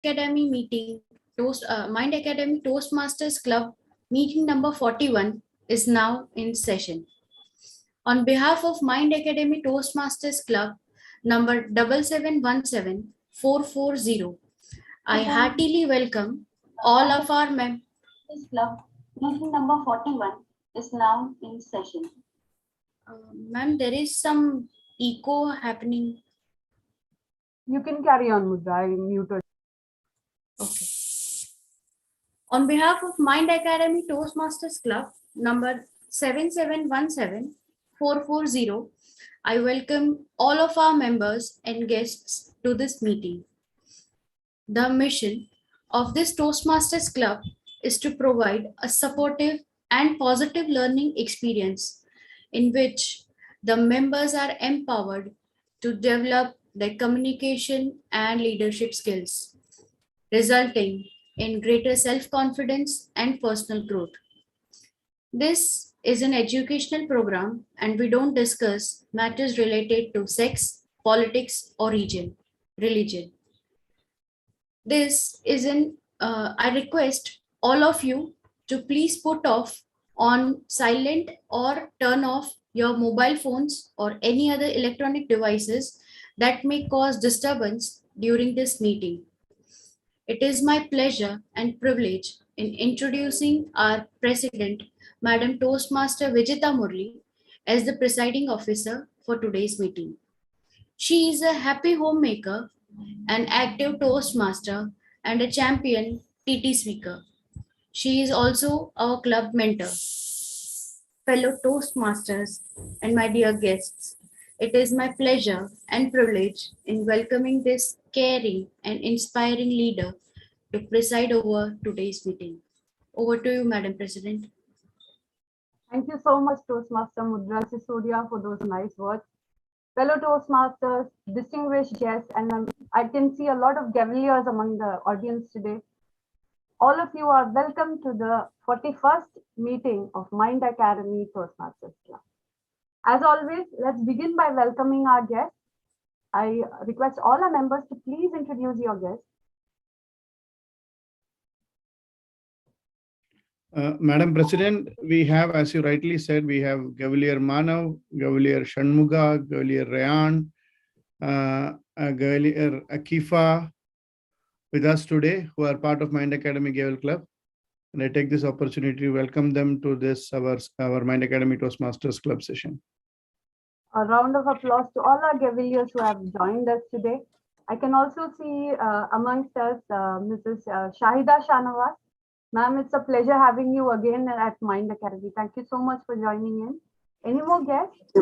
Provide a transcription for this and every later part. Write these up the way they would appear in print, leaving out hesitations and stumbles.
Academy meeting, Mind Academy Toastmasters Club meeting number 41 is now in session. On behalf of Mind Academy Toastmasters Club number 7717-440, I heartily welcome all of our members. Club meeting number 41 is now in session. Ma'am, there is some echo happening. You can carry on, Mudra. I muted. Okay. On behalf of Mind Academy Toastmasters Club number 7717-440, I welcome all of our members and guests to this meeting. The mission of this Toastmasters Club is to provide a supportive and positive learning experience in which the members are empowered to develop their communication and leadership skills, resulting in greater self-confidence and personal growth. This is an educational program and we don't discuss matters related to sex, politics, or religion. This is I request all of you to please put off on silent or turn off your mobile phones or any other electronic devices that may cause disturbance during this meeting. It is my pleasure and privilege in introducing our President, Madam Toastmaster Vijita Murli, as the presiding officer for today's meeting. She is a happy homemaker, an active Toastmaster, and a champion TT speaker. She is also our club mentor. Fellow Toastmasters and my dear guests, it is my pleasure and privilege in welcoming this caring and inspiring leader to preside over today's meeting. Over to you, Madam President. Thank you so much, Toastmaster Mudra Sisodia, for those nice words. Fellow Toastmasters, distinguished guests, and I can see a lot of Gavaliers among the audience today. All of you are welcome to the 41st meeting of Mind Academy Toastmasters Club. As always, let's begin by welcoming our guests. I request all our members to please introduce your guests. Madam President, we have, as you rightly said, we have Gavalier Manav, Gavalier Shanmuga, Gavalier Rayan, Gavalier Akifa with us today, who are part of Mind Academy Gavel Club. And I take this opportunity to welcome them to this, our Mind Academy Toastmasters Club session. A round of applause to all our Gavaliers who have joined us today. I can also see amongst us Mrs. Shahida Shanawaz. Ma'am, it's a pleasure having you again at Mind Academy. Thank you so much for joining in. Any more guests?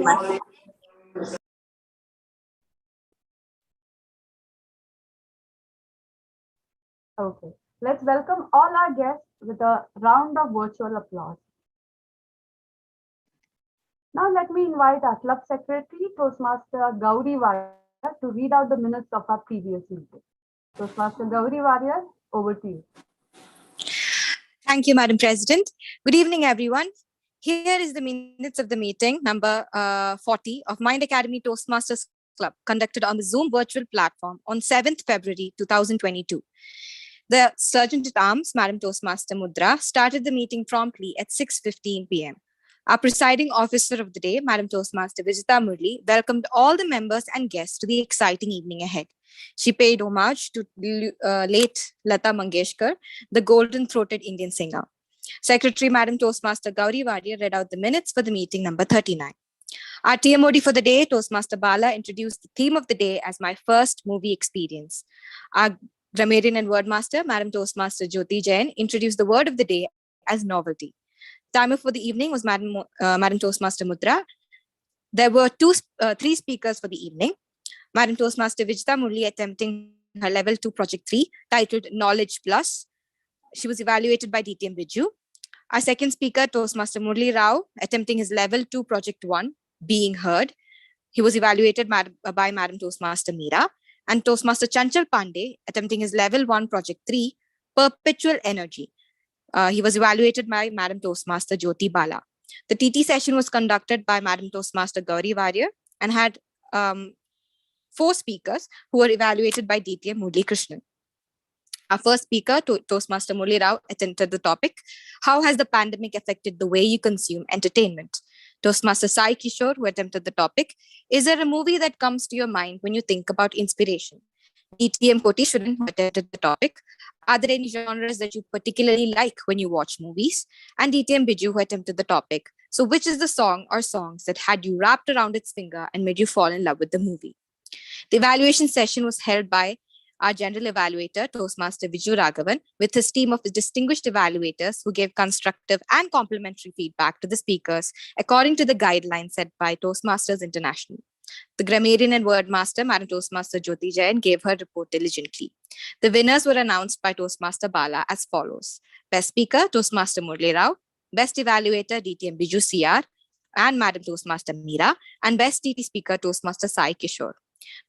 Okay, let's welcome all our guests with a round of virtual applause. Now let me invite our club secretary, Toastmaster Gauri Warrior, to read out the minutes of our previous meeting. Toastmaster Gauri Warrior, over to you. Thank you, Madam President. Good evening, everyone. Here is the minutes of the meeting number 40 of Mind Academy Toastmasters Club, conducted on the Zoom virtual platform on 7th February 2022. The Sergeant-at-Arms, Madam Toastmaster Mudra, started the meeting promptly at 6:15 p.m. Our presiding officer of the day, Madam Toastmaster Vijita Murli, welcomed all the members and guests to the exciting evening ahead. She paid homage to late Lata Mangeshkar, the golden-throated Indian singer. Secretary Madam Toastmaster Gauri Warrior read out the minutes for the meeting number 39. Our TMOD for the day, Toastmaster Bala, introduced the theme of the day as my first movie experience. Our grammarian and wordmaster, Madam Toastmaster Jyoti Jain, introduced the word of the day as novelty. Timer for the evening was Madam Toastmaster Mudra. There were three speakers for the evening. Madam Toastmaster Vijita Murli attempting her level 2 project 3 titled Knowledge Plus. She was evaluated by DTM Viju. Our second speaker, Toastmaster Murli Rao, attempting his level 2 project 1, Being Heard. He was evaluated by Madam Toastmaster Meera. And Toastmaster Chanchal Pandey, attempting his level 1 project 3, Perpetual Energy. He was evaluated by Madam Toastmaster Jyoti Bala. The TT session was conducted by Madam Toastmaster Gauri Warrior and had 4 speakers who were evaluated by DTM Murli Krishnan. Our first speaker, Toastmaster Murli Rao, attended the topic, how has the pandemic affected the way you consume entertainment? Toastmaster Sai Kishore, who attempted the topic, is there a movie that comes to your mind when you think about inspiration? DTM Kotishwaran, who attempted the topic, are there any genres that you particularly like when you watch movies? And DTM Biju, who attempted the topic, so which is the song or songs that had you wrapped around its finger and made you fall in love with the movie? The evaluation session was held by our general evaluator, Toastmaster Viju Raghavan, with his team of distinguished evaluators who gave constructive and complimentary feedback to the speakers according to the guidelines set by Toastmasters International. The grammarian and word master, Madam Toastmaster Jyoti Jain, gave her report diligently. The winners were announced by Toastmaster Bala as follows. Best Speaker, Toastmaster Murli Rao. Best Evaluator, DTM Biju CR and Madam Toastmaster Meera. And Best TT Speaker, Toastmaster Sai Kishore.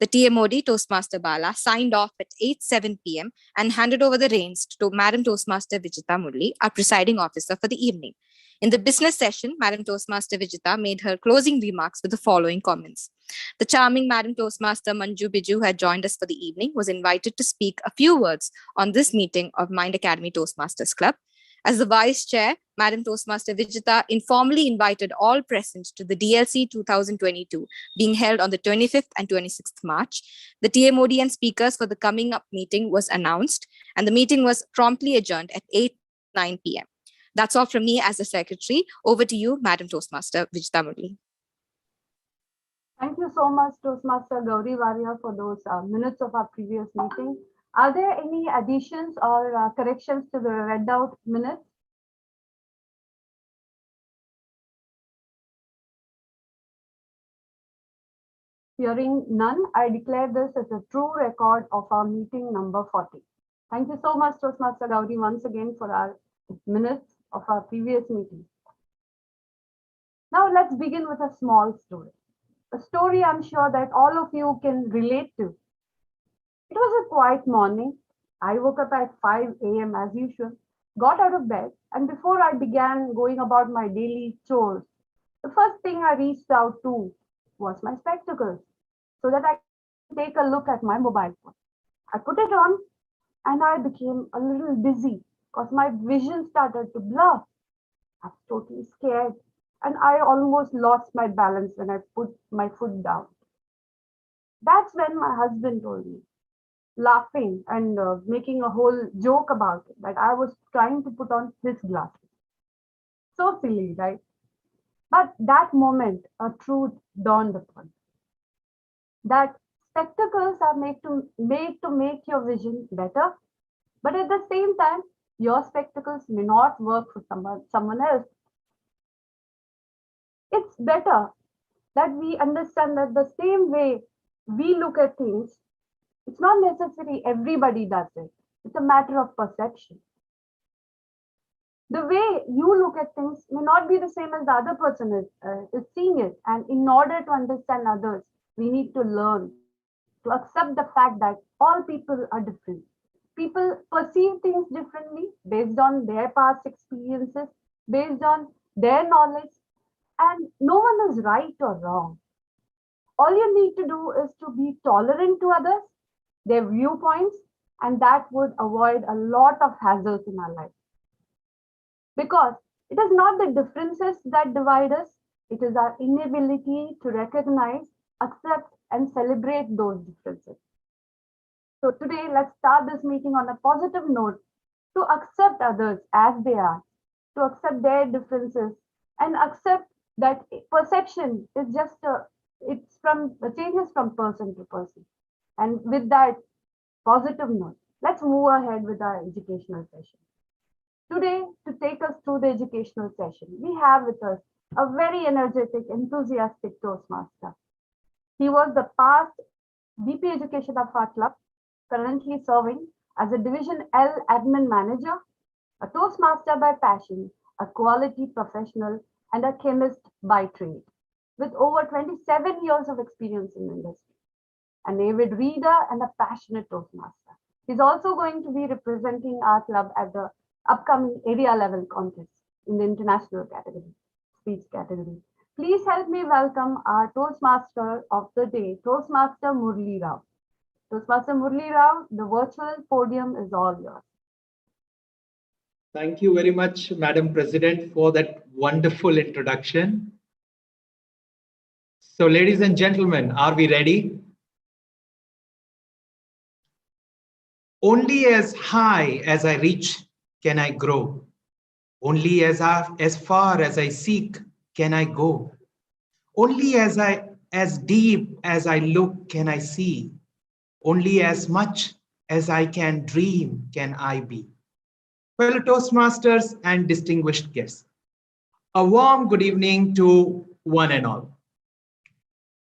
The TMOD, Toastmaster Bala, signed off at 8:07 p.m. and handed over the reins to Madam Toastmaster Vijita Murli, our presiding officer for the evening. In the business session, Madam Toastmaster Vijita made her closing remarks with the following comments. The charming Madam Toastmaster Manju Biju, who had joined us for the evening, was invited to speak a few words on this meeting of Mind Academy Toastmasters Club. As the Vice Chair, Madam Toastmaster Vijita informally invited all present to the DLC 2022 being held on the 25th and 26th March. The TMOD and speakers for the coming up meeting was announced, and the meeting was promptly adjourned at 8:09 p.m. That's all from me as the Secretary. Over to you, Madam Toastmaster Vijita Murli. Thank you so much, Toastmaster Gauri Varia, for those minutes of our previous meeting. Are there any additions or corrections to the read out minutes? Hearing none, I declare this as a true record of our meeting number 40. Thank you so much, Toastmaster Gauri, once again for our minutes of our previous meeting. Now let's begin with a small story. A story I'm sure that all of you can relate to. It was a quiet morning. I woke up at 5 a.m. as usual, got out of bed, and before I began going about my daily chores, the first thing I reached out to was my spectacles so that I could take a look at my mobile phone. I put it on and I became a little dizzy because my vision started to blur. I was totally scared and I almost lost my balance when I put my foot down. That's when my husband told me, laughing and making a whole joke about it, that I was trying to put on his glasses. So silly, right? But that moment, a truth dawned upon me. That spectacles are made to make your vision better, but at the same time, your spectacles may not work for someone else. It's better that we understand that the same way we look at things, it's not necessary everybody does it. It's a matter of perception. The way you look at things may not be the same as the other person is seeing it. And in order to understand others, we need to learn to accept the fact that all people are different. People perceive things differently based on their past experiences, based on their knowledge, and no one is right or wrong. All you need to do is to be tolerant to others, their viewpoints, and that would avoid a lot of hassles in our life. Because it is not the differences that divide us, it is our inability to recognize, accept, and celebrate those differences. So today, let's start this meeting on a positive note to accept others as they are, to accept their differences, and accept that perception is just it changes from person to person. And with that positive note, let's move ahead with our educational session. Today, to take us through the educational session, we have with us a very energetic, enthusiastic Toastmaster. He was the past VP Education of our club, currently serving as a Division L Admin Manager, a Toastmaster by passion, a quality professional, and a chemist by trade, with over 27 years of experience in the industry, an avid reader and a passionate Toastmaster. He's also going to be representing our club at the upcoming area level contest in the international category, speech category. Please help me welcome our Toastmaster of the day, Toastmaster Murli Rao. Toastmaster Murli Rao, the virtual podium is all yours. Thank you very much, Madam President, for that wonderful introduction. So, ladies and gentlemen, are we ready? Only as high as I reach can I grow. Only as far as I seek can I go. Only as deep as I look can I see. Only as much as I can dream can I be. Fellow Toastmasters and distinguished guests, a warm good evening to one and all.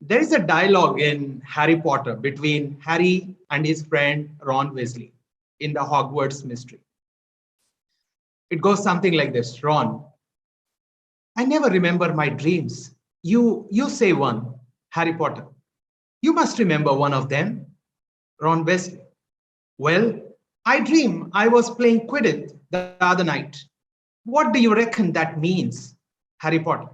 There is a dialogue in Harry Potter between Harry and his friend Ron Weasley in the Hogwarts mystery. It goes something like this. Ron, I never remember my dreams. You say one. Harry Potter, you must remember one of them. Ron Weasley, well, I dream I was playing Quidditch the other night. What do you reckon that means? Harry Potter,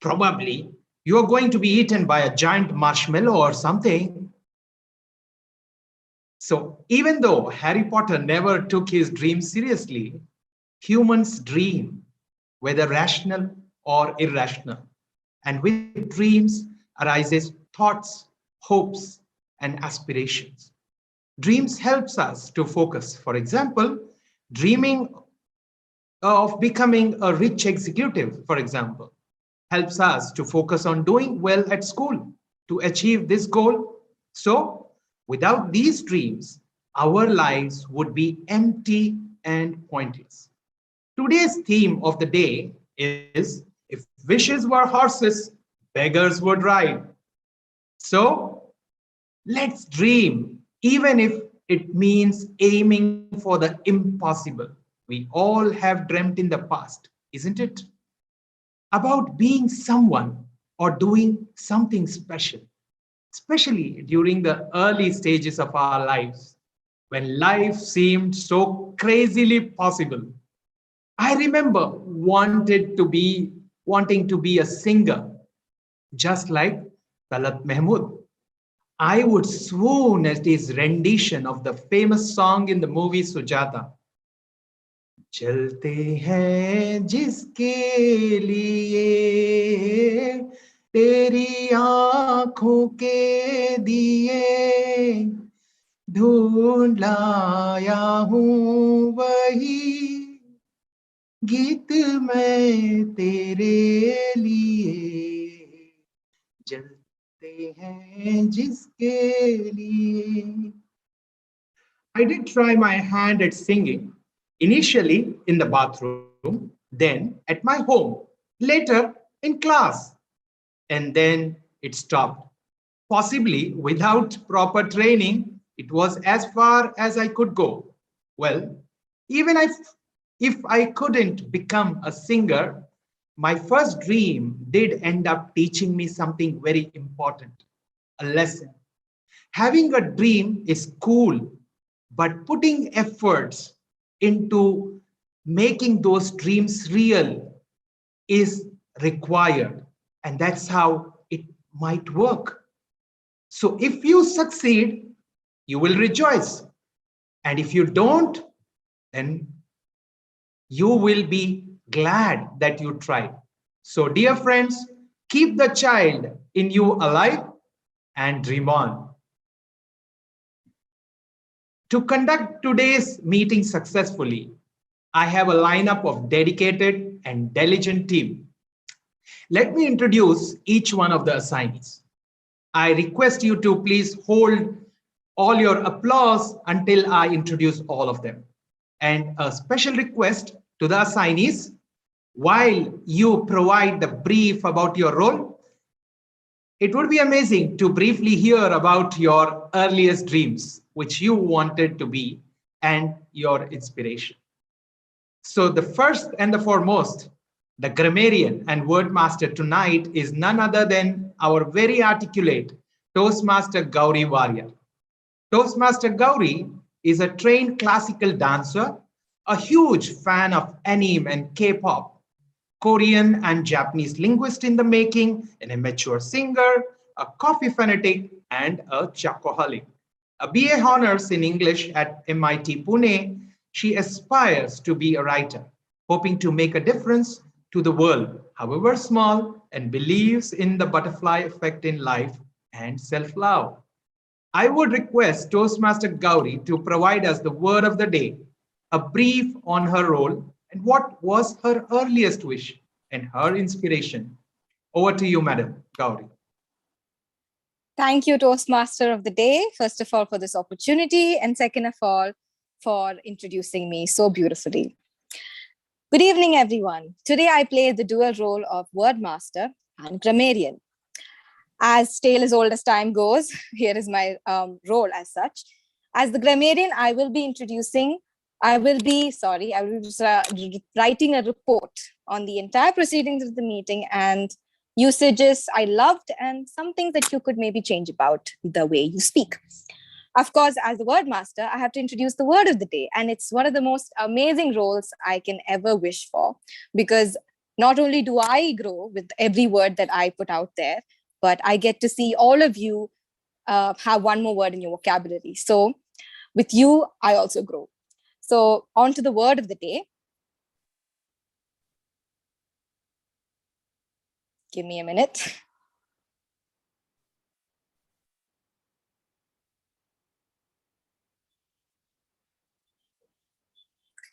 probably you're going to be eaten by a giant marshmallow or something. So even though Harry Potter never took his dreams seriously, humans dream, whether rational or irrational. And with dreams arises thoughts, hopes, and aspirations. Dreams helps us to focus. For example, dreaming of becoming a rich executive, for example, helps us to focus on doing well at school to achieve this goal. So without these dreams, our lives would be empty and pointless. Today's theme of the day is, if wishes were horses, beggars would ride. So let's dream, even if it means aiming for the impossible. We all have dreamt in the past, isn't it? About being someone or doing something special, especially during the early stages of our lives, when life seemed so crazily possible. I remember wanting to be a singer, just like Talat Mahmood. I would swoon at his rendition of the famous song in the movie Sujata. चलते हैं जिसके लिए तेरी आंखों के दिए ढूंढ लाया हूँ वही गीत मैं तेरे लिए जलते हैं जिसके लिए. I did try my hand at singing, initially in the bathroom, then at my home, later in class, and then it stopped. Possibly without proper training, it was as far as I could go. Well, even if I couldn't become a singer, my first dream did end up teaching me something very important, a lesson. Having a dream is cool, but putting efforts into making those dreams real is required. And that's how it might work. So if you succeed, you will rejoice. And if you don't, then you will be glad that you tried. So dear friends, keep the child in you alive and dream on. To conduct today's meeting successfully, I have a lineup of dedicated and diligent team. Let me introduce each one of the assignees. I request you to please hold all your applause until I introduce all of them. And a special request to the assignees, while you provide the brief about your role, it would be amazing to briefly hear about your earliest dreams, which you wanted to be, and your inspiration. So the first and the foremost, the grammarian and word master tonight is none other than our very articulate Toastmaster Gauri Warrior. Toastmaster Gauri is a trained classical dancer, a huge fan of anime and K-pop, Korean and Japanese linguist in the making, an amateur singer, a coffee fanatic, and a chocoholic. A BA Honors in English at MIT Pune, she aspires to be a writer, hoping to make a difference to the world, however small, and believes in the butterfly effect in life and self-love. I would request Toastmaster Gauri to provide us the word of the day, a brief on her role, and what was her earliest wish and her inspiration. Over to you, Madam Gauri. Thank you, Toastmaster of the Day, first of all, for this opportunity, and second of all, for introducing me so beautifully. Good evening, everyone. Today, I play the dual role of Wordmaster and Grammarian. As tale as old as time goes, here is my role as such. As the Grammarian, I will be writing a report on the entire proceedings of the meeting and usages I loved and some things that you could maybe change about the way you speak. Of course, as the Wordmaster, I have to introduce the word of the day, and it's one of the most amazing roles I can ever wish for, because not only do I grow with every word that I put out there, but I get to see all of you have one more word in your vocabulary. So with you, I also grow. So on to the word of the day. Give me a minute.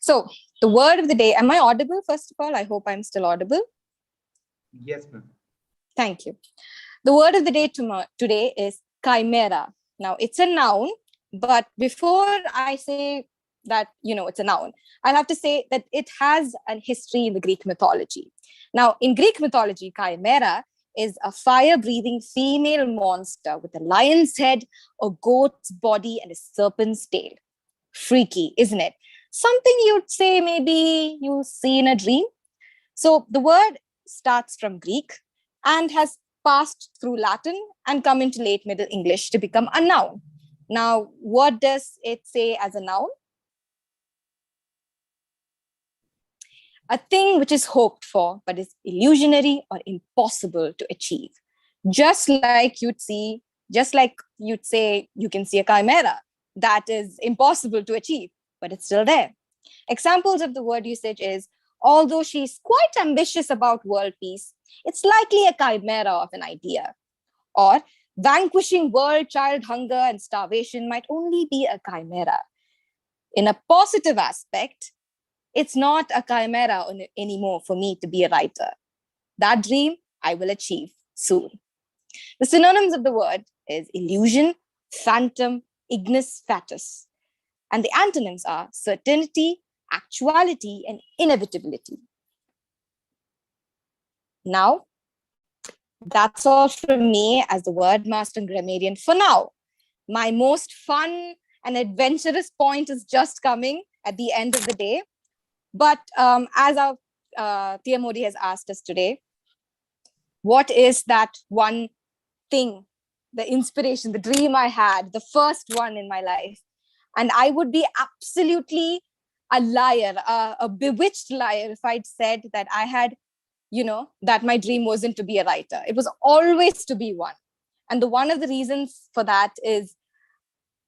So the word of the day, am I audible? First of all, I hope I'm still audible. Yes, ma'am. Thank you. The word of the day today is chimera. Now it's a noun, but before I say that, it's a noun, I'll have to say that it has a history in the Greek mythology. Now, in Greek mythology, chimera is a fire-breathing female monster with a lion's head, a goat's body, and a serpent's tail. Freaky, isn't it? Something you'd say maybe you see in a dream. So the word starts from Greek and has passed through Latin and come into late Middle English to become a noun. Now, what does it say as a noun? A thing which is hoped for, but is illusionary or impossible to achieve. Just like you'd say, you can see a chimera that is impossible to achieve, but it's still there. Examples of the word usage is, although she's quite ambitious about world peace, it's likely a chimera of an idea. Or vanquishing world child hunger and starvation might only be a chimera. In a positive aspect, it's not a chimera anymore for me to be a writer. That dream I will achieve soon. The synonyms of the word is illusion, phantom, ignis fatuus. And the antonyms are certainty, actuality, and inevitability. Now, that's all from me as the Wordmaster and Grammarian for now. My most fun and adventurous point is just coming at the end of the day. But as our Tia Modi has asked us today, what is that one thing, the inspiration, the dream I had, the first one in my life? And I would be absolutely a liar, a bewitched liar, if I'd said that I had, that my dream wasn't to be a writer. It was always to be one. And one of the reasons for that is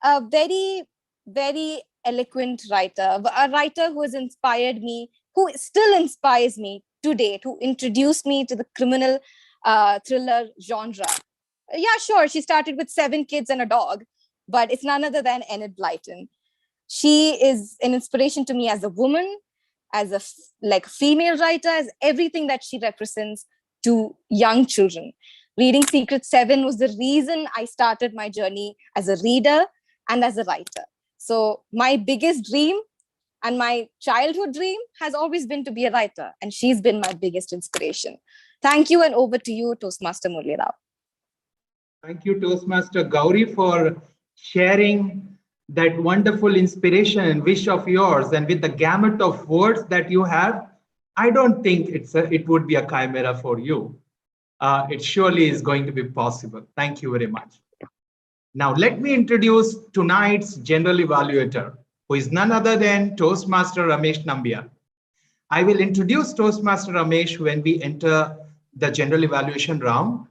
a very, very eloquent writer, a writer who has inspired me, who still inspires me today, who introduced me to the criminal thriller genre. Yeah, sure, she started with 7 kids and a dog, but it's none other than Enid Blyton. She is an inspiration to me as a woman, as a female writer, as everything that she represents to young children. Reading Secret 7 was the reason I started my journey as a reader and as a writer. So my biggest dream and my childhood dream has always been to be a writer, and she's been my biggest inspiration. Thank you, and over to you, Toastmaster Murli Rao. Thank you, Toastmaster Gauri, for sharing that wonderful inspiration and wish of yours. And with the gamut of words that you have, I don't think it would be a chimera for you. It surely is going to be possible. Thank you very much. Now, let me introduce tonight's general evaluator, who is none other than Toastmaster Ramesh Nambiar. I will introduce Toastmaster Ramesh when we enter the general evaluation round.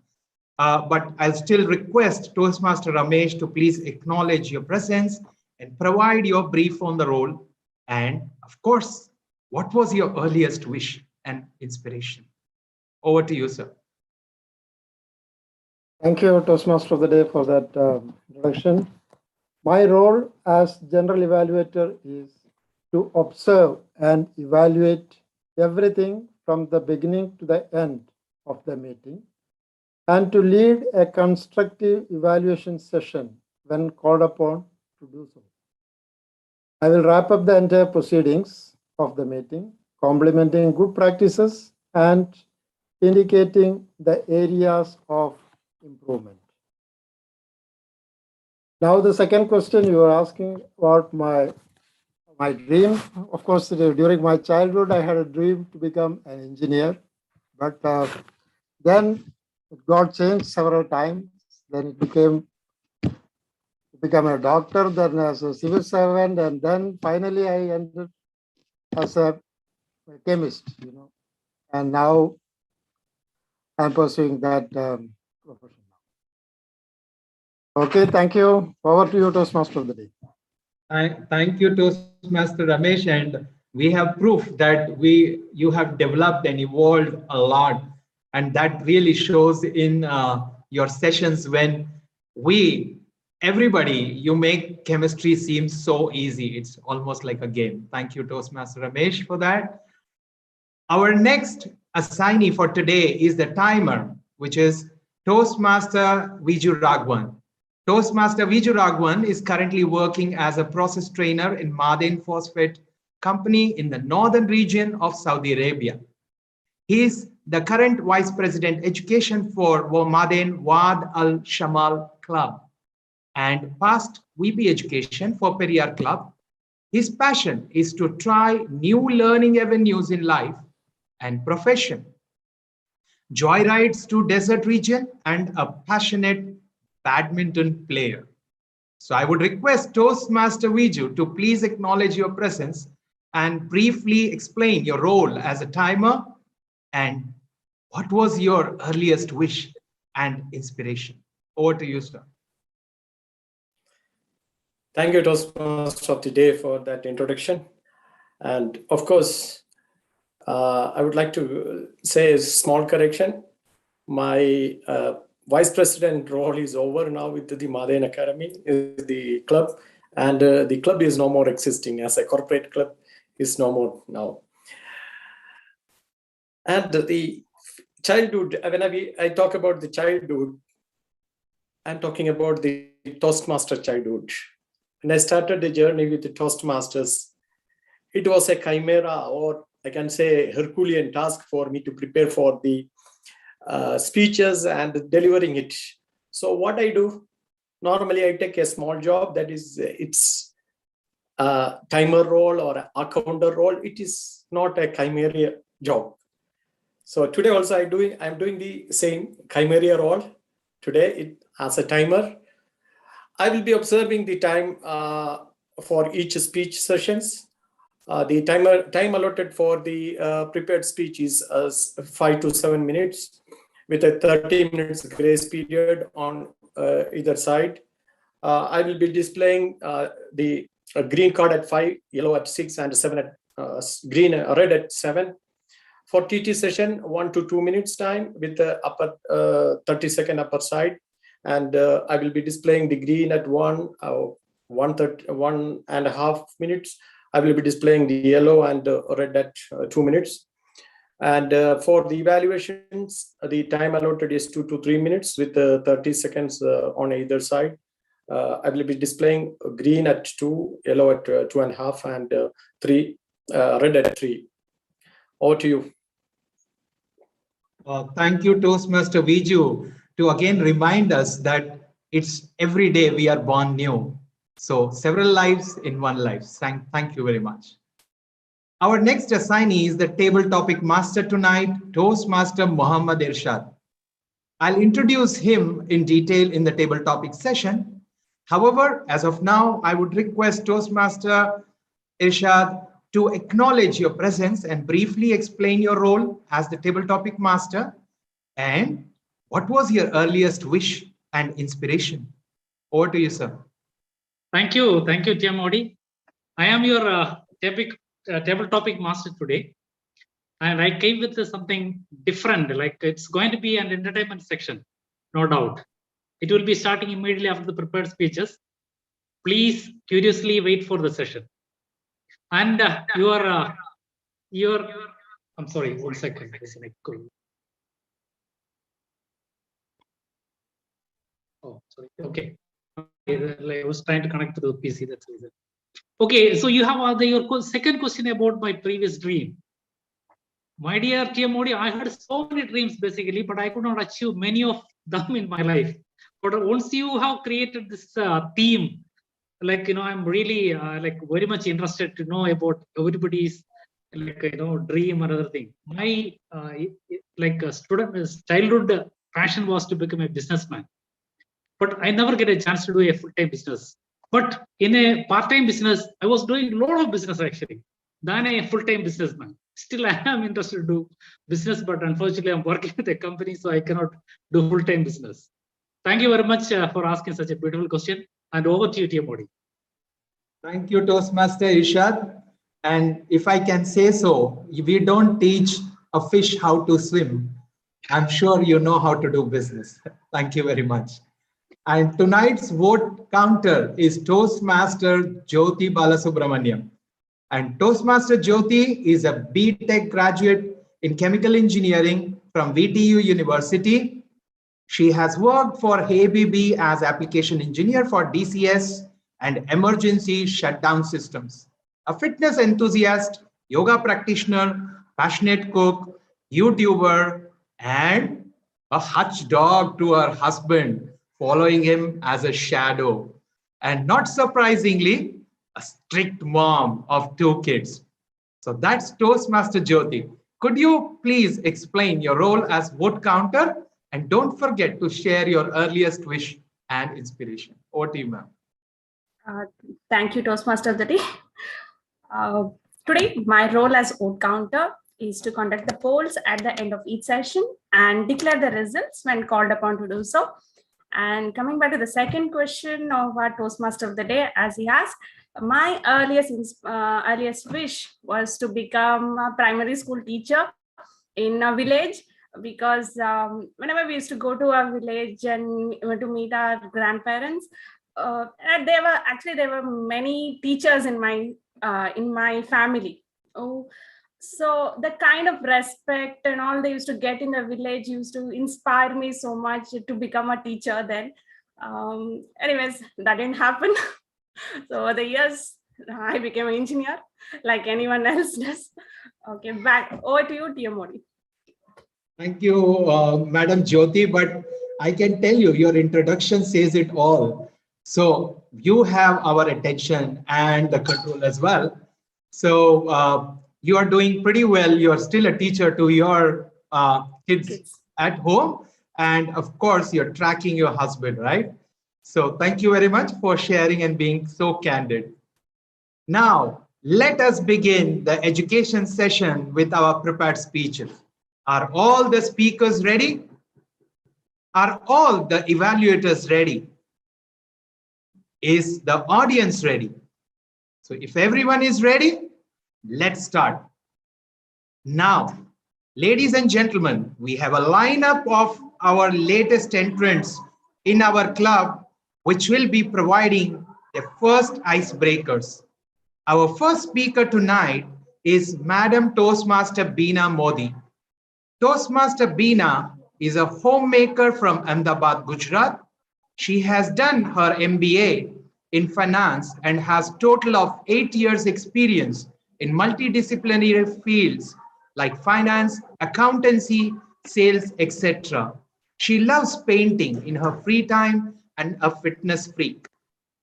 But I'll still request Toastmaster Ramesh to please acknowledge your presence and provide your brief on the role. And of course, what was your earliest wish and inspiration? Over to you, sir. Thank you, Toastmaster of the Day, for that introduction. My role as general evaluator is to observe and evaluate everything from the beginning to the end of the meeting, and to lead a constructive evaluation session when called upon to do so. I will wrap up the entire proceedings of the meeting, complementing good practices and indicating the areas of improvement. Now, the second question you were asking about my dream. Of course, during my childhood, I had a dream to become an engineer, but then God changed several times. Then it became a doctor, then as a civil servant, and then finally I ended as a chemist, and now I'm pursuing that profession. Okay, thank you. Over to you, Toastmaster of the Day. Thank you, Toastmaster Ramesh, and we have proof that you have developed and evolved a lot, and that really shows in your sessions when everybody, you make chemistry seem so easy. It's almost like a game. Thank you, Toastmaster Ramesh, for that. Our next assignee for today is the timer, which is Toastmaster Viju Raghavan. Toastmaster Viju Raghavan is currently working as a process trainer in Ma'aden Phosphate Company in the northern region of Saudi Arabia. He is the current Vice President Education for Ma'aden Wad Al Shamal Club and past VP Education for Periyar Club. His passion is to try new learning avenues in life and profession, joyrides to desert region, and a passionate badminton player. So I would request Toastmaster Viju to please acknowledge your presence and briefly explain your role as a timer and what was your earliest wish and inspiration. Over to you, sir. Thank you, Toastmaster of the Day, for that introduction. And of course, I would like to say a small correction. My Vice President role is over now with the Ma'aden Academy, the club, and the club is no more existing as a corporate club, is no more now. And the childhood, when I talk about the childhood, I'm talking about the Toastmaster childhood. When I started the journey with the Toastmasters, it was a chimera, or I can say Herculean task for me to prepare for the speeches and delivering it. So what I do, normally I take a small job, that is it's a timer role or an accounter role. It is not a chimera job. So today also I'm doing the same chimera role today as a timer. I will be observing the time for each speech sessions. The time allotted for the prepared speech is 5 to 7 minutes, with a 30 minutes grace period on either side. I will be displaying the green card at 5, yellow at 6, and 7 at red at 7. For TT session, 1 to 2 minutes time with the upper 30-second upper side. And I will be displaying the green at 1.5 minutes. I will be displaying the yellow and red at 2 minutes. And for the evaluations, the time allotted is 2 to 3 minutes with 30 seconds on either side. I will be displaying green at 2, yellow at 2.5, and 3, red at 3. Over to you. Thank you, Toastmaster Viju, to again remind us that it's every day we are born new. So several lives in one life. Thank you very much. Our next assignee is the table topic master tonight, Toastmaster Muhammad Irshad. I'll introduce him in detail in the table topic session. However, as of now, I would request Toastmaster Irshad to acknowledge your presence and briefly explain your role as the table topic master and What was your earliest wish and inspiration? Over to you, sir. Thank you, TM Modi. I am your table topic master today, and I came with something different. Like it's going to be an entertainment section, no doubt. It will be starting immediately after the prepared speeches. Please curiously wait for the session. And I'm sorry, 1 second. Oh, sorry. Okay. I was trying to connect to the PC. That's the reason. Okay, so you have your second question about my previous dream. My dear TM Modi, I had so many dreams basically, but I could not achieve many of them in my life. But once you have created this theme, like, I'm really like very much interested to know about everybody's dream or other thing. My childhood passion was to become a businessman, but I never get a chance to do a full-time business. But in a part-time business, I was doing a lot of business actually than a full-time businessman. Still, I am interested to do business, but unfortunately, I'm working with a company, so I cannot do full-time business. Thank you very much for asking such a beautiful question. And over to you, TM Modi. Thank you, Toastmaster Irshad. And if I can say so, we don't teach a fish how to swim. I'm sure you know how to do business. Thank you very much. And tonight's vote counter is Toastmaster Jyoti Balasubramaniam. And Toastmaster Jyoti is a BTech graduate in chemical engineering from VTU University. She has worked for ABB as application engineer for DCS and emergency shutdown systems. A fitness enthusiast, yoga practitioner, passionate cook, YouTuber, and a hutch dog to her husband, following him as a shadow. And not surprisingly, a strict mom of 2 kids. So that's Toastmaster Jyoti. Could you please explain your role as vote counter? And don't forget to share your earliest wish and inspiration. Over to you, ma'am. Thank you, Toastmaster of the day. Today, my role as vote counter is to conduct the polls at the end of each session and declare the results when called upon to do so. And coming back to the second question of our Toastmaster of the day, as he asked, my earliest wish was to become a primary school teacher in a village, because whenever we used to go to a village and to meet our grandparents, there were many teachers in my family. So the kind of respect and all they used to get in the village used to inspire me so much to become a teacher then. Anyways, that didn't happen. So over the years, I became an engineer like anyone else does. Okay, back over to you, TM Modi. Thank you, Madam Jyoti, but I can tell you, your introduction says it all. So you have our attention and the control as well. So you are doing pretty well. You are still a teacher to your kids at home. And of course, you're tracking your husband, right? So thank you very much for sharing and being so candid. Now, let us begin the education session with our prepared speeches. Are all the speakers ready? Are all the evaluators ready? Is the audience ready? So if everyone is ready, let's start. Now, ladies and gentlemen, we have a lineup of our latest entrants in our club, which will be providing the first icebreakers. Our first speaker tonight is Madam Toastmaster Beena Modi. Toastmaster Beena is a homemaker from Ahmedabad, Gujarat. She has done her MBA in finance and has a total of 8 years experience in multidisciplinary fields like finance, accountancy, sales, etc. She loves painting in her free time and a fitness freak.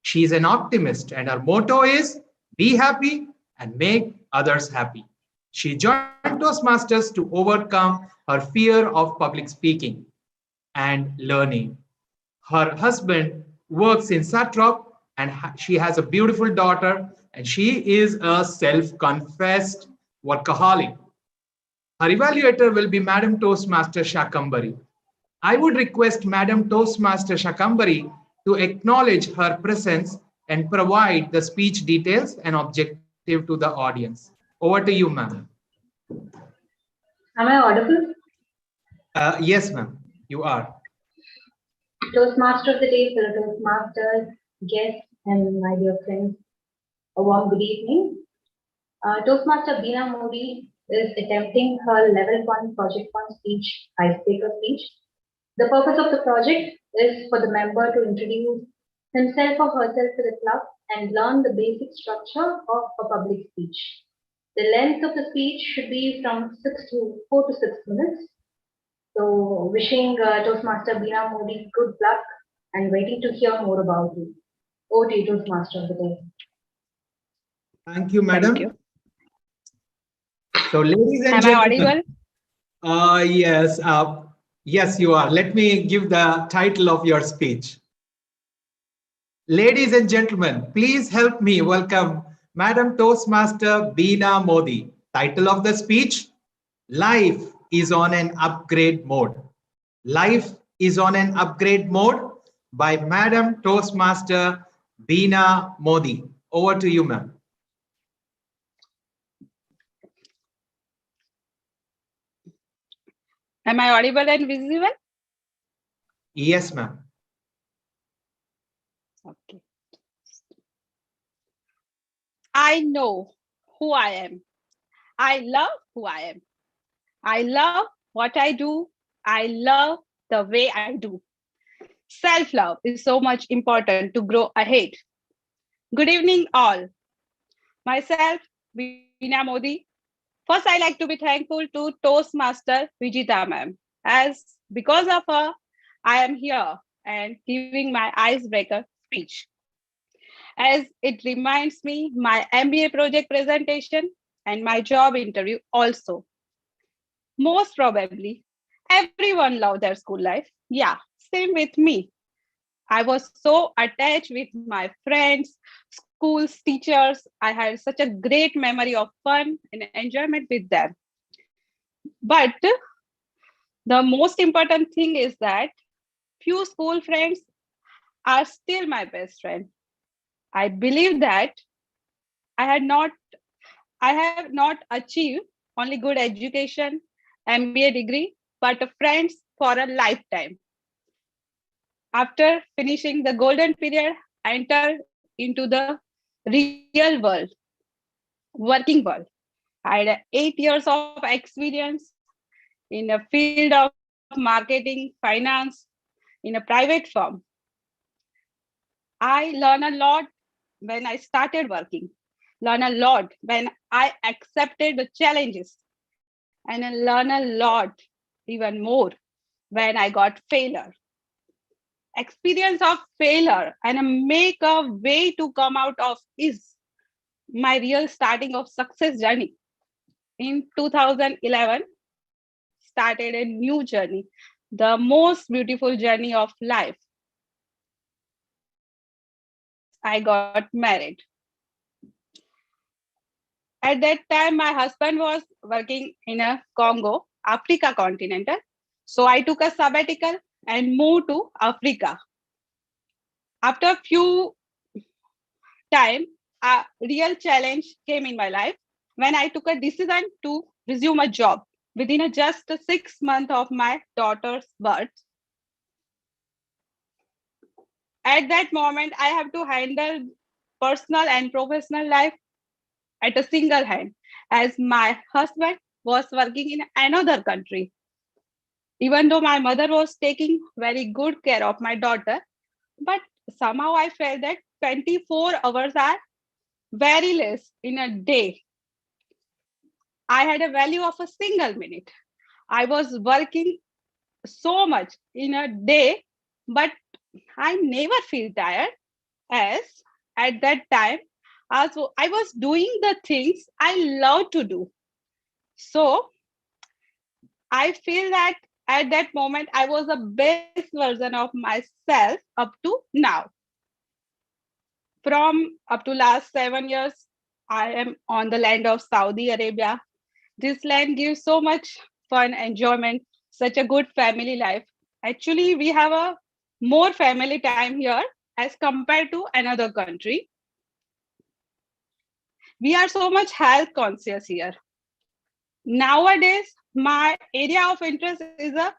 She is an optimist and her motto is be happy and make others happy. She joined Toastmasters to overcome her fear of public speaking and learning. Her husband works in Satrop and she has a beautiful daughter and she is a self-confessed workaholic. Her evaluator will be Madam Toastmaster Shakambari. I would request Madam Toastmaster Shakambari to acknowledge her presence and provide the speech details and objective to the audience. Over to you, ma'am. Am I audible? Yes, ma'am, you are. Toastmaster of the day, fellow Toastmasters, guests, and my dear friends, a warm good evening. Toastmaster Beena Modi is attempting her level 1 project 1 speech, icebreaker speech. The purpose of the project is for the member to introduce himself or herself to the club and learn the basic structure of a public speech. The length of the speech should be from 4 to 6 minutes. So wishing Toastmaster Beena Modi good luck and waiting to hear more about you. Over to you, Toastmaster of the day. Thank you, madam. Thank you. So, ladies and Am I gentlemen. audible? Yes, you are. Let me give the title of your speech. Ladies and gentlemen, please help me welcome Madam Toastmaster Beena Modi. Title of the speech: Life is on an upgrade mode. Life is on an upgrade mode by Madam Toastmaster Beena Modi. Over to you, ma'am. Am I audible and visible? Yes, ma'am. Okay. I know who I am. I love who I am. I love what I do. I love the way I do. Self-love is so much important to grow ahead. Good evening, all. Myself, Beena Modi. First, I like to be thankful to Toastmaster Vijita ma'am, as because of her, I am here and giving my icebreaker speech. As it reminds me my MBA project presentation and my job interview also. Most probably, everyone loved their school life. Yeah, same with me. I was so attached with my friends, schools, teachers. I had such a great memory of fun and enjoyment with them. But the most important thing is that few school friends are still my best friend. I believe that I have not achieved only good education, MBA degree, but friends for a lifetime. After finishing the golden period, I entered into the real world, working world. I had 8 years of experience in a field of marketing, finance, in a private firm. I learned a lot when I started working, learn a lot when I accepted the challenges, and I learn a lot even more when I got failure. Experience of failure and make a way to come out of is my real starting of success journey. In 2011, started a new journey, the most beautiful journey of life. I got married. At that time, my husband was working in a Congo, Africa continental. So I took a sabbatical and moved to Africa. After a few time, a real challenge came in my life when I took a decision to resume a job within just 6 months of my daughter's birth. At that moment, I have to handle personal and professional life at a single hand, as my husband was working in another country. Even though my mother was taking very good care of my daughter, but somehow I felt that 24 hours are very less in a day. I had a value of a single minute. I was working so much in a day, but I never feel tired, as at that time also I was doing the things I love to do. So I feel that at that moment I was the best version of myself up to now. From up to last 7 years, I am on the land of Saudi Arabia. This land gives so much fun, enjoyment, such a good family life. Actually, we have a more family time here as compared to another country. We are so much health conscious here. Nowadays, my area of interest is a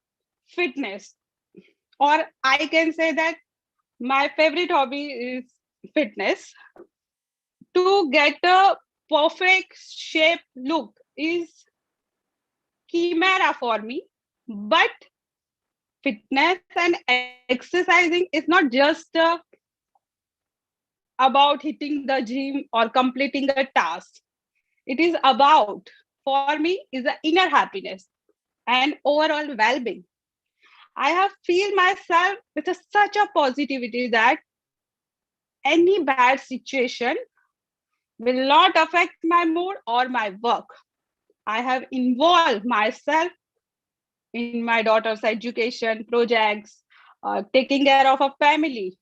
fitness, or I can say that my favorite hobby is fitness. To get a perfect shape look is chimera for me, but fitness and exercising is not just about hitting the gym or completing a task. It is about, for me, is the inner happiness and overall well-being. I have feel myself with such a positivity that any bad situation will not affect my mood or my work. I have involved myself in my daughter's education projects, taking care of a family.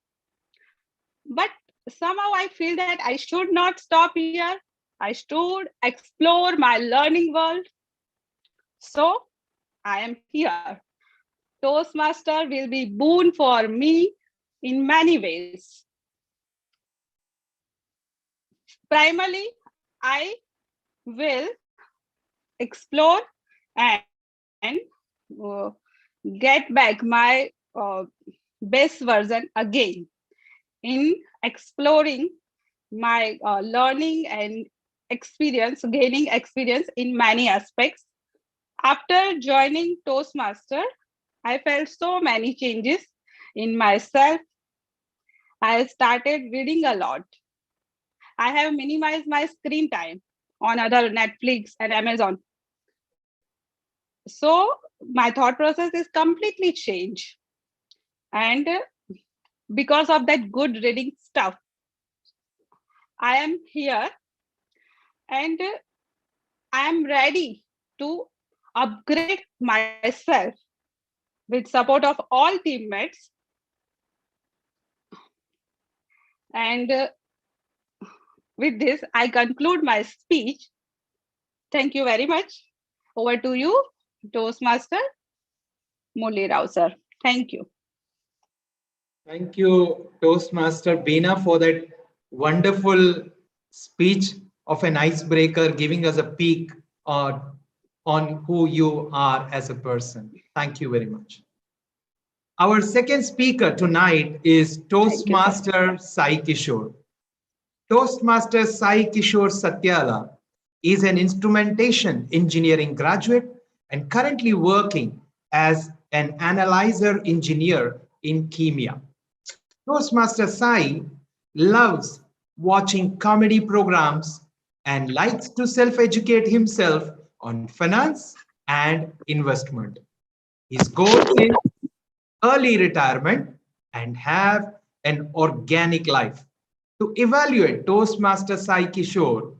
But somehow I feel that I should not stop here. I should explore my learning world. So I am here. Toastmaster will be boon for me in many ways. Primarily, I will explore and get back my best version again in exploring my learning and experience, gaining experience in many aspects. After joining Toastmaster, I felt so many changes in myself. I started reading a lot. I have minimized my screen time on other Netflix and Amazon. So my thought process is completely changed. And because of that good reading stuff, I am here and I am ready to upgrade myself with support of all teammates. And with this, I conclude my speech. Thank you very much. Over to you, Toastmaster Murli Rao, sir. Thank you. Thank you, Toastmaster Beena, for that wonderful speech of an icebreaker, giving us a peek on who you are as a person. Thank you very much. Our second speaker tonight is Toastmaster Sai Kishore. Toastmaster Sai Kishore Satyala is an instrumentation engineering graduate and currently working as an analyzer engineer in Kemia. Toastmaster Sai loves watching comedy programs and likes to self-educate himself on finance and investment. His goal is early retirement and have an organic life. To evaluate Toastmaster Sai Kishore,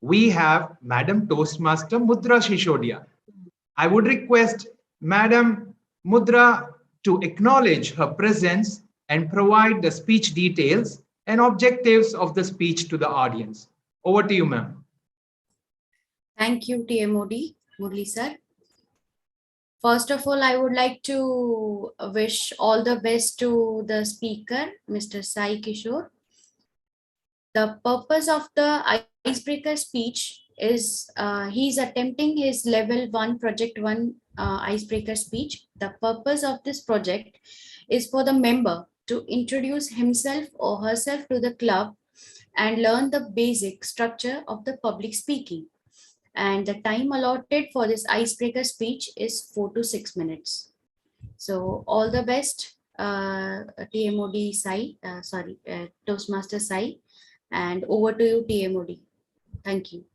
we have Madam Toastmaster Mudra Shishodia. I would request Madam Mudra to acknowledge her presence and provide the speech details and objectives of the speech to the audience. Over to you, ma'am. Thank you, TMOD, Murli sir. First of all, I would like to wish all the best to the speaker, Mr. Sai Kishore. The purpose of the icebreaker speech is he's attempting his level 1, project 1 icebreaker speech. The purpose of this project is for the member to introduce himself or herself to the club and learn the basic structure of the public speaking. And the time allotted for this icebreaker speech is 4 to 6 minutes. So all the best, TMOD Sai, Toastmaster Sai, and over to you, TMOD. Thank you.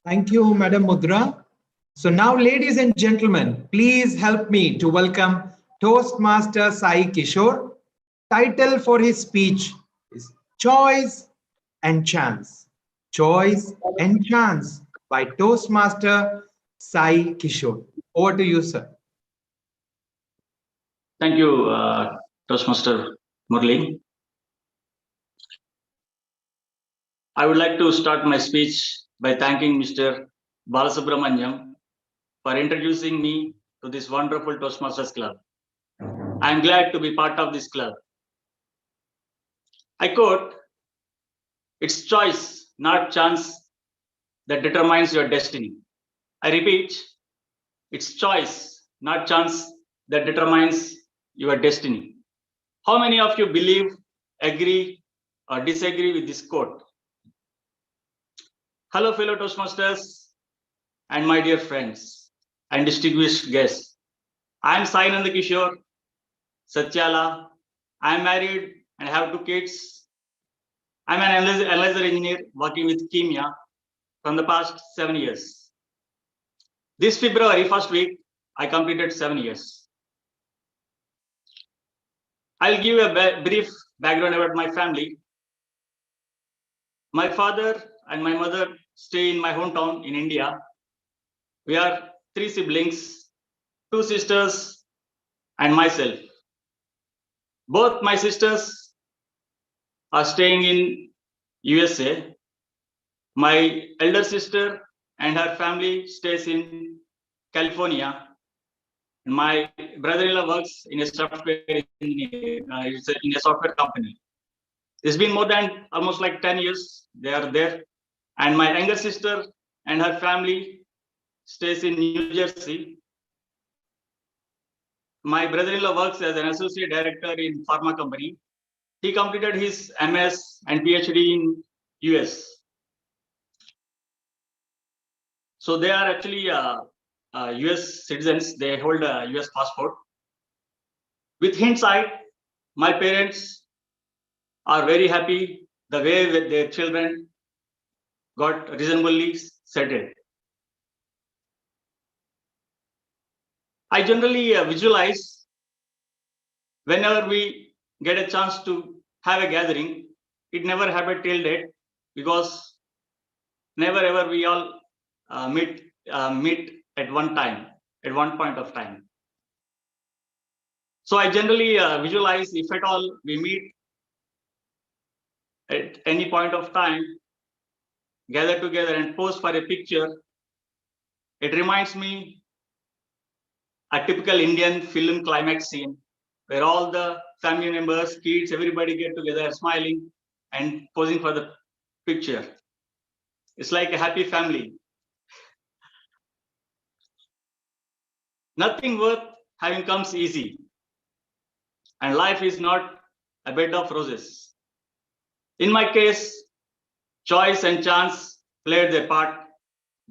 Thank you, Madam Mudra. So now, ladies and gentlemen, please help me to welcome Toastmaster Sai Kishore. Title for his speech is Choice and Chance. Choice and Chance by Toastmaster Sai Kishore. Over to you, sir. Thank you, Toastmaster Murli. I would like to start my speech by thanking Mr. Balasubramaniam for introducing me to this wonderful Toastmasters Club. I am glad to be part of this club. I quote, "It's choice, not chance, that determines your destiny." I repeat, it's choice, not chance, that determines your destiny. How many of you believe, agree, or disagree with this quote? Hello, fellow Toastmasters and my dear friends and distinguished guests. I am Sai Nandakishore Satyala. I am married and have 2 kids. I'm an analyzer engineer working with Kimia from the past 7 years. This February, first week, I completed 7 years. I'll give a brief background about my family. My father and my mother stay in my hometown in India. We are 3 siblings, 2 sisters, and myself. Both my sisters are staying in USA. My elder sister and her family stays in California. My brother-in-law works in a software in a software company. It's been more than almost like 10 years they are there. And my younger sister and her family stays in New Jersey. My brother-in-law works as an associate director in pharma company. He completed his MS and PhD in US. So they are actually US citizens. They hold a US passport. With hindsight, my parents are very happy the way with their children got reasonably settled. I generally visualize whenever we get a chance to have a gathering. It never happened till date because never ever we all meet at one time, at one point of time. So I generally visualize if at all we meet at any point of time, gather together and pose for a picture. It reminds me a typical Indian film climax scene where all the family members, kids, everybody get together smiling and posing for the picture. It's like a happy family. Nothing worth having comes easy. And life is not a bed of roses. In my case, choice and chance played their part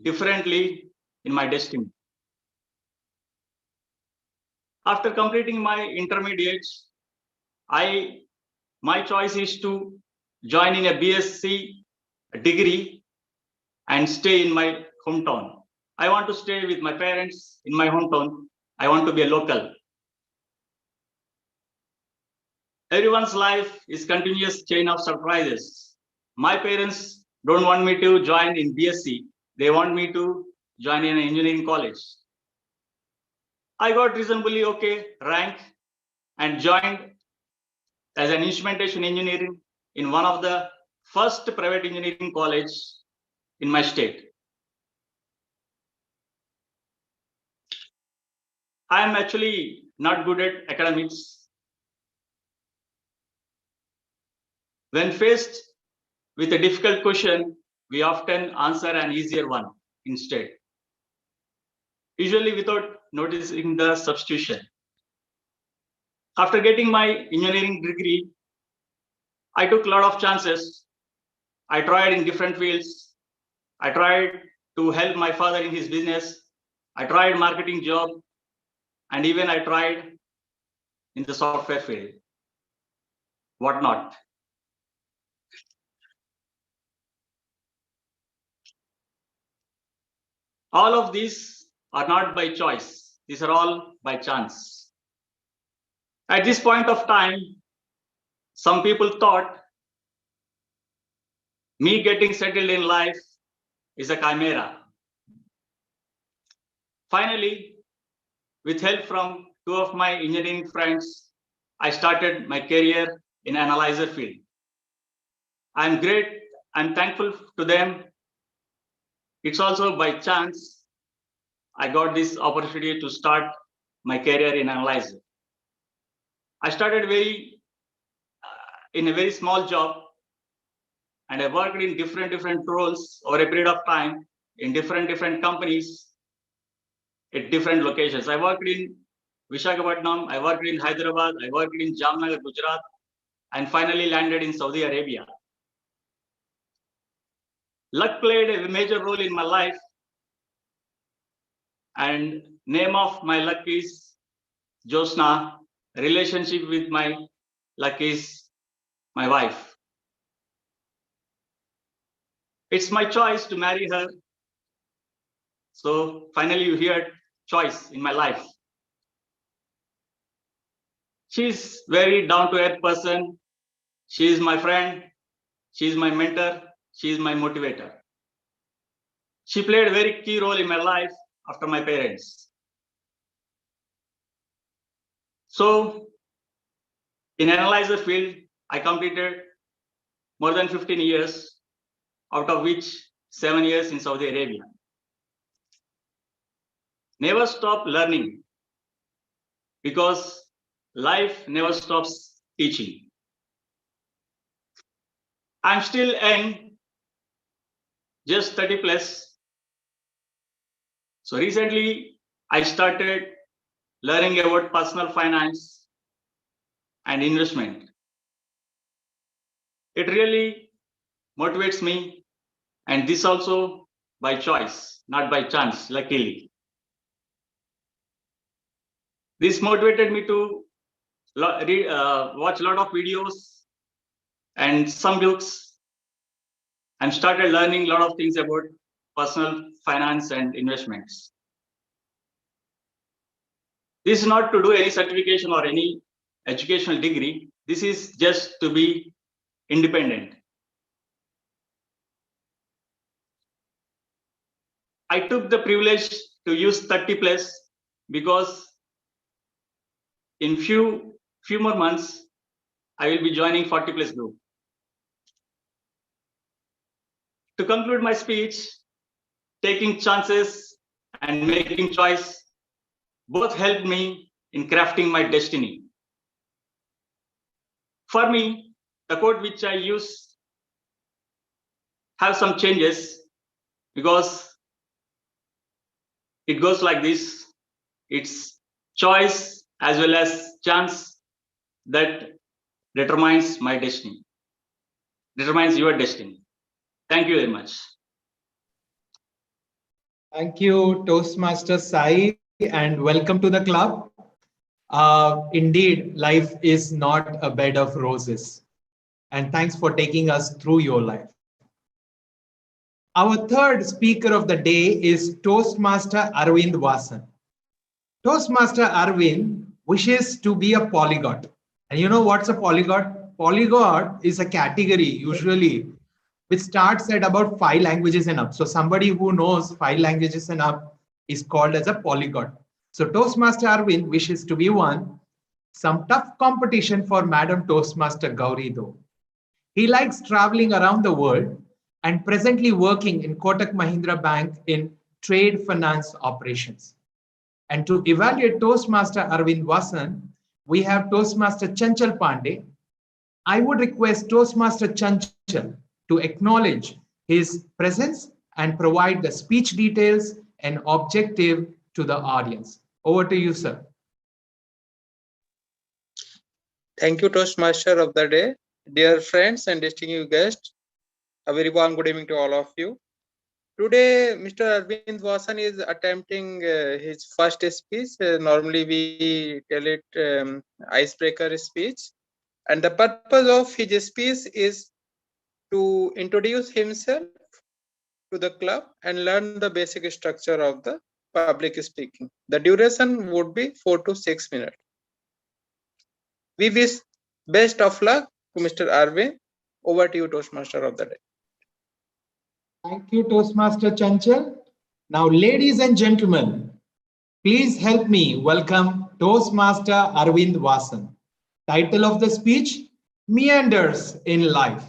differently in my destiny. After completing my intermediate, my choice is to join in a BSc degree and stay in my hometown. I want to stay with my parents in my hometown. I want to be a local. Everyone's life is continuous chain of surprises. My parents don't want me to join in BSc. They want me to join in an engineering college. I got reasonably okay rank and joined as an instrumentation engineering in one of the first private engineering college in my state. I am actually not good at academics. When faced with a difficult question, we often answer an easier one instead, usually without noticing the substitution. After getting my engineering degree, I took a lot of chances. I tried in different fields. I tried to help my father in his business. I tried marketing job, and even I tried in the software field. What not? All of these are not by choice. These are all by chance. At this point of time, some people thought me getting settled in life is a chimera. Finally, with help from 2 of my engineering friends, I started my career in analyzer field. I'm thankful to them. It's also by chance I got this opportunity to start my career in analyzer. I started in a very small job, and I worked in different roles over a period of time in different companies at different locations. I worked in Visakhapatnam, I worked in Hyderabad, I worked in Jamnagar, Gujarat, and finally landed in Saudi Arabia. Luck played a major role in my life, and name of my luck is Josna. Relationship with my luck is my wife. It's my choice to marry her. So finally you hear choice in my life. She's very down-to-earth person. She is my friend. She is my mentor. She is my motivator. She played a very key role in my life after my parents. So in analyzer field, I completed more than 15 years, out of which 7 years in Saudi Arabia. Never stop learning, because life never stops teaching. I'm still young, just 30 plus. So recently I started learning about personal finance and investment. It really motivates me, and this also by choice, not by chance, luckily. This motivated me to watch a lot of videos and some books, and started learning a lot of things about personal finance and investments. This is not to do any certification or any educational degree. This is just to be independent. I took the privilege to use 30 plus because in few more months, I will be joining 40 plus group. To conclude my speech, taking chances and making choice both helped me in crafting my destiny. For me, the quote which I use have some changes, because it goes like this: it's choice as well as chance that determines my destiny, determines your destiny. Thank you very much. Thank you, Toastmaster Sai, and welcome to the club. Indeed, life is not a bed of roses. And thanks for taking us through your life. Our third speaker of the day is Toastmaster Arvind Vasan. Toastmaster Arvind wishes to be a polyglot. And you know what's a polyglot? Polyglot is a category usually which starts at about 5 languages and up. So somebody who knows 5 languages and up is called as a polyglot. So Toastmaster Arvind wishes to be one. Some tough competition for Madam Toastmaster Gauri though. He likes traveling around the world and presently working in Kotak Mahindra Bank in trade finance operations. And to evaluate Toastmaster Arvind Vasan, we have Toastmaster Chanchal Pandey. I would request Toastmaster Chanchal to acknowledge his presence and provide the speech details and objective to the audience. Over to you, sir. Thank you, Toastmaster of the day. Dear friends and distinguished guests, a very warm good evening to all of you. Today, Mr. Arvind Vasan is attempting his first speech. Normally, we tell it icebreaker speech. And the purpose of his speech is to introduce himself to the club and learn the basic structure of the public speaking. The duration would be 4 to 6 minutes. We wish best of luck to Mr. Arvind. Over to you, Toastmaster of the day. Thank you, Toastmaster Chanchal. Now, ladies and gentlemen, please help me welcome Toastmaster Arvind Vasan. Title of the speech, Meanders in Life.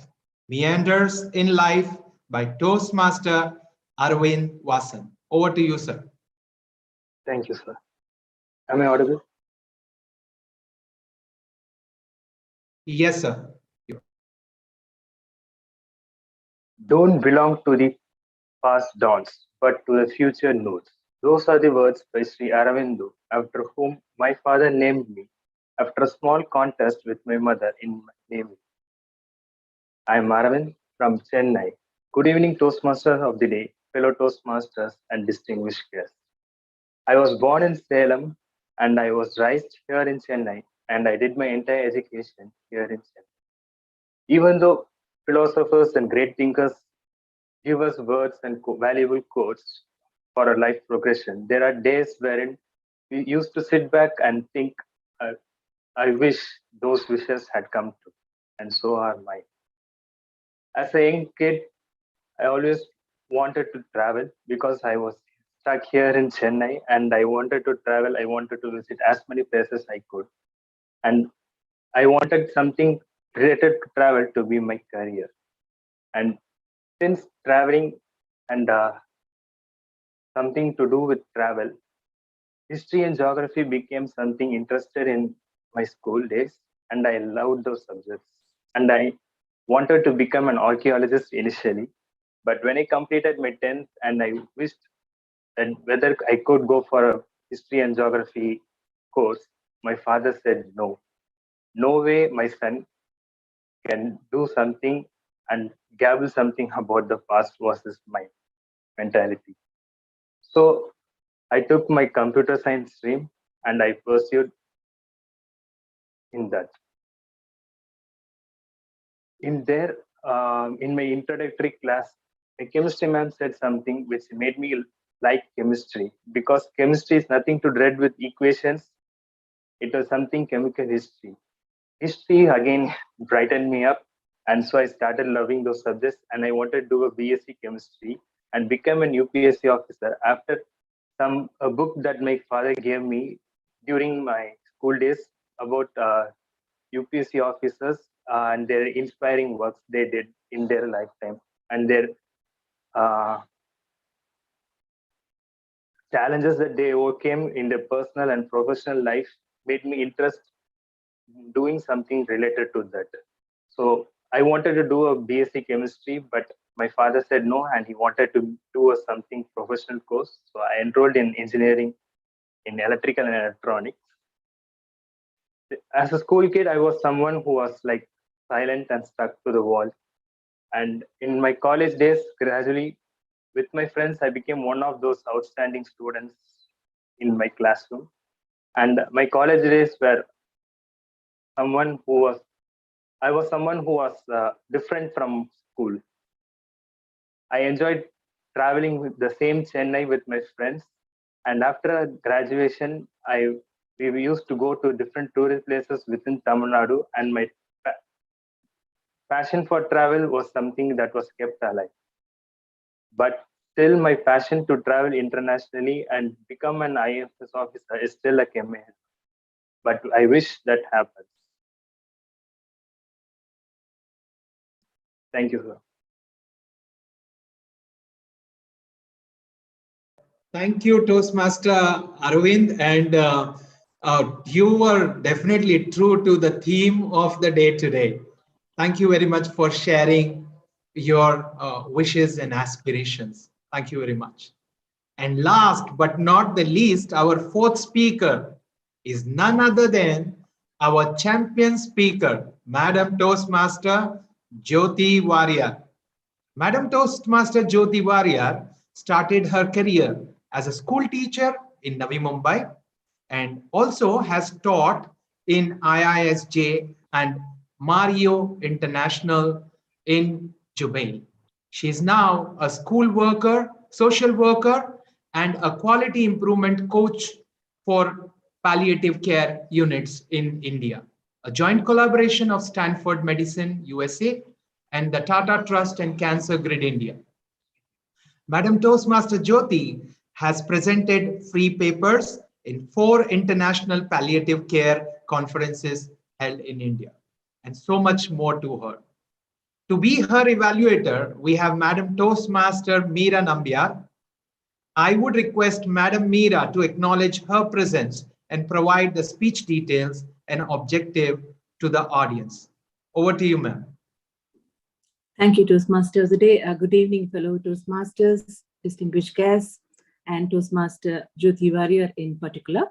Meanders in Life by Toastmaster Arvind Vasan. Over to you, sir. Thank you, sir. Am I audible? Yes, sir. Don't belong to the past dawns, but to the future nodes. Those are the words by Sri Aurobindo, after whom my father named me, after a small contest with my mother in naming. I am Aravind from Chennai. Good evening, Toastmasters of the day, fellow Toastmasters, and distinguished guests. I was born in Salem and I was raised here in Chennai, and I did my entire education here in Chennai. Even though philosophers and great thinkers give us words and valuable quotes for our life progression, there are days wherein we used to sit back and think, I wish those wishes had come true, and so are mine. As a young kid, I always wanted to travel because I was stuck here in Chennai and I wanted to travel. I wanted to visit as many places I could. And I wanted something related to travel to be my career. And since traveling and something to do with travel, history and geography became something interested in my school days, and I loved those subjects. And I wanted to become an archaeologist initially, but when I completed my 10th and I wished that whether I could go for a history and geography course, my father said no. No way my son can do something and gabble something about the past was his mind mentality. So I took my computer science stream and I pursued in that. In there, in my introductory class, a chemistry ma'am said something which made me like chemistry, because chemistry is nothing to dread with equations. It was something chemical history. History again brightened me up, and so I started loving those subjects, and I wanted to do a BSc chemistry and become an UPSC officer after a book that my father gave me during my school days about UPSC officers and their inspiring works they did in their lifetime, and their challenges that they overcame in their personal and professional life made me interest in doing something related to that. So I wanted to do a BSc chemistry, but my father said no, and he wanted to do something professional course. So I enrolled in engineering in electrical and electronics. As a school kid, I was someone who was like silent and stuck to the wall. And in my college days, gradually, with my friends, I became one of those outstanding students in my classroom. And my college days were I was someone who was different from school. I enjoyed traveling with the same Chennai with my friends. And after graduation, we used to go to different tourist places within Tamil Nadu, and my passion for travel was something that was kept alive. But still, my passion to travel internationally and become an IFS officer is still a chimera. But I wish that happens. Thank you, sir. Thank you, Toastmaster Aravind. And you were definitely true to the theme of the day today. Thank you very much for sharing your wishes and aspirations. Thank you very much. And last but not the least, our fourth speaker is none other than our champion speaker, Madam Toastmaster Jyoti Warrior. Madam Toastmaster Jyoti Warrior started her career as a school teacher in Navi Mumbai and also has taught in IISJ and Mario International in Jubail. She is now a school worker, social worker, and a quality improvement coach for palliative care units in India, a joint collaboration of Stanford Medicine, USA, and the Tata Trust and Cancer Grid India. Madam Toastmaster Jyoti has presented free papers in 4 international palliative care conferences held in India, and so much more to her. To be her evaluator, we have Madam Toastmaster Meera Nambiar. I would request Madam Meera to acknowledge her presence and provide the speech details and objective to the audience. Over to you, ma'am. Thank you, Toastmasters of the day. Good evening, fellow Toastmasters, distinguished guests, and Toastmaster Jyoti Warrior in particular.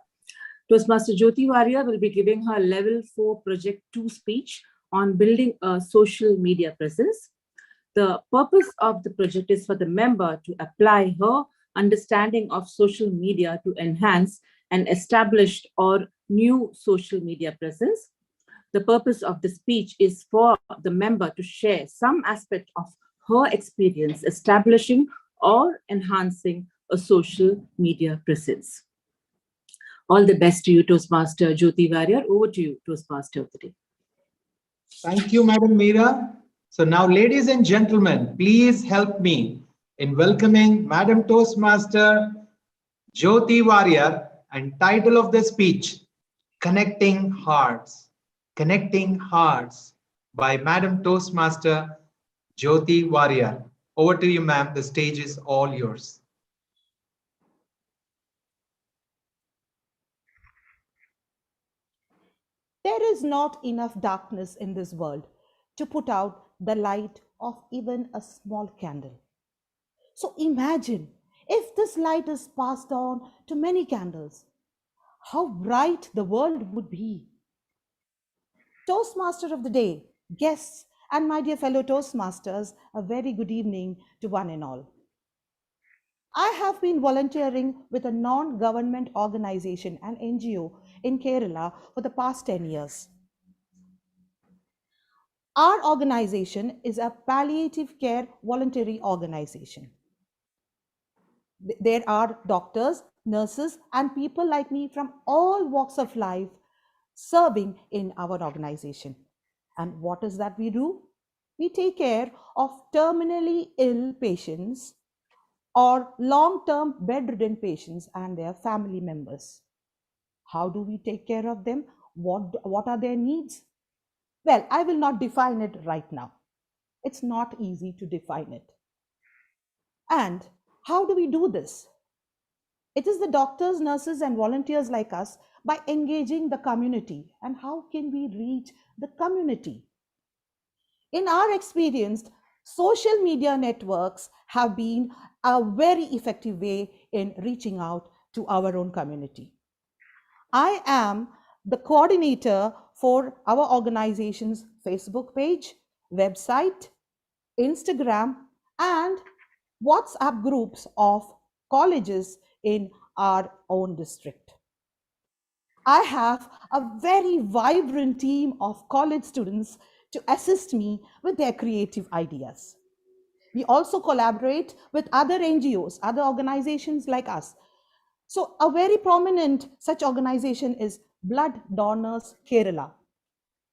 Toastmaster Jyoti Warrior will be giving her Level 4 Project 2 speech on building a social media presence. The purpose of the project is for the member to apply her understanding of social media to enhance an established or new social media presence. The purpose of the speech is for the member to share some aspect of her experience establishing or enhancing a social media presence. All the best to you, Toastmaster Jyoti Warrior. Over to you, Toastmaster of the day. Thank you, Madam Meera. So now, ladies and gentlemen, please help me in welcoming Madam Toastmaster Jyoti Warrior, and title of the speech, Connecting Hearts. Connecting Hearts by Madam Toastmaster Jyoti Warrior. Over to you, ma'am. The stage is all yours. There is not enough darkness in this world to put out the light of even a small candle. So imagine if this light is passed on to many candles, how bright the world would be. Toastmaster of the day, guests, and my dear fellow Toastmasters, a very good evening to one and all. I have been volunteering with a non-government organization, an NGO in Kerala for the past 10 years. Our organization is a palliative care voluntary organization. There are doctors, nurses, and people like me from all walks of life serving in our organization. And what is that we do? We take care of terminally ill patients or long-term bedridden patients and their family members. How do we take care of them? What are their needs? Well, I will not define it right now. It's not easy to define it. And how do we do this? It is the doctors, nurses, and volunteers like us by engaging the community. And how can we reach the community? In our experience, social media networks have been a very effective way in reaching out to our own community. I am the coordinator for our organization's Facebook page, website, Instagram, and WhatsApp groups of colleges in our own district. I have a very vibrant team of college students to assist me with their creative ideas. We also collaborate with other NGOs, other organizations like us. So a very prominent such organization is Blood Donors Kerala.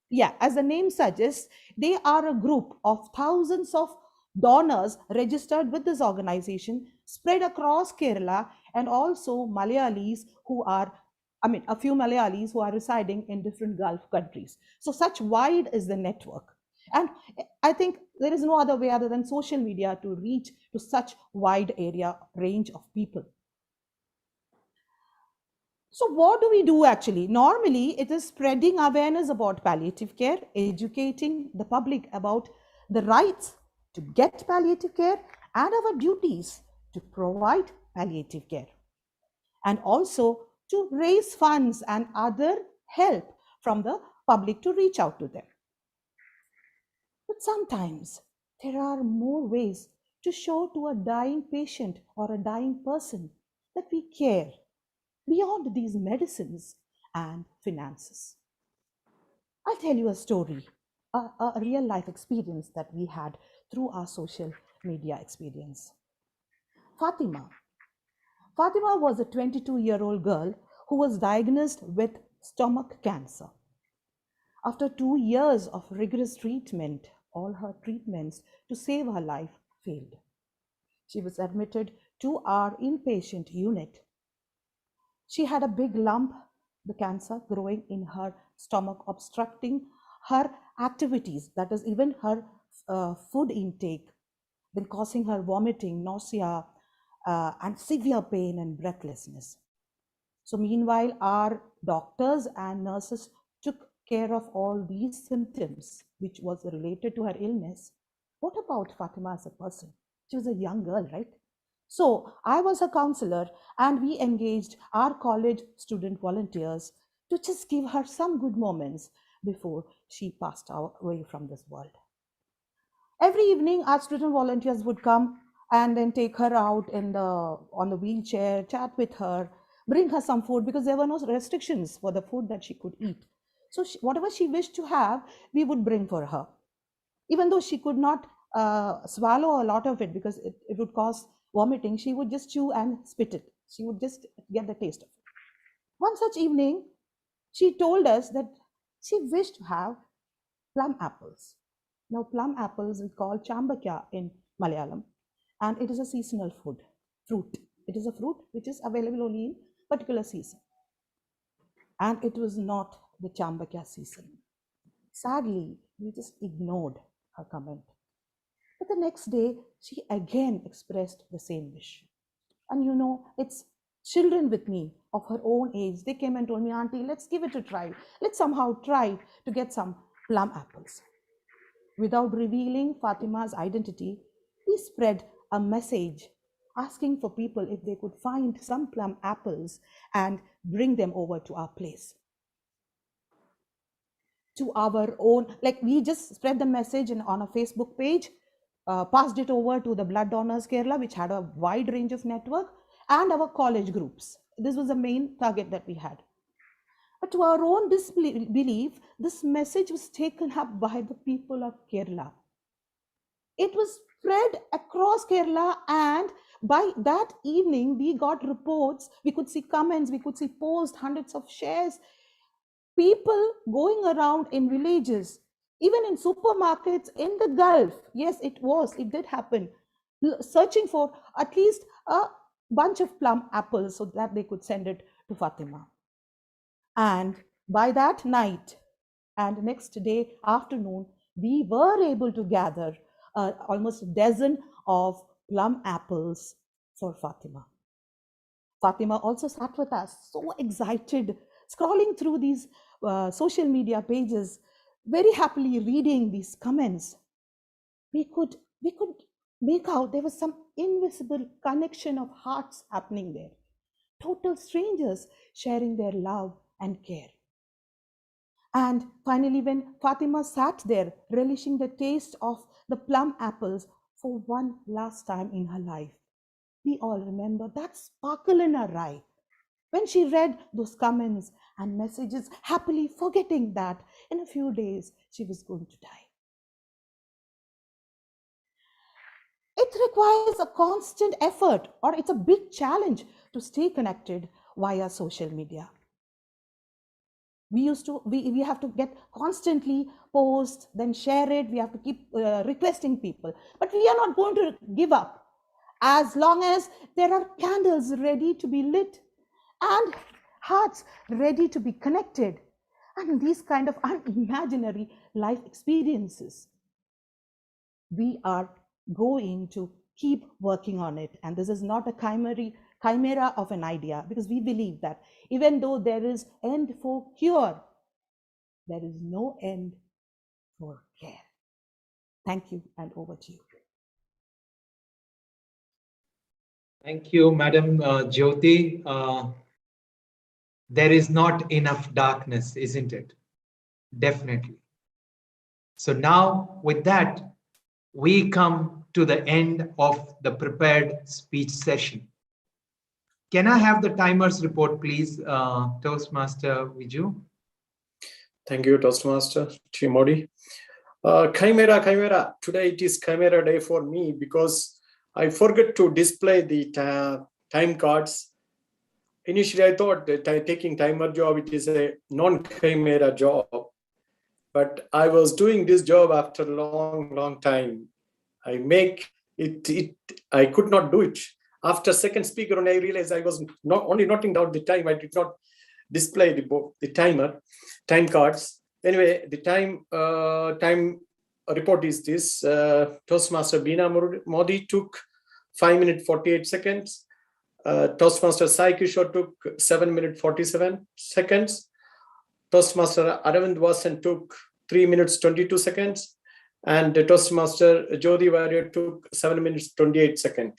Yeah, as the name suggests, they are a group of thousands of donors registered with this organization spread across Kerala, and also Malayalis who are, a few Malayalis who are residing in different Gulf countries. So such wide is the network. And I think there is no other way other than social media to reach to such wide range of people. So what do we do actually? Normally, it is spreading awareness about palliative care, educating the public about the rights to get palliative care and our duties to provide palliative care. And also to raise funds and other help from the public to reach out to them. But sometimes there are more ways to show to a dying patient or a dying person that we care beyond these medicines and finances. I'll tell you a story, a real life experience that we had through our social media experience. Fatima was a 22-year-old girl who was diagnosed with stomach cancer. After 2 years of rigorous treatment, all her treatments to save her life failed. She was admitted to our inpatient unit. She had a big lump, the cancer growing in her stomach, obstructing her activities, that is even her food intake, then causing her vomiting, nausea, and severe pain and breathlessness. So meanwhile, our doctors and nurses took care of all these symptoms, which was related to her illness, what about Fatima as a person? She was a young girl, right? So I was her counselor, and we engaged our college student volunteers to just give her some good moments before she passed away from this world. Every evening, our student volunteers would come and then take her out on the wheelchair, chat with her, bring her some food, because there were no restrictions for the food that she could eat. So whatever she wished to have, we would bring for her. Even though she could not swallow a lot of it because it would cause vomiting, she would just chew and spit it. She would just get the taste of it. One such evening, she told us that she wished to have plum apples. Now, plum apples we call chambakya in Malayalam, and it is a seasonal fruit. It is a fruit which is available only in particular season. And it was not the chambakya season. Sadly, we just ignored her comment. But the next day, she again expressed the same wish. And you know, it's children with me of her own age. They came and told me, Auntie, let's give it a try. Let's somehow try to get some plum apples. Without revealing Fatima's identity, we spread a message asking for people if they could find some plum apples and bring them over to our place. To our own, like we just spread the message on a Facebook page, passed it over to the Blood Donors Kerala, which had a wide range of network, and our college groups. This was the main target that we had. But to our own disbelief, this message was taken up by the people of Kerala. It was spread across Kerala, and by that evening, we got reports, we could see comments, we could see posts, hundreds of shares, people going around in villages, even in supermarkets in the Gulf. Yes, it did happen, searching for at least a bunch of plum apples so that they could send it to Fatima. And by that night and next day afternoon, we were able to gather almost a dozen of plum apples for Fatima. Fatima also sat with us, so excited, scrolling through these social media pages, very happily reading these comments. We could make out there was some invisible connection of hearts happening there. Total strangers sharing their love and care. And finally, when Fatima sat there, relishing the taste of the plum apples for one last time in her life, we all remember that sparkle in her eye when she read those comments and messages, happily forgetting that in a few days she was going to die. It requires a constant effort, or it's a big challenge to stay connected via social media. We have to get constantly post, then share it. We have to keep requesting people, but we are not going to give up as long as there are candles ready to be lit and hearts ready to be connected, and these kind of unimaginary life experiences. We are going to keep working on it, and this is not a chimera of an idea, because we believe that even though there is end for cure, there is no end for care. Thank you, and over to you. Thank you, Madam Jyoti. There is not enough darkness, isn't it? Definitely. So now with that, we come to the end of the prepared speech session. Can I have the timers report, please, Toastmaster Viju? Thank you, Toastmaster Chimodi. Chimera. Today it is Chimera day for me because I forgot to display the time cards. Initially, I thought that taking timer job, it is a non-Chimera job. But I was doing this job after a long time. I could not do it. After second speaker, and I realized I was not only noting down the time, I did not display the time cards. Anyway, the time report is this. Toastmaster Beena Modi took 5 minutes 48 seconds. Toastmaster Sai Kishore took 7 minutes 47 seconds. Toastmaster Aravind Vasan took 3 minutes 22 seconds, and Toastmaster Jyoti Warrior took 7 minutes 28 seconds.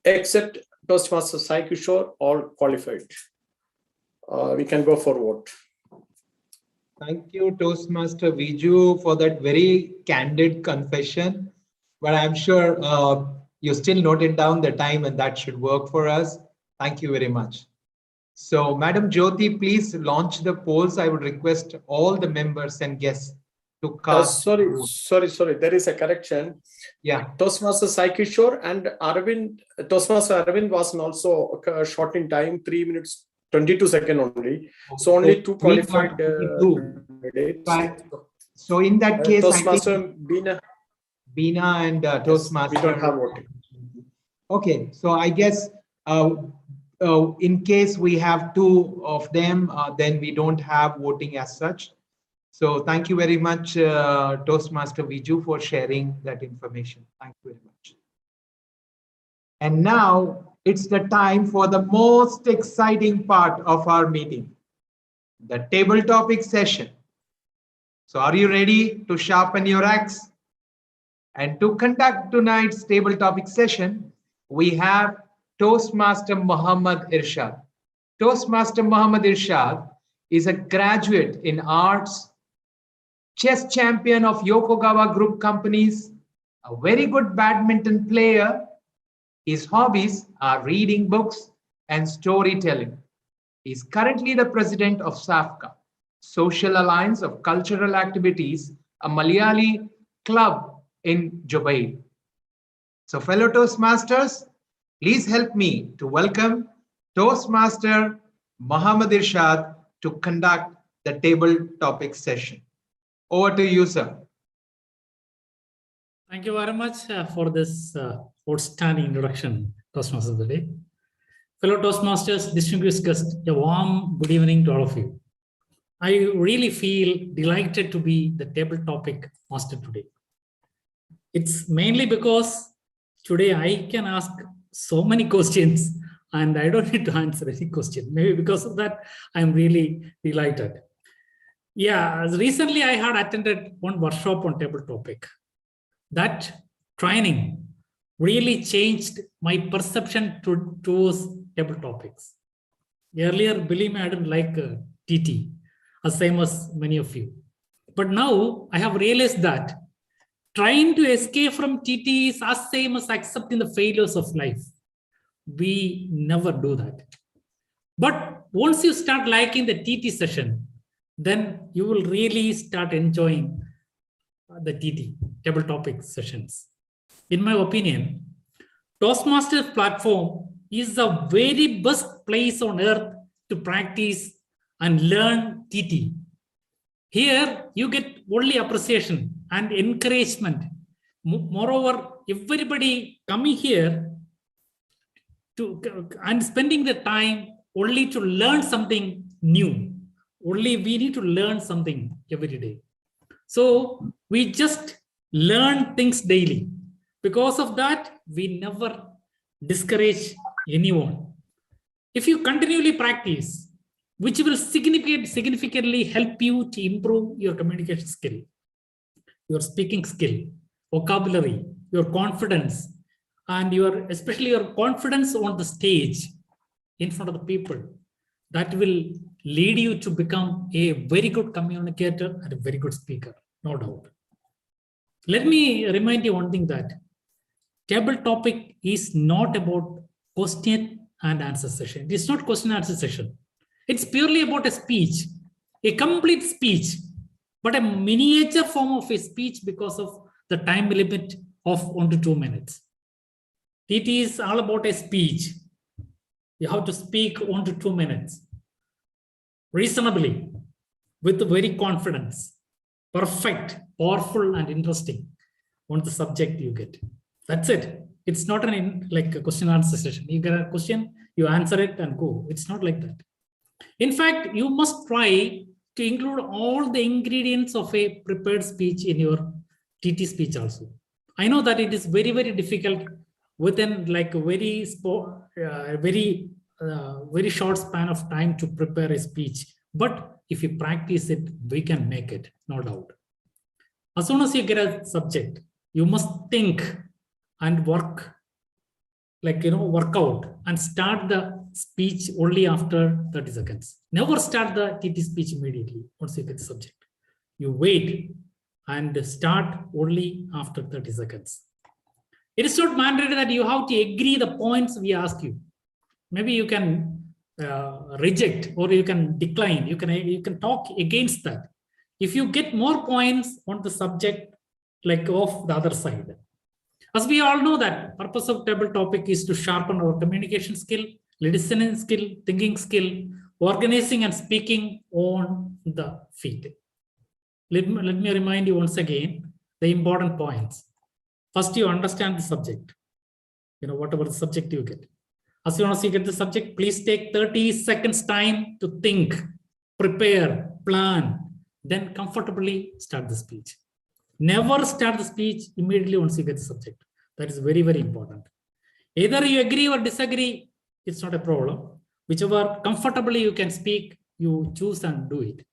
Except Toastmaster Sai Kishore, all qualified. We can go for vote. Thank you, Toastmaster Viju, for that very candid confession. But I'm sure you still noted down the time, and that should work for us. Thank you very much. So, Madam Jyoti, please launch the polls. I would request all the members and guests to cast. Sorry. There is a correction. Yeah. Toastmaster Sai Kishore and Toastmaster Aravind was also short in time, 3 minutes 22 seconds only. So only two qualified candidates. So in that case, Toastmaster Bina and Toastmaster. We don't have voting. Okay, so I guess in case we have two of them, then we don't have voting as such. So thank you very much, Toastmaster Viju, for sharing that information. Thank you very much. And now it's the time for the most exciting part of our meeting, the table topic session. So are you ready to sharpen your axe? And to conduct tonight's table topic session, we have Toastmaster Muhammad Irshad. Toastmaster Muhammad Irshad is a graduate in arts, chess champion of Yokogawa Group companies, a very good badminton player. His hobbies are reading books and storytelling. He is currently the president of SAFCA, Social Alliance of Cultural Activities, a Malayali club in Jubail. So fellow Toastmasters, please help me to welcome Toastmaster Muhammad Irshad to conduct the table topic session. Over to you, sir. Thank you very much for this outstanding introduction, Toastmasters of the Day. Fellow Toastmasters, distinguished guests, a warm good evening to all of you. I really feel delighted to be the table topic master today. It's mainly because today I can ask so many questions and I don't need to answer any question. Maybe because of that, I'm really delighted. Yeah, recently I had attended one workshop on table topic. That training really changed my perception towards table topics. Earlier, believe me, I didn't like TT, as same as many of you. But now I have realized that trying to escape from TT is as same as accepting the failures of life. We never do that. But once you start liking the TT session, then you will really start enjoying the TT, table topic sessions. In my opinion, Toastmasters platform is the very best place on earth to practice and learn TT. Here, you get only appreciation and encouragement. Moreover, everybody coming here and spending the time only to learn something new. Only we need to learn something every day. So we just learn things daily. Because of that, we never discourage anyone. If you continually practice, which will significantly help you to improve your communication skill, your speaking skill, vocabulary, your confidence, and especially your confidence on the stage in front of the people. That will lead you to become a very good communicator and a very good speaker, no doubt. Let me remind you one thing, that table topic is not about question and answer session. It is not question and answer session. It's purely about a speech, a complete speech, but a miniature form of a speech because of the time limit of 1 to 2 minutes. TT is all about a speech. You have to speak 1 to 2 minutes. Reasonably, with very confidence, perfect, powerful, and interesting on the subject you get. That's it. It's not like a question answer session. You get a question, you answer it and go. It's not like that. In fact, you must try to include all the ingredients of a prepared speech in your TT speech also. I know that it is very, very difficult within like a very short span of time to prepare a speech. But if you practice it, we can make it, no doubt. As soon as you get a subject, you must think and work, work out and start the speech only after 30 seconds. Never start the TT speech immediately once you get the subject. You wait and start only after 30 seconds. It is not mandatory that you have to agree the points we ask you. Maybe you can reject or you can decline. You can talk against that. If you get more points on the subject, like of the other side. As we all know that purpose of table topic is to sharpen our communication skill, listening skill, thinking skill, organizing and speaking on the feet. Let me remind you once again the important points. First, you understand the subject, whatever the subject you get. As soon as you get the subject, please take 30 seconds time to think, prepare, plan, then comfortably start the speech. Never start the speech immediately once you get the subject. That is very, very important. Either you agree or disagree, it's not a problem. Whichever comfortably you can speak, you choose and do it.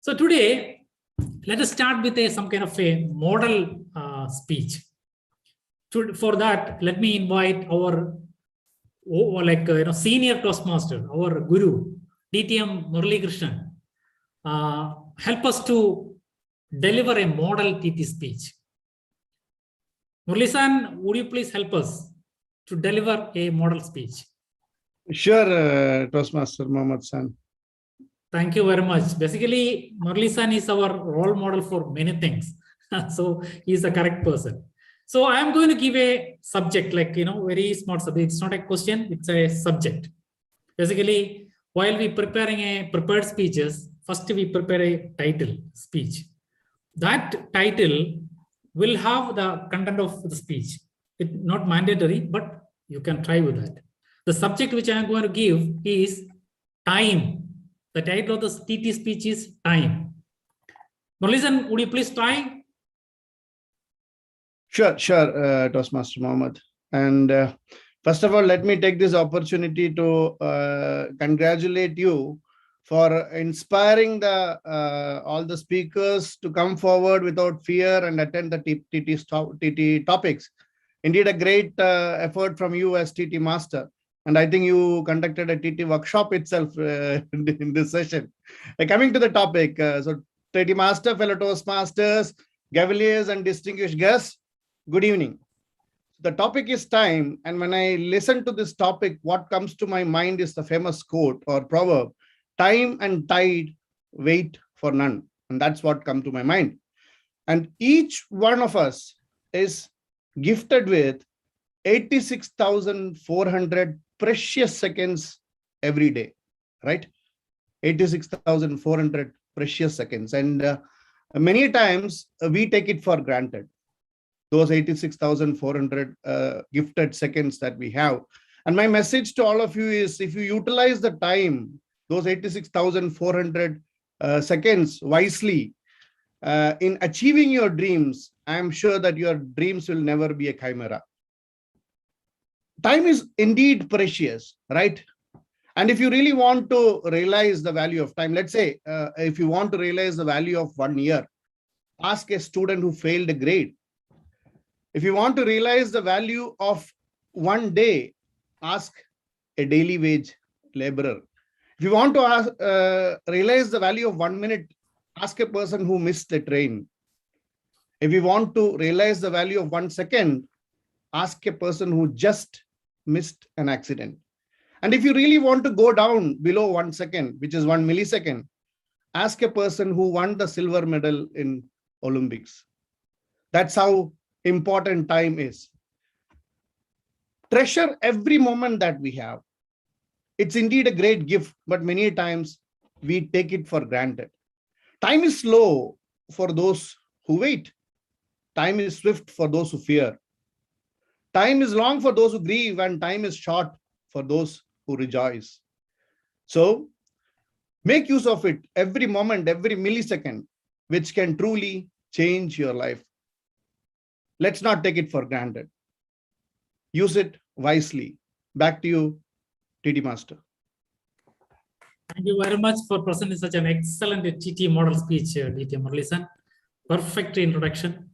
So today, let us start with some kind of a model speech. For that, let me invite our senior Toastmaster, our guru, DTM Murali Krishnan, help us to deliver a model TT speech. Murali-san, would you please help us to deliver a model speech? Sure, Toastmaster Mohammed-san. Thank you very much. Basically, Murali-san is our role model for many things. So he's the correct person. So I am going to give a subject, very smart subject. It's not a question, it's a subject. Basically, while we preparing a prepared speeches, first we prepare a title speech. That title will have the content of the speech. It's not mandatory, but you can try with that. The subject which I am going to give is time. The title of the TT speech is time. Murali-san, would you please try? Sure, Toastmaster Mohammed. And first of all, let me take this opportunity to congratulate you for inspiring all the speakers to come forward without fear and attend the TT topics. Indeed, a great effort from you as TT Master. And I think you conducted a TT workshop itself in this session. Coming to the topic, so TT Master, fellow Toastmasters, Gaveliers and distinguished guests, good evening. The topic is time. And when I listen to this topic, what comes to my mind is the famous quote or proverb, time and tide wait for none. And that's what comes to my mind. And each one of us is gifted with 86,400 precious seconds every day, right? 86,400 precious seconds. And many times we take it for granted, those 86,400 gifted seconds that we have. And my message to all of you is, if you utilize the time, those 86,400 seconds wisely in achieving your dreams, I am sure that your dreams will never be a chimera. Time is indeed precious, right? And if you really want to realize the value of time, let's say, if you want to realize the value of 1 year, ask a student who failed a grade. If you want to realize the value of 1 day, ask a daily wage laborer. If you want to realize the value of 1 minute, ask a person who missed the train. If you want to realize the value of 1 second, ask a person who just missed an accident. And if you really want to go down below 1 second, which is 1 millisecond, ask a person who won the silver medal in Olympics. That's how important time is. Treasure every moment that we have. It's indeed a great gift, but many times we take it for granted. Time is slow for those who wait. Time is swift for those who fear. Time is long for those who grieve, and time is short for those who rejoice. So make use of it every moment, every millisecond, which can truly change your life. Let's not take it for granted. Use it wisely. Back to you, TT Master. Thank you very much for presenting such an excellent TT model speech, DT Muralidharan. Perfect introduction,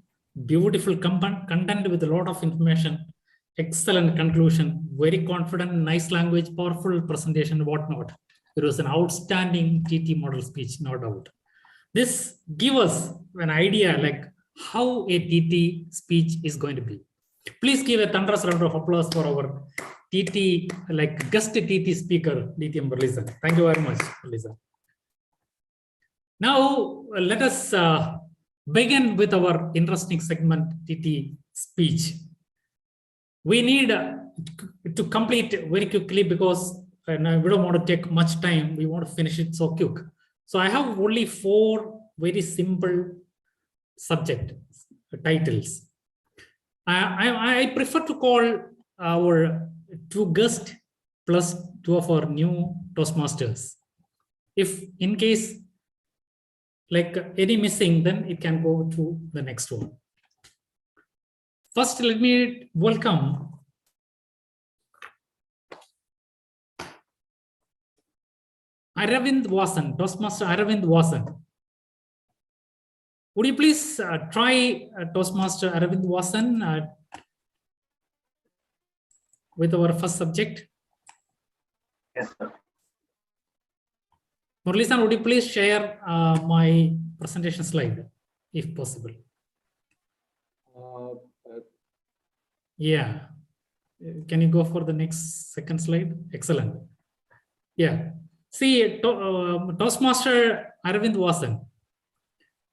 beautiful content with a lot of information, excellent conclusion, very confident, nice language, powerful presentation, whatnot. It was an outstanding TT model speech, no doubt. This gives us an idea like how a TT speech is going to be. Please give a thunderous round of applause for our TT, like guest TT speaker, DT Muralidharan. Thank you very much, Muralidharan. Now, let us begin with our interesting segment, TT speech. We need to complete very quickly because we don't want to take much time. We want to finish it so quick. So I have only 4 very simple subject titles. I prefer to call our 2 guests plus 2 of our new Toastmasters. If in case like any missing, then it can go to the next one. First, let me welcome Aravind Vasan, Toastmaster Aravind Vasan. Would you please try Toastmaster Aravind Vasan with our first subject? Yes, sir. Muralidharan, would you please share my presentation slide, if possible? Yeah. Can you go for the next second slide? Excellent. Yeah. See, Toastmaster Aravind Vasan.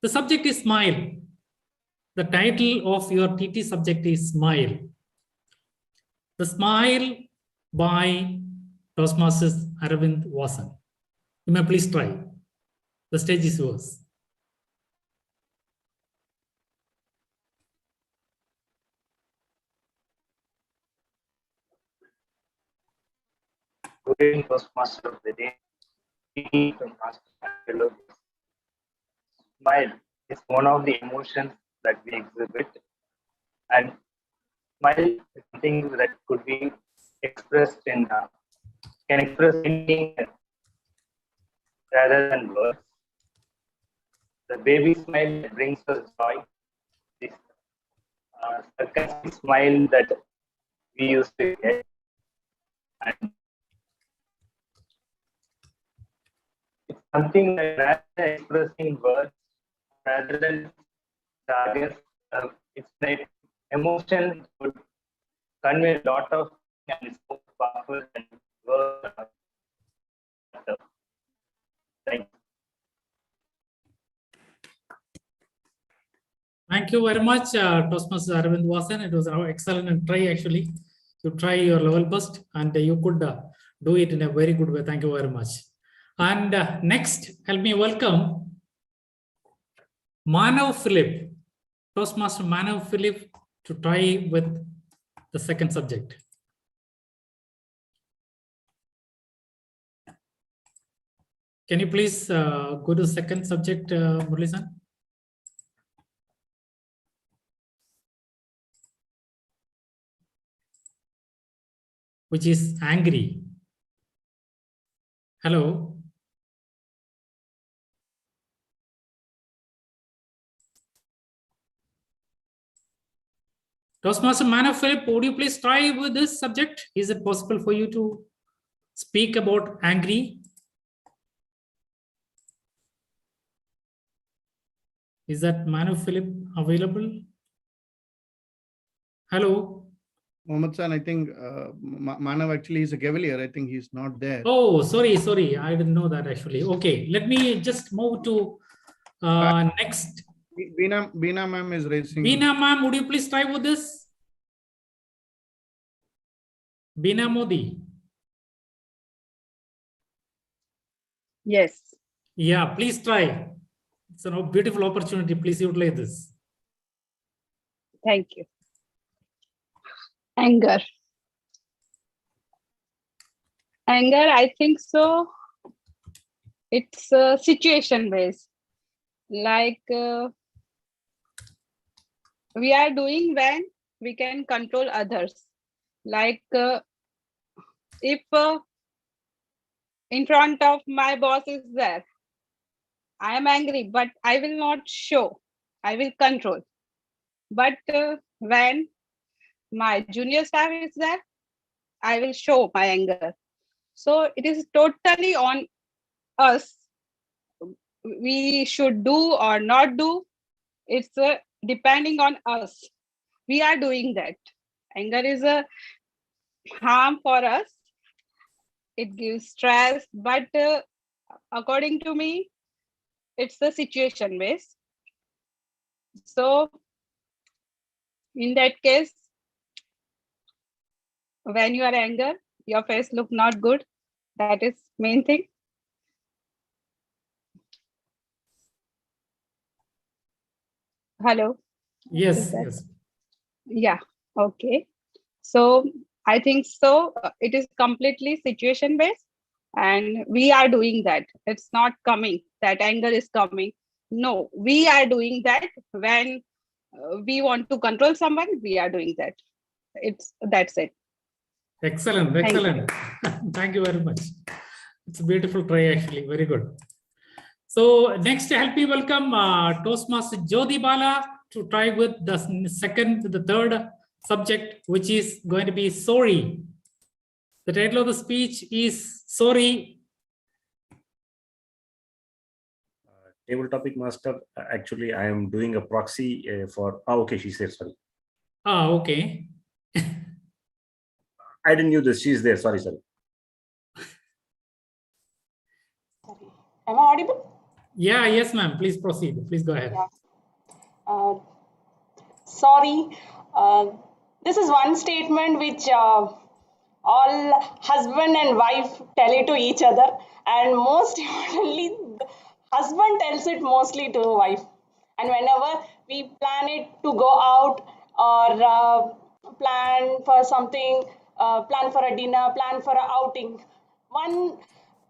The subject is smile. The title of your TT subject is Smile. The Smile by Toastmasters Aravind Vasan. You may please try. The stage is yours. Good evening, Toastmaster of the day. Smile is one of the emotions that we exhibit, and smile is something that could be expressed in can express anything rather than words. The baby smile that brings us joy, this sarcastic smile that we used to get, and it's something that rather than expressing words, rather than targets, it's like emotion would convey a lot of, and it's so powerful and words. Thank you. Thank you very much, Toastmaster Aravind Vasan. It was an excellent try, actually. You try your level best, and you could do it in a very good way. Thank you very much. And next, help me welcome Manav Philip, Toastmaster Manav Philip, to try with the second subject. Can you please go to the second subject, Muralidharan? Which is angry. Hello. Toastmaster Manav Philip, would you please try with this subject? Is it possible for you to speak about angry? Is that Manav Philip available? Hello. Mohammed San, I think Manav actually is a cavalier. I think he's not there. Oh, sorry. I didn't know that actually. Okay, let me just move to next. Beena ma'am is raising. Beena ma'am, would you please try with this? Beena Modi. Yes. Yeah, please try. It's a beautiful opportunity. Please utilize this. Thank you. Anger. I think so. It's situation based. Like we are doing when we can control others. Like if in front of my boss is there. I am angry, but I will not show. I will control. But when my junior staff is there, I will show my anger. So it is totally on us. We should do or not do. It's depending on us. We are doing that. Anger is a harm for us. It gives stress, but according to me, it's the situation based. So in that case, when you are angry, your face look not good. That is main thing. Hello. Yes, yes. Yeah. Okay. So I think so. It is completely situation based, and we are doing that. It's not coming. That anger is coming. No, we are doing that when we want to control someone. We are doing that. That's it. Excellent, excellent. Thank you very much. It's a beautiful try, actually. Very good. So next, help me welcome Toastmaster Jyoti Bala to try with the third subject, which is going to be sorry. The title of the speech is Sorry. Table topic master. Actually, I am doing a proxy for. Okay, she said sorry. Okay. I didn't knew this. She's there. Sorry. Am I audible? Yeah, yes, ma'am. Please proceed. Please go ahead. Yeah. Sorry. This is one statement which all husband and wife tell it to each other, and most importantly, husband tells it mostly to wife. And whenever we plan it to go out or plan for something, plan for a dinner, plan for an outing,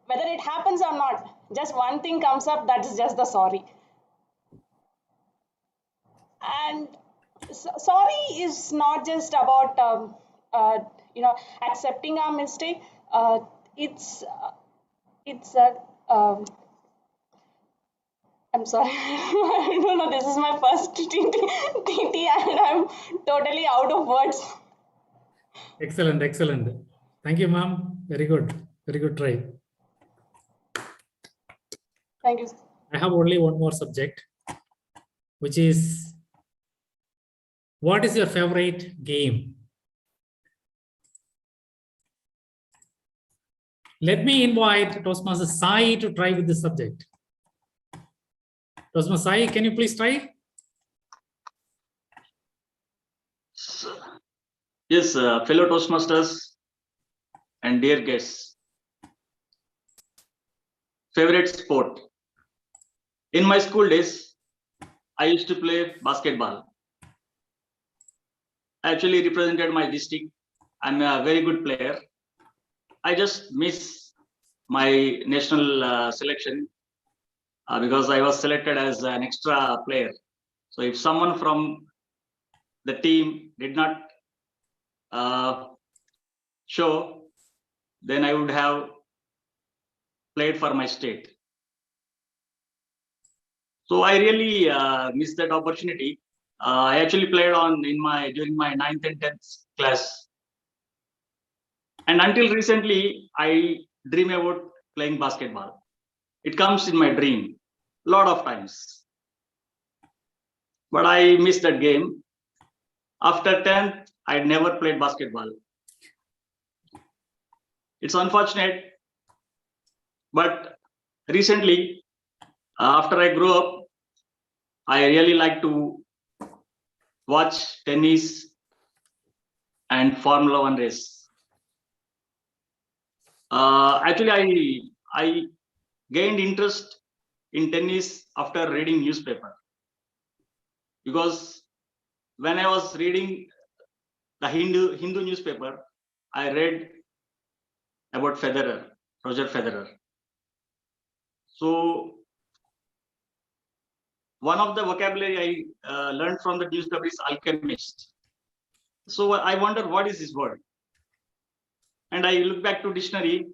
whether it happens or not, just one thing comes up, that is just the sorry. And sorry is not just about accepting our mistake. I'm sorry, I don't know, this is my first TT and I'm totally out of words. Excellent, excellent. Thank you, ma'am. Very good. Very good try. Thank you. I have only one more subject, which is, what is your favorite game? Let me invite Toastmaster Sai to try with this subject. Toastmaster Sai, can you please try? Yes, fellow Toastmasters and dear guests. Favorite sport. In my school days, I used to play basketball. I actually represented my district. I'm a very good player. I just miss my national selection because I was selected as an extra player. So if someone from the team did not show, then I would have played for my state. So I really missed that opportunity. I actually played during my 9th and 10th class. And until recently, I dream about playing basketball. It comes in my dream a lot of times. But I missed that game. After 10th, I never played basketball. It's unfortunate. But recently, after I grew up, I really like to watch tennis and Formula One race. Actually, I gained interest in tennis after reading newspaper, because when I was reading the Hindu newspaper, I read about Federer, Roger Federer. So one of the vocabulary I learned from the newspaper is alchemist. So I wonder, what is this word? And I look back to dictionary.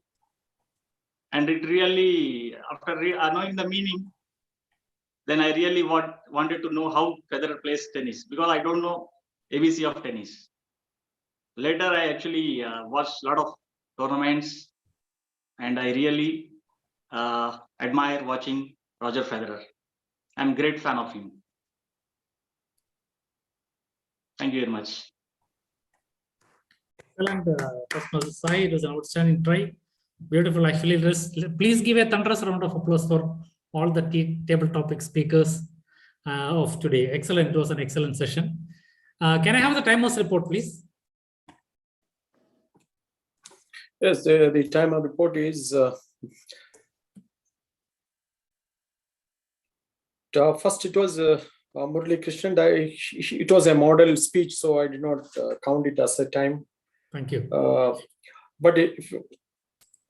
And it really, after knowing the meaning, then I really wanted to know how Federer plays tennis, because I don't know ABC of tennis. Later, I actually watched a lot of tournaments, and I really admire watching Roger Federer. I'm a great fan of him. Thank you very much. Excellent, Toastmaster Sai. It was an outstanding try. Beautiful, actually. Please give a thunderous round of applause for all the table topic speakers of today. Excellent. It was an excellent session. Can I have the timers report, please? Yes, the timer report is first it was Murali Krishnan. It was a model speech, so I did not count it as a time. Thank you. But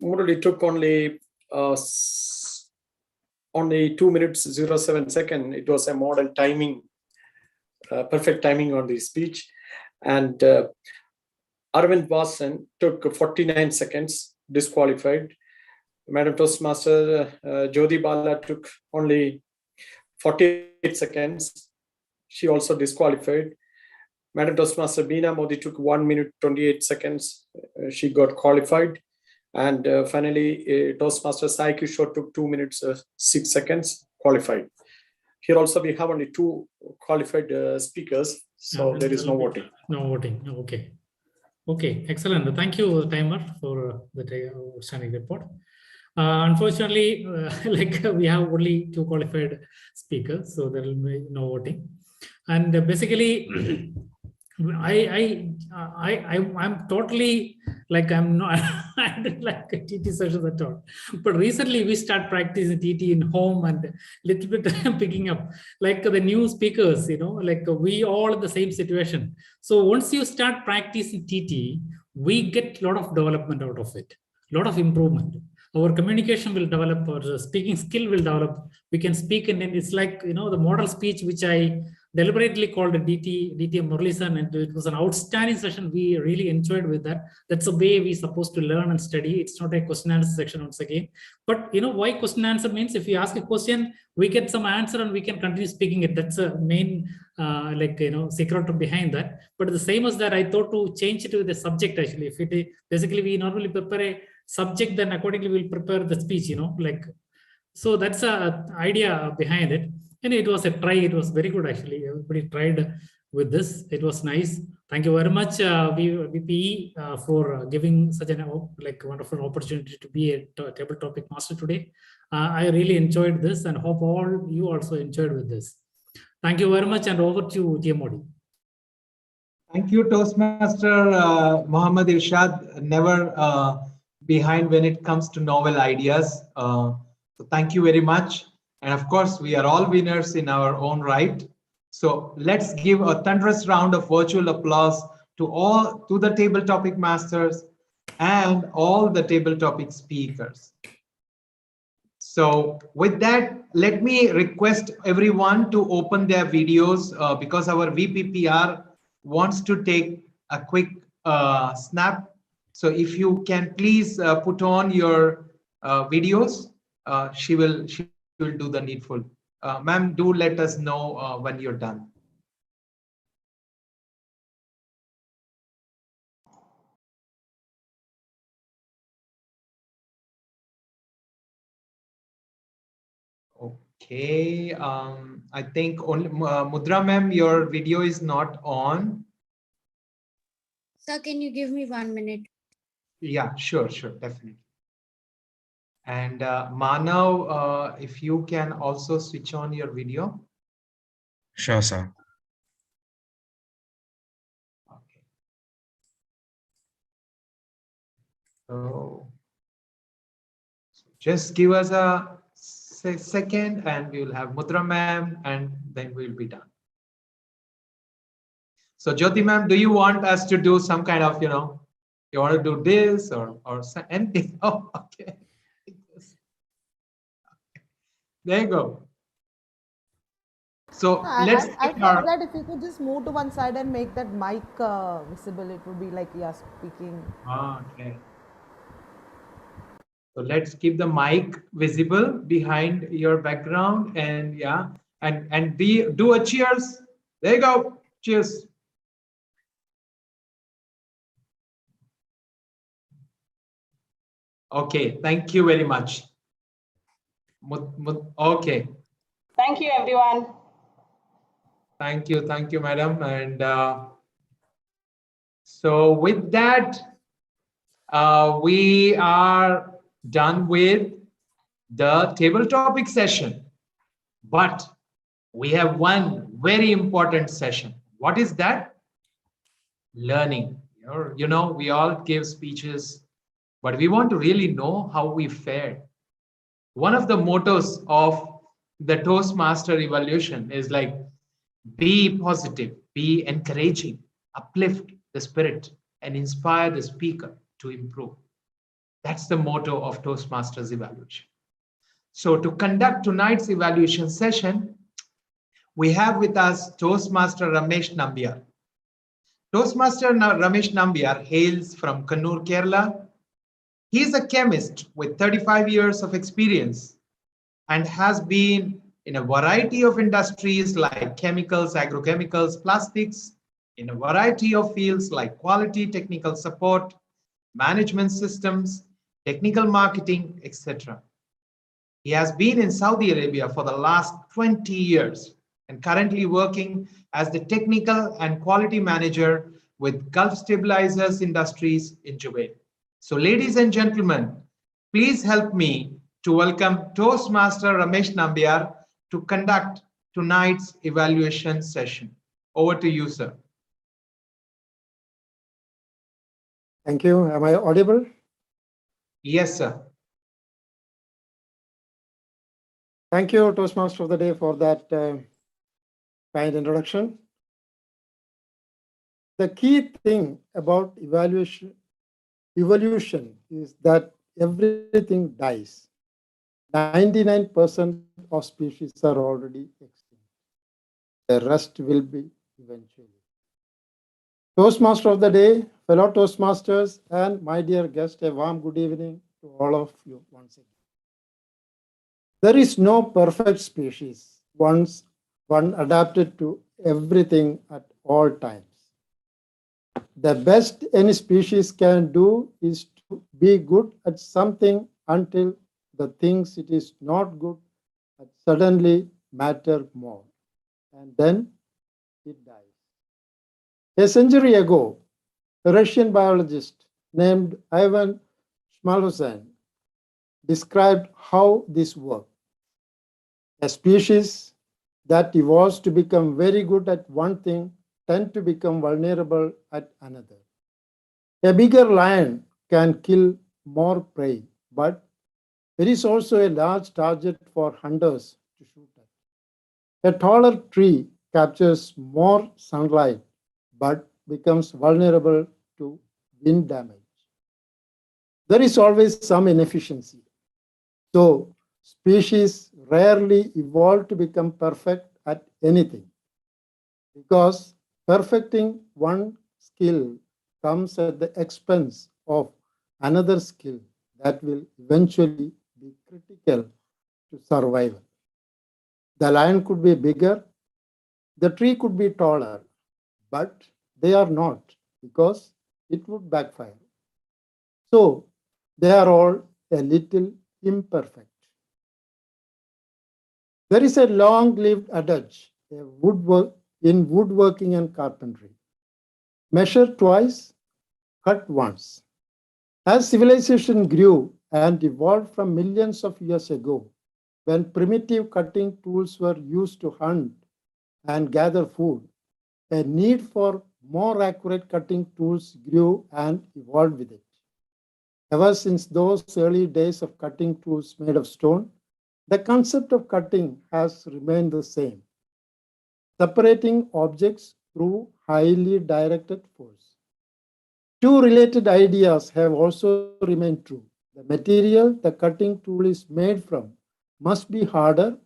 Murali took only 2 minutes 07 seconds. It was a model timing, perfect timing on the speech. And Arvind Vasan took 49 seconds, disqualified. Madam Toastmaster Jyoti Bala took only 48 seconds. She also disqualified. Madam Toastmaster Beena Modi took 1 minute 28 seconds. She got qualified. And finally, Toastmaster Sai Kishore took 2 minutes 6 seconds, qualified. Here also we have only 2 qualified speakers, so there is no voting. No voting. Okay. Okay, excellent. Thank you, timer, for the outstanding report. Unfortunately, like we have only 2 qualified speakers, so there will be no voting. And basically, I'm totally like I'm not I don't like TT sessions at all. But recently we start practicing TT in home and little bit picking up like the new speakers, you know, like we all in the same situation. So once you start practicing TT, we get a lot of development out of it, a lot of improvement. Our communication will develop, our speaking skill will develop. We can speak and it's like, you know, the model speech, which I deliberately called a DTM Muralisan, and it was an outstanding session. We really enjoyed with that. That's the way we're supposed to learn and study. It's not a question and answer section once again. But you know why question and answer means if you ask a question, we get some answer and we can continue speaking it. That's a main secret behind that. But the same as that, I thought to change it to the subject actually. If it basically we normally prepare a subject, then accordingly we'll prepare the speech, you know, like so that's a idea behind it. And it was a try. It was very good actually. Everybody tried with this. It was nice. Thank you very much, VPE, for giving such an wonderful opportunity to be a table topic master today. I really enjoyed this and hope all you also enjoyed with this. Thank you very much, and over to TM Modi. Thank you, Toastmaster Mohammad Irshad. Never behind when it comes to novel ideas. So thank you very much. And of course, we are all winners in our own right. So let's give a thunderous round of virtual applause to the table topic masters and all the table topic speakers. So with that, let me request everyone to open their videos because our VPPR wants to take a quick snap. So if you can please put on your videos, she will do the needful. Ma'am, do let us know when you're done. Okay, I think only Mudra ma'am, your video is not on. Sir, can you give me 1 minute? Yeah, sure, definitely. And Manav, if you can also switch on your video. Sure, sir. Okay. So just give us a second and we will have Mudra ma'am and then we'll be done. So Jyoti ma'am, do you want us to do some kind of, you know, you want to do this or anything? Oh, okay. There you go. So let's I thought that if you could just move to one side and make that mic visible, it would be like, yeah, speaking. Okay. So let's keep the mic visible behind your background, and yeah, and do a cheers. There you go. Cheers. Okay, thank you very much. Okay. Thank you, everyone. Thank you, madam. And so with that, we are done with the table topic session. But we have one very important session. What is that? Learning. You know, we all give speeches, but we want to really know how we fared. One of the mottos of the Toastmaster evolution is like, be positive, be encouraging, uplift the spirit, and inspire the speaker to improve. That's the motto of Toastmasters evaluation. So to conduct tonight's evaluation session, we have with us Toastmaster Ramesh Nambiar. Toastmaster Ramesh Nambiar hails from Kannur, Kerala. He is a chemist with 35 years of experience and has been in a variety of industries like chemicals, agrochemicals, plastics, in a variety of fields like quality, technical support, management systems, technical marketing, etc. He has been in Saudi Arabia for the last 20 years and currently working as the technical and quality manager with Gulf Stabilizers Industries in Jubail. So ladies and gentlemen, please help me to welcome Toastmaster Ramesh Nambiar to conduct tonight's evaluation session. Over to you, sir. Thank you. Am I audible? Yes, sir. Thank you, Toastmaster of the Day, for that kind introduction. The key thing about evolution is that everything dies. 99% of species are already extinct. The rest will be eventually. Toastmaster of the Day, fellow Toastmasters, and my dear guest, a warm good evening to all of you once again. There is no perfect species, one adapted to everything at all times. The best any species can do is to be good at something until the things it is not good at suddenly matter more, and then it dies. A century ago, a Russian biologist named Ivan Shmalhussein described how this worked. A species that evolves to become very good at one thing tend to become vulnerable at another. A bigger lion can kill more prey, but there is also a large target for hunters to shoot at. A taller tree captures more sunlight, but becomes vulnerable to wind damage. There is always some inefficiency. So, species rarely evolve to become perfect at anything, because perfecting one skill comes at the expense of another skill that will eventually be critical to survival. The lion could be bigger, the tree could be taller, but they are not, because it would backfire. So they are all a little imperfect. There is a long-lived adage in woodworking and carpentry: measure twice, cut once. As civilization grew and evolved from millions of years ago, when primitive cutting tools were used to hunt and gather food, a need for more accurate cutting tools grew and evolved with it. Ever since those early days of cutting tools made of stone, the concept of cutting has remained the same: separating objects through highly directed force. Two related ideas have also remained true. The material the cutting tool is made from must be harder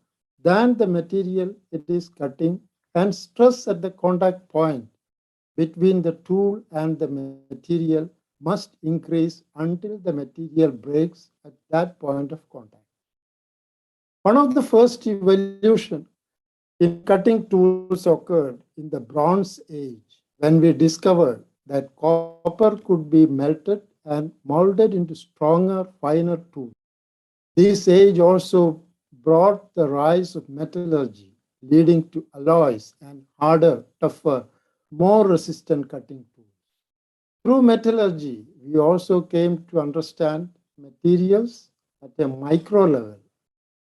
than the material it is cutting, and stress at the contact point between the tool and the material must increase until the material breaks at that point of contact. One of the first evolution in cutting tools occurred in the Bronze Age when we discovered that copper could be melted and molded into stronger, finer tools. This age also brought the rise of metallurgy, leading to alloys and harder, tougher, more resistant cutting tools. Through metallurgy, we also came to understand materials at a micro level,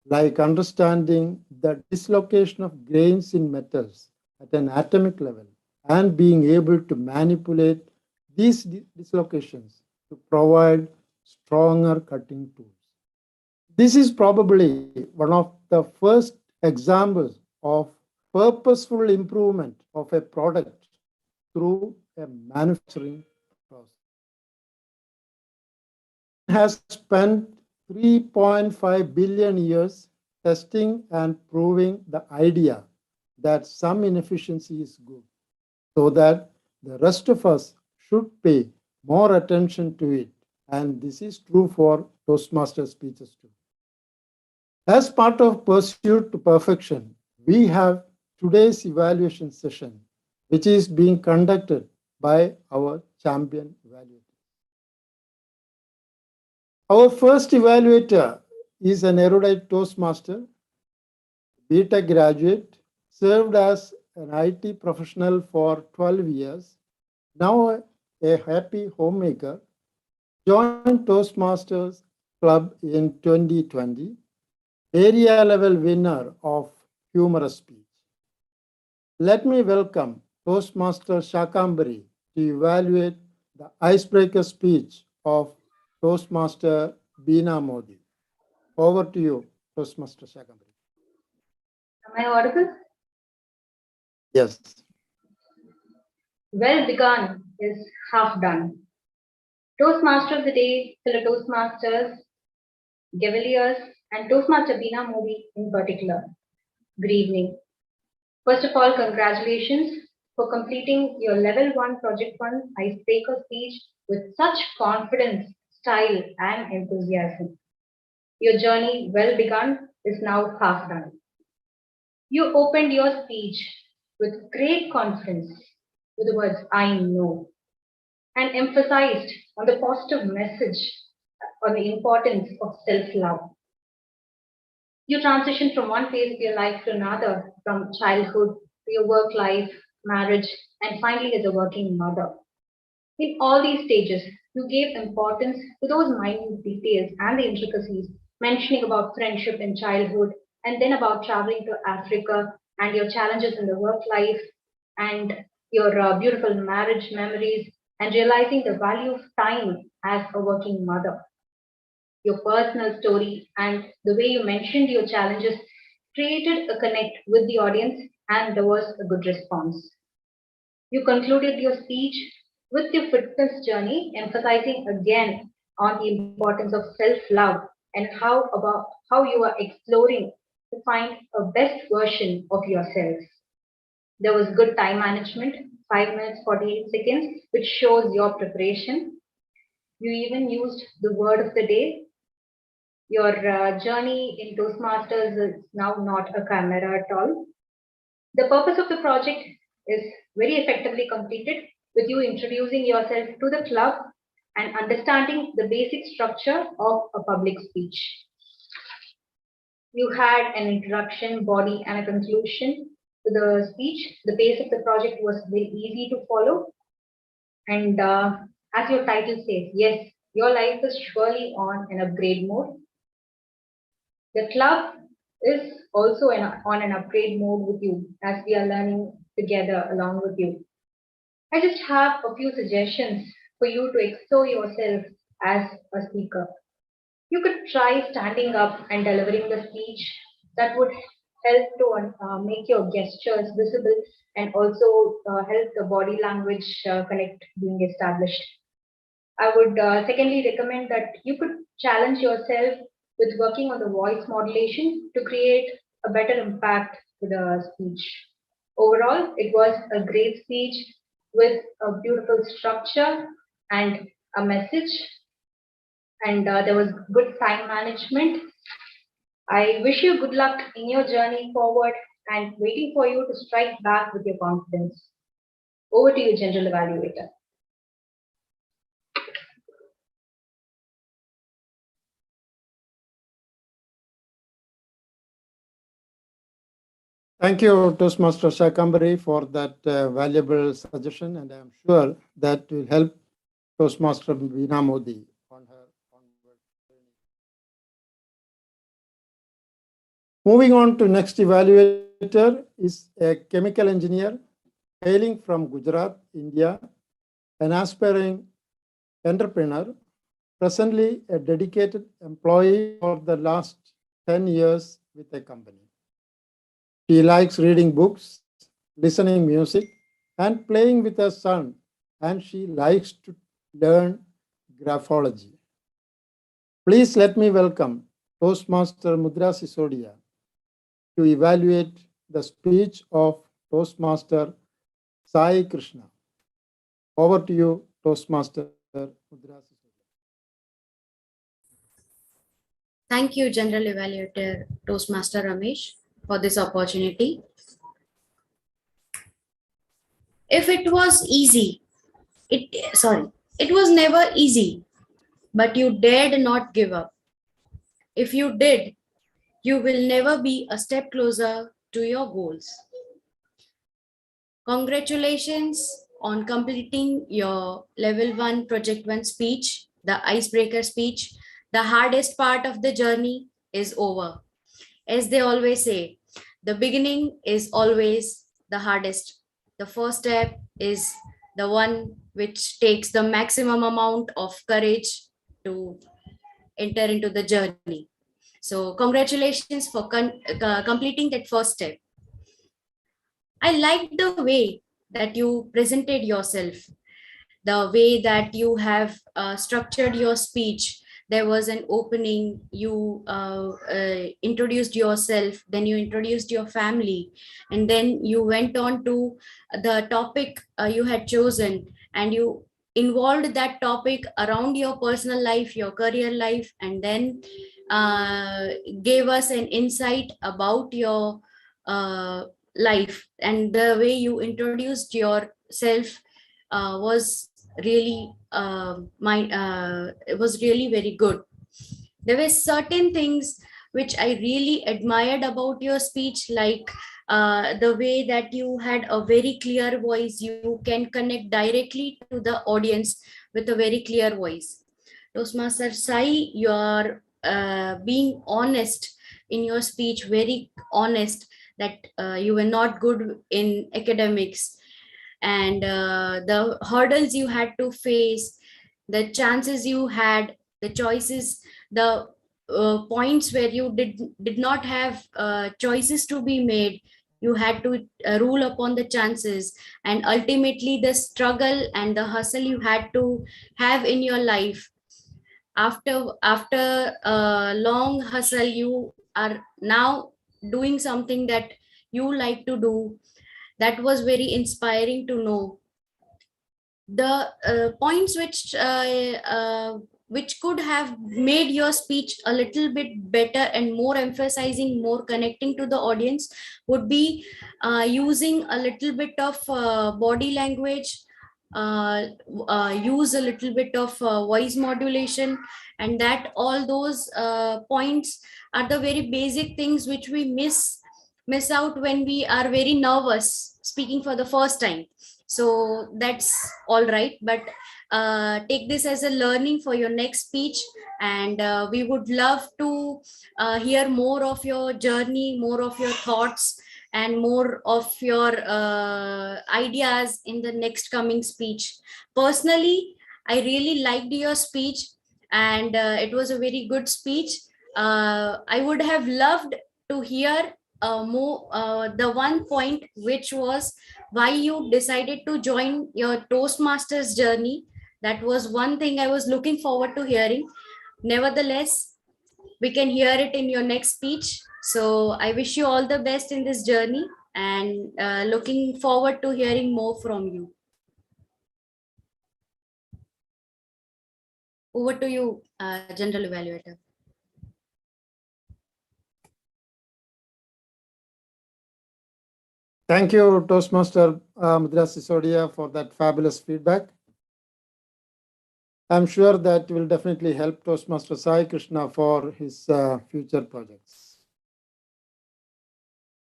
like understanding the dislocation of grains in metals at an atomic level and being able to manipulate these dislocations to provide stronger cutting tools. This is probably one of the first examples of purposeful improvement of a product through a manufacturing process. Has spent 3.5 billion years testing and proving the idea that some inefficiency is good, so that the rest of us should pay more attention to it. And this is true for Toastmaster speeches too. As part of Pursuit to Perfection, we have today's evaluation session, which is being conducted by our champion evaluator. Our first evaluator is an erudite Toastmaster, BTech graduate, served as an IT professional for 12 years, now a happy homemaker, joined Toastmasters Club in 2020, area level winner of humorous speech. Let me welcome Toastmaster Shakambari to evaluate the icebreaker speech of Toastmaster Beena Modi. Over to you, Toastmaster Shakambari. Am I audible? Yes. Well begun is half done. Toastmaster of the day, fellow Toastmasters, Gaveliers, and Toastmaster Beena Modi in particular. Good evening. First of all, congratulations for completing your level 1 project 1 icebreaker speech with such confidence, style, and enthusiasm. Your journey, well begun, is now half done. You opened your speech with great confidence with the words, I know, and emphasized on the positive message on the importance of self-love. You transitioned from one phase of your life to another, from childhood to your work life, marriage, and finally as a working mother. In all these stages, you gave importance to those minute details and the intricacies, mentioning about friendship in childhood, and then about traveling to Africa and your challenges in the work life, and your beautiful marriage memories, and realizing the value of time as a working mother. Your personal story and the way you mentioned your challenges created a connect with the audience, and there was a good response. You concluded your speech with your fitness journey, emphasizing again on the importance of self-love and how you are exploring to find a best version of yourself. There was good time management, 5 minutes 48 seconds, which shows your preparation. You even used the word of the day. Your journey in Toastmasters is now not a chimera at all. The purpose of the project is very effectively completed with you introducing yourself to the club and understanding the basic structure of a public speech. You had an introduction, body, and a conclusion to the speech. The pace of the project was very easy to follow. And as your title says, yes, your life is surely on an upgrade mode. The club is also on an upgrade mode with you as we are learning together along with you. I just have a few suggestions for you to explore yourself as a speaker. You could try standing up and delivering the speech. That would help to make your gestures visible and also help the body language connect being established. I would secondly recommend that you could challenge yourself with working on the voice modulation to create a better impact to the speech. Overall, it was a great speech with a beautiful structure, and a message, and there was good time management. I wish you good luck in your journey forward and waiting for you to strike back with your confidence. Over to you, General Evaluator. Thank you, Toastmaster Shakambari, for that valuable suggestion, and I'm sure that will help Toastmaster Veena Modi on her onward journey. Moving on to next evaluator is a chemical engineer hailing from Gujarat, India, an aspiring entrepreneur, presently a dedicated employee for the last 10 years with a company. She likes reading books, listening music, and playing with her son, and she likes to learn graphology. Please let me welcome Toastmaster Mudra Sisodia to evaluate the speech of Toastmaster Sai Krishna. Over to you, Toastmaster Mudra Sisodia. Thank you, General Evaluator Toastmaster Ramesh, for this opportunity. If it was easy, it was never easy, but you dared not give up. If you did, you will never be a step closer to your goals. Congratulations on completing your level 1 project 1 speech, the icebreaker speech. The hardest part of the journey is over. As they always say, the beginning is always the hardest. The first step is the one which takes the maximum amount of courage to enter into the journey. So congratulations for completing that first step. I liked the way that you presented yourself, the way that you have structured your speech. There was an opening, you introduced yourself, then you introduced your family, and then you went on to the topic you had chosen, and you involved that topic around your personal life, your career life, and then gave us an insight about your life. And the way you introduced yourself was really it was really very good. There were certain things which I really admired about your speech, like the way that you had a very clear voice. You can connect directly to the audience with a very clear voice. Toastmaster Sai, you are being honest in your speech, very honest, that you were not good in academics, and the hurdles you had to face, the chances you had, the choices, the points where you did not have choices to be made. You had to rule upon the chances, and ultimately the struggle and the hustle you had to have in your life. After a long hustle, you are now doing something that you like to do. That was very inspiring to know. The points which could have made your speech a little bit better and more emphasizing, more connecting to the audience, would be using a little bit of body language, use a little bit of voice modulation, and that all those points are the very basic things which we miss out when we are very nervous speaking for the first time. So that's all right, but take this as a learning for your next speech, and we would love to hear more of your journey, more of your thoughts, and more of your ideas in the next coming speech. Personally, I really liked your speech, and it was a very good speech. I would have loved to hear more the one point which was why you decided to join your Toastmasters journey. That was one thing I was looking forward to hearing. Nevertheless, we can hear it in your next speech. So I wish you all the best in this journey, and looking forward to hearing more from you. Over to you, General Evaluator. Thank you, Toastmaster Mudra Sisodia, for that fabulous feedback. I'm sure that will definitely help Toastmaster Sai Krishna for his future projects.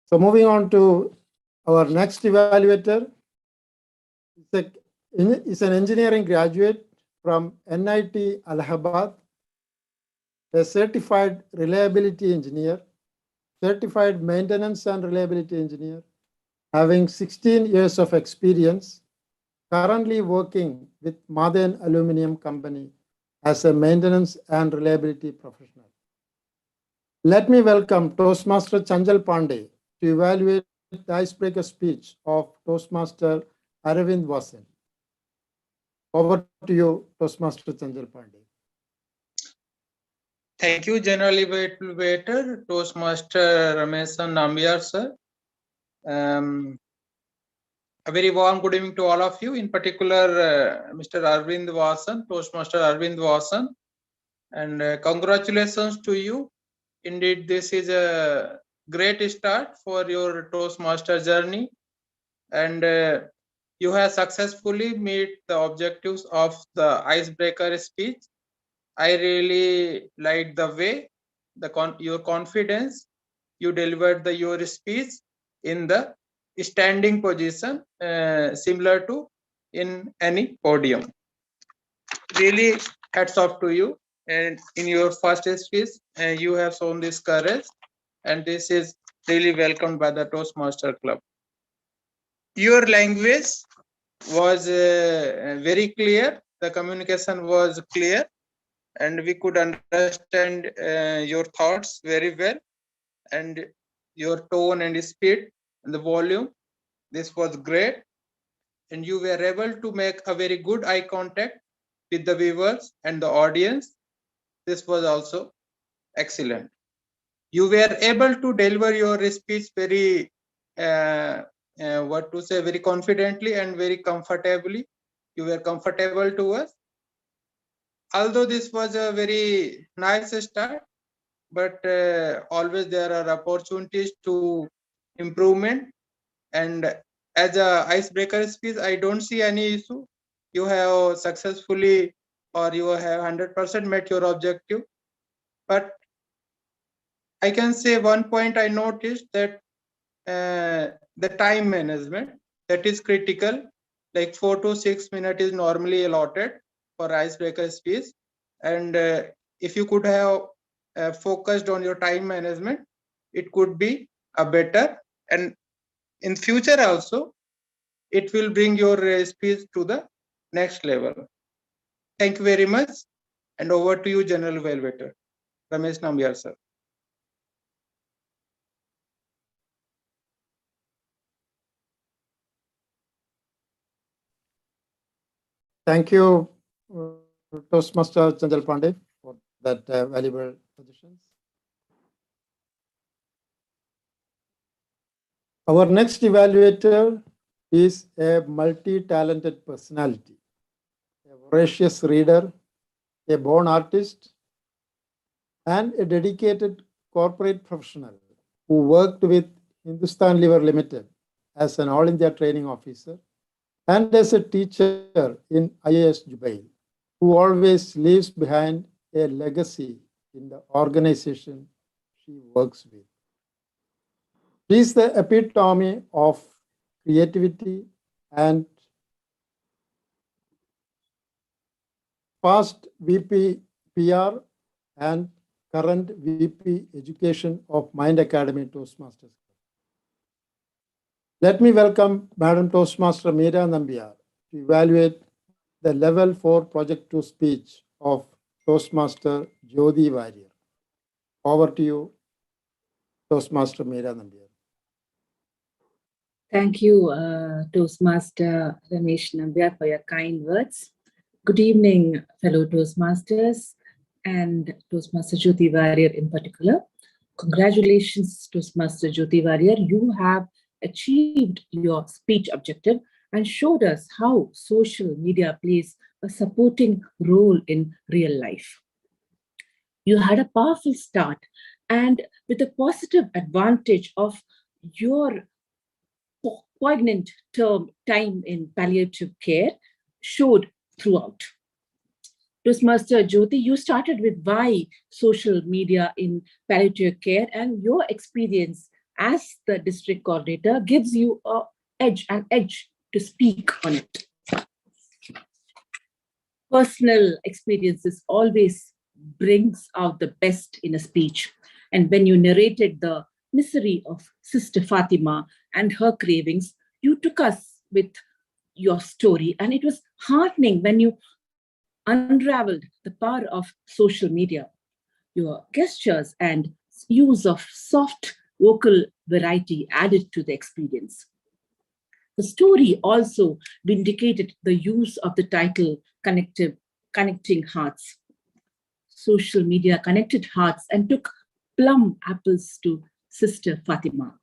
So moving on to our next evaluator, is an engineering graduate from NIT Allahabad, a certified reliability engineer, certified maintenance and reliability engineer, having 16 years of experience, currently working with Madan Aluminium Company as a maintenance and reliability professional. Let me welcome Toastmaster Chanjal Pandey to evaluate the icebreaker speech of Toastmaster Aravind Vasan. Over to you, Toastmaster Chanjal Pandey. Thank you, General Evaluator, Toastmaster Ramesan Nambiar, sir. A very warm good evening to all of you, in particular, Mr. Arvind Vasan, Toastmaster Arvind Vasan, and congratulations to you. Indeed, this is a great start for your Toastmaster journey, and you have successfully met the objectives of the icebreaker speech. I really like the way your confidence you delivered your speech in the standing position, similar to in any podium. Really hats off to you, and in your first speech you have shown this courage, and this is really welcomed by the Toastmaster Club. Your language was very clear, the communication was clear, and we could understand your thoughts very well, and your tone and speed and the volume, this was great, and you were able to make a very good eye contact with the viewers and the audience. This was also excellent. You were able to deliver your speech very very confidently and very comfortably. You were comfortable to us. Although this was a very nice start, but always there are opportunities to improvement, and as a icebreaker speech, I don't see any issue. You have successfully, or you have 100% met your objective. But I can say one point I noticed, that the time management, that is critical. Like 4 to 6 minutes is normally allotted for icebreaker speech, and if you could have focused on your time management, it could be a better, and in future also it will bring your speech to the next level. Thank you very much, and over to you, General Evaluator Ramesh Nambiar, sir. Thank you, Toastmaster Chanjal Pandey, for that valuable suggestions. Our next evaluator is a multi-talented personality, a voracious reader, a born artist, and a dedicated corporate professional who worked with Hindustan Lever Limited as an All India training officer and as a teacher in IAS Jubail, who always leaves behind a legacy in the organization she works with. She is the epitome of creativity and past VP PR and current VP Education of Mind Academy Toastmasters. Let me welcome Madam Toastmaster Meera Nambiar to evaluate the Level 4 Project 2 speech of Toastmaster Jyoti Warrior. Over to you, Toastmaster Meera Nambiar. Thank you, Toastmaster Ramesh Nambiar, for your kind words. Good evening, fellow Toastmasters and Toastmaster Jyoti Warrior in particular. Congratulations, Toastmaster Jyoti Warrior. You have achieved your speech objective and showed us how social media plays a supporting role in real life. You had a powerful start, and with a positive advantage of your poignant time in palliative care showed throughout. Toastmaster Jyoti, you started with why social media in palliative care, and your experience as the district coordinator gives you an edge to speak on it. Personal experiences always brings out the best in a speech. And when you narrated the misery of Sister Fatima and her cravings, you took us with your story. And it was heartening when you unraveled the power of social media. Your gestures and use of soft vocal variety added to the experience. The story also vindicated the use of the title Connecting Hearts. Social media connected hearts and took plum apples to Sister Fatima.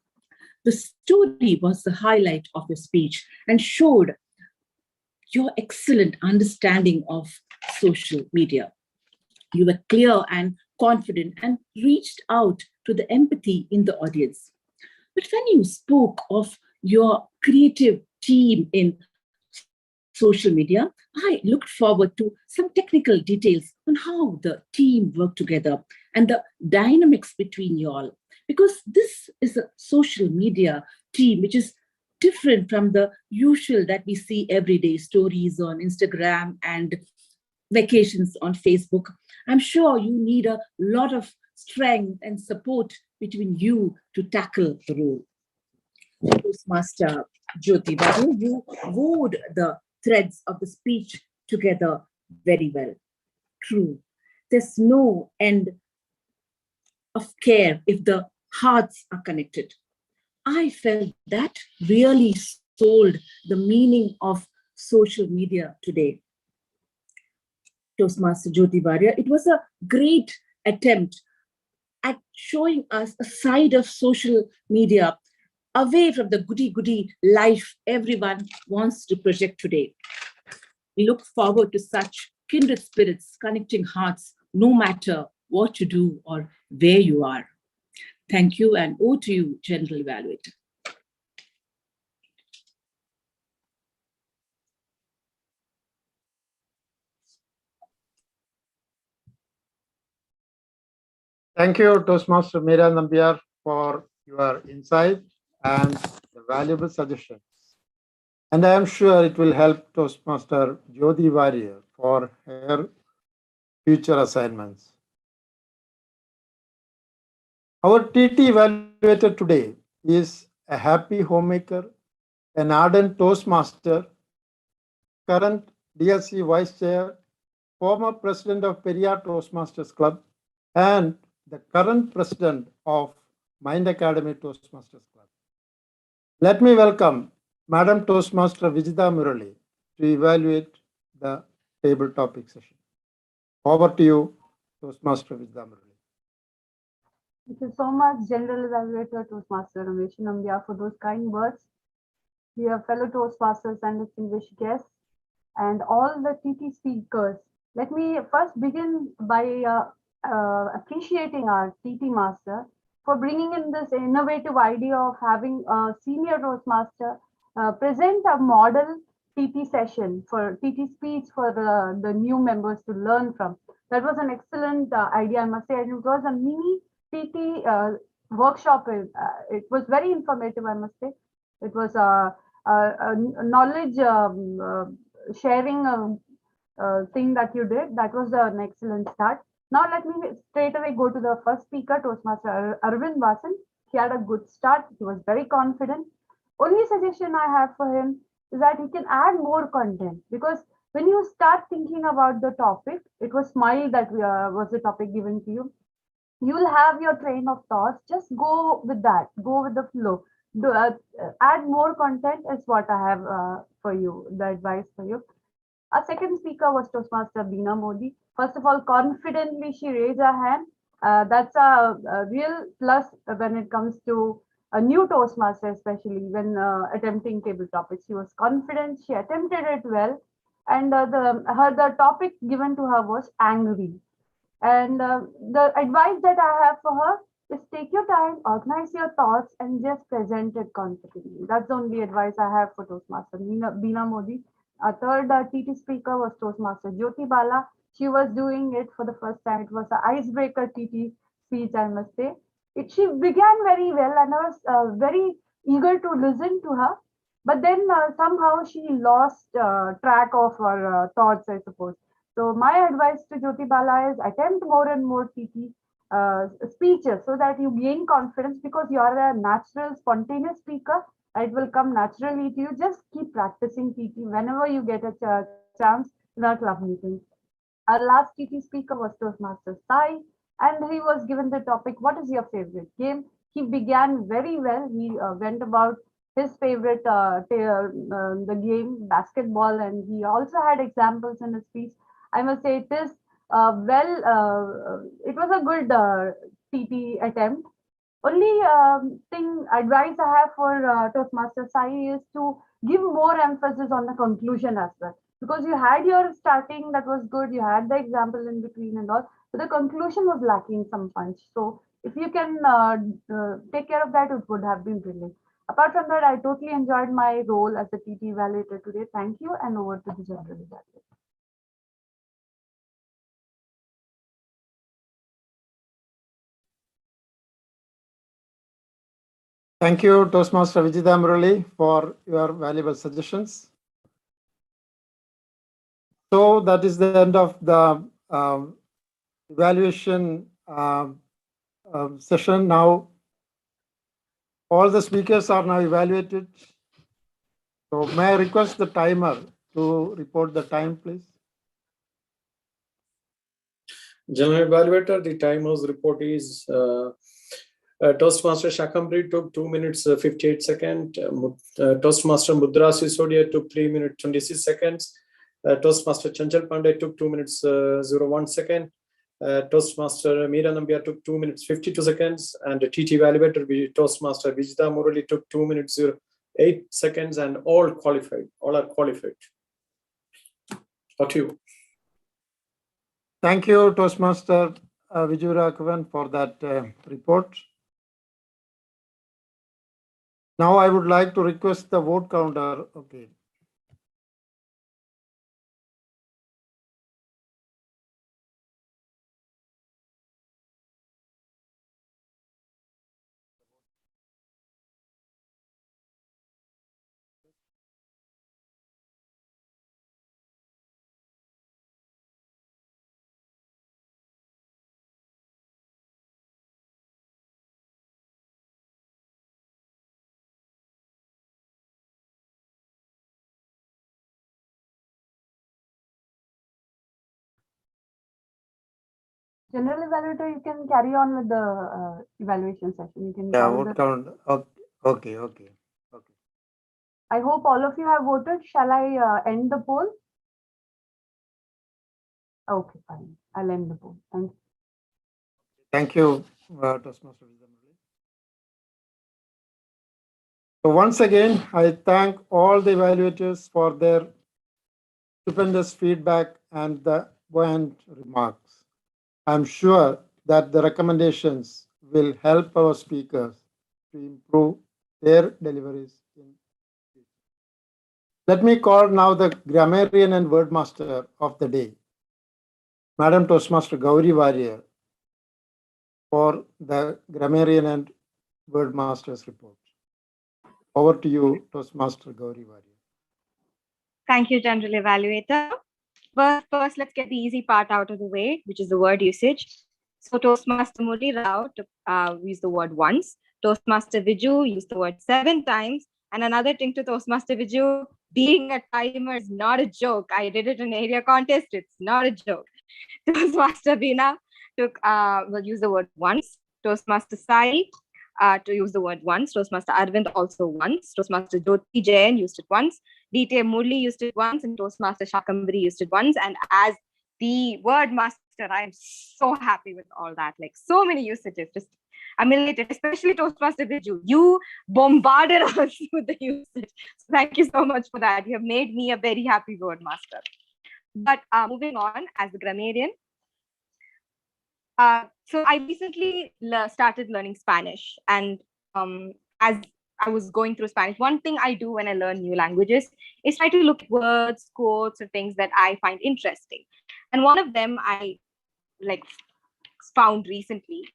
The story was the highlight of your speech and showed your excellent understanding of social media. You were clear and confident and reached out to the empathy in the audience. But when you spoke of your creative team in social media, I looked forward to some technical details on how the team worked together and the dynamics between you all. Because this is a social media team which is different from the usual that we see everyday stories on Instagram and vacations on Facebook. I'm sure you need a lot of strength and support between you to tackle the role. Toastmaster Jyoti Babu, you wove the threads of the speech together very well. True, there's no end of care if the hearts are connected. I felt that really sold the meaning of social media today. Toastmaster Jyoti Warrior, it was a great attempt at showing us a side of social media away from the goody-goody life everyone wants to project today. We look forward to such kindred spirits connecting hearts, no matter what you do or where you are. Thank you, and over to you, General Evaluator. Thank you, Toastmaster Meera Nambiar, for your insight and the valuable suggestions. And I am sure it will help Toastmaster Jyoti Warrior for her future assignments. Our TT evaluator today is a happy homemaker, an ardent Toastmaster, current DSC Vice Chair, former President of Periyar Toastmasters Club, and the current President of Mind Academy Toastmasters Club. Let me welcome Madam Toastmaster Vijita Murali to evaluate the table topic session. Over to you, Toastmaster Vijita Murali. Thank you so much, General Evaluator Toastmaster Ramesh Nambiar, for those kind words. Dear fellow Toastmasters and distinguished guests, and all the TT speakers. Let me first begin by appreciating our TT Master for bringing in this innovative idea of having a senior Toastmaster present a model TT session for TT speech for the new members to learn from. That was an excellent idea, I must say, and it was a mini TT workshop. It was very informative, I must say. It was a knowledge sharing thing that you did. That was an excellent start. Now let me straight away go to the first speaker, Toastmaster Arvind Vasan. He had a good start. He was very confident. Only suggestion I have for him is that he can add more content, because when you start thinking about the topic, it was smile that was the topic given to you. You'll have your train of thoughts. Just go with that. Go with the flow. Add more content is what I have for you, the advice for you. Our second speaker was Toastmaster Beena Modi. First of all, confidently she raised her hand. That's a real plus when it comes to a new Toastmaster, especially when attempting table topics. She was confident, she attempted it well, and the topic given to her was angry. And the advice that I have for her is take your time, organize your thoughts, and just present it confidently. That's the only advice I have for Toastmaster Beena Modi. Our third TT speaker was Toastmaster Jyoti Bala. She was doing it for the first time. It was an icebreaker TT speech, I must say. She began very well, and I was very eager to listen to her. But then somehow she lost track of her thoughts, I suppose. So my advice to Jyoti Bala is attempt more and more TT speeches so that you gain confidence, because you are a natural, spontaneous speaker. It will come naturally to you. Just keep practicing TT whenever you get a chance in our club meetings. Our last TT speaker was Toastmaster Sai, and he was given the topic, what is your favorite game? He began very well. He went about his favorite the game, basketball, and he also had examples in his speech. I must say it is it was a good TT attempt. Only advice I have for Toastmaster Sai is to give more emphasis on the conclusion as well. Because you had your starting, that was good, you had the example in between and all, but the conclusion was lacking some punch. So if you can take care of that, it would have been brilliant. Apart from that, I totally enjoyed my role as a TT evaluator today. Thank you, and over to the general evaluator. Thank you, Toastmaster Vijitha Murali, for your valuable suggestions. So that is the end of the evaluation session. Now, all the speakers are now evaluated. So may I request the timer to report the time, please? General Evaluator, the timer's report is Toastmaster Shakambri took 2 minutes 58 seconds. Toastmaster Mudra Sisodia took 3 minutes 26 seconds. Toastmaster Chanchal Pandey took 2 minutes 01 second. Toastmaster Meera Nambiar took 2 minutes 52 seconds. And the TT Evaluator, Toastmaster Vijitha Murali took 2 minutes 08 seconds, and all qualified. All are qualified. What to you? Thank you, Toastmaster Vijayaraghavan, for that report. Now I would like to request the vote counter. Okay. General evaluator, you can carry on with the evaluation session. You can vote count. Okay. I hope all of you have voted. Shall I end the poll? Okay, fine. I'll end the poll. Thank you. Thank you, Toastmaster Vijitha Murali. So once again, I thank all the evaluators for their stupendous feedback and the buoyant remarks. I'm sure that the recommendations will help our speakers to improve their deliveries. Let me call now the grammarian and wordmaster of the day, Madam Toastmaster Gauri Warrior, for the grammarian and wordmaster's report. Over to you, Toastmaster Gauri Warrior. Thank you, General Evaluator. But first, let's get the easy part out of the way, which is the word usage. So Toastmaster Murali Rao used the word once. Toastmaster Viju used the word 7 times. And another thing to Toastmaster Viju, being a timer is not a joke. I did it in area contest. It's not a joke. Toastmaster Beena will use the word once. Toastmaster Sai to use the word once. Toastmaster Arvind also once. Toastmaster Jyoti Jain used it once. DT Murli used it once, and Toastmaster Shakambri used it once. And as the word master, I'm so happy with all that. Like so many usages, just emulated, especially Toastmaster Viju. You bombarded us with the usage. So thank you so much for that. You have made me a very happy word master. But moving on, as a grammarian, so I recently started learning Spanish, and as I was going through Spanish, one thing I do when I learn new languages is try to look at words, quotes, or things that I find interesting. And one of them I like found recently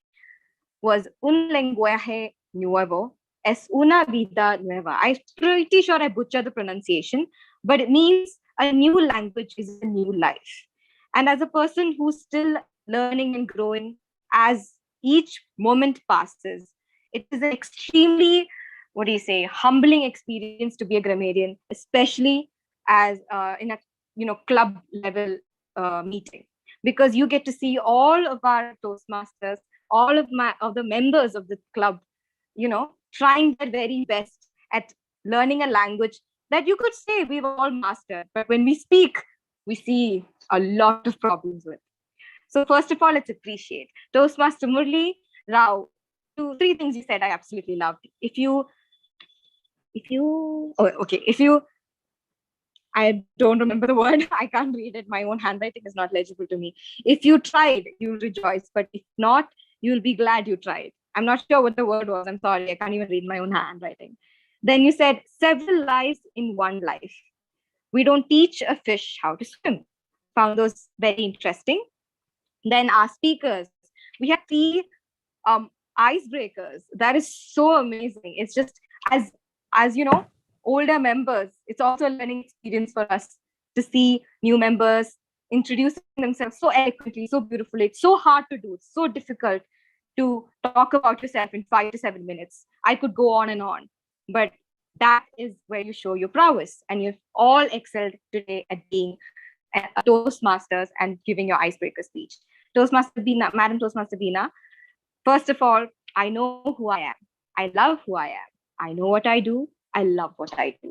was un lenguaje nuevo es una vida nueva. I'm pretty sure I butchered the pronunciation, but it means a new language is a new life. And as a person who's still learning and growing as each moment passes, it is an extremely, what do you say, humbling experience to be a grammarian, especially as in a club level meeting, because you get to see all of our Toastmasters, all of the members of the club, trying their very best at learning a language that you could say we've all mastered, but when we speak, we see a lot of problems with. So first of all, let's appreciate Toastmaster Murli Rao. 3 things you said I absolutely loved. I don't remember the word. I can't read it. My own handwriting is not legible to me. If you tried, you'll rejoice. But if not, you'll be glad you tried. I'm not sure what the word was. I'm sorry. I can't even read my own handwriting. Then you said several lives in one life. We don't teach a fish how to swim. Found those very interesting. Then our speakers, we have 3 icebreakers. That is so amazing. It's just as older members, it's also a learning experience for us to see new members introducing themselves so eloquently, so beautifully. It's so hard to do. It's so difficult to talk about yourself in 5 to 7 minutes. I could go on and on, but that is where you show your prowess, and you've all excelled today at being a Toastmasters and giving your icebreaker speech. Toastmaster Beena, Madam Toastmaster Beena, first of all, I know who I am. I love who I am. I know what I do. I love what I do.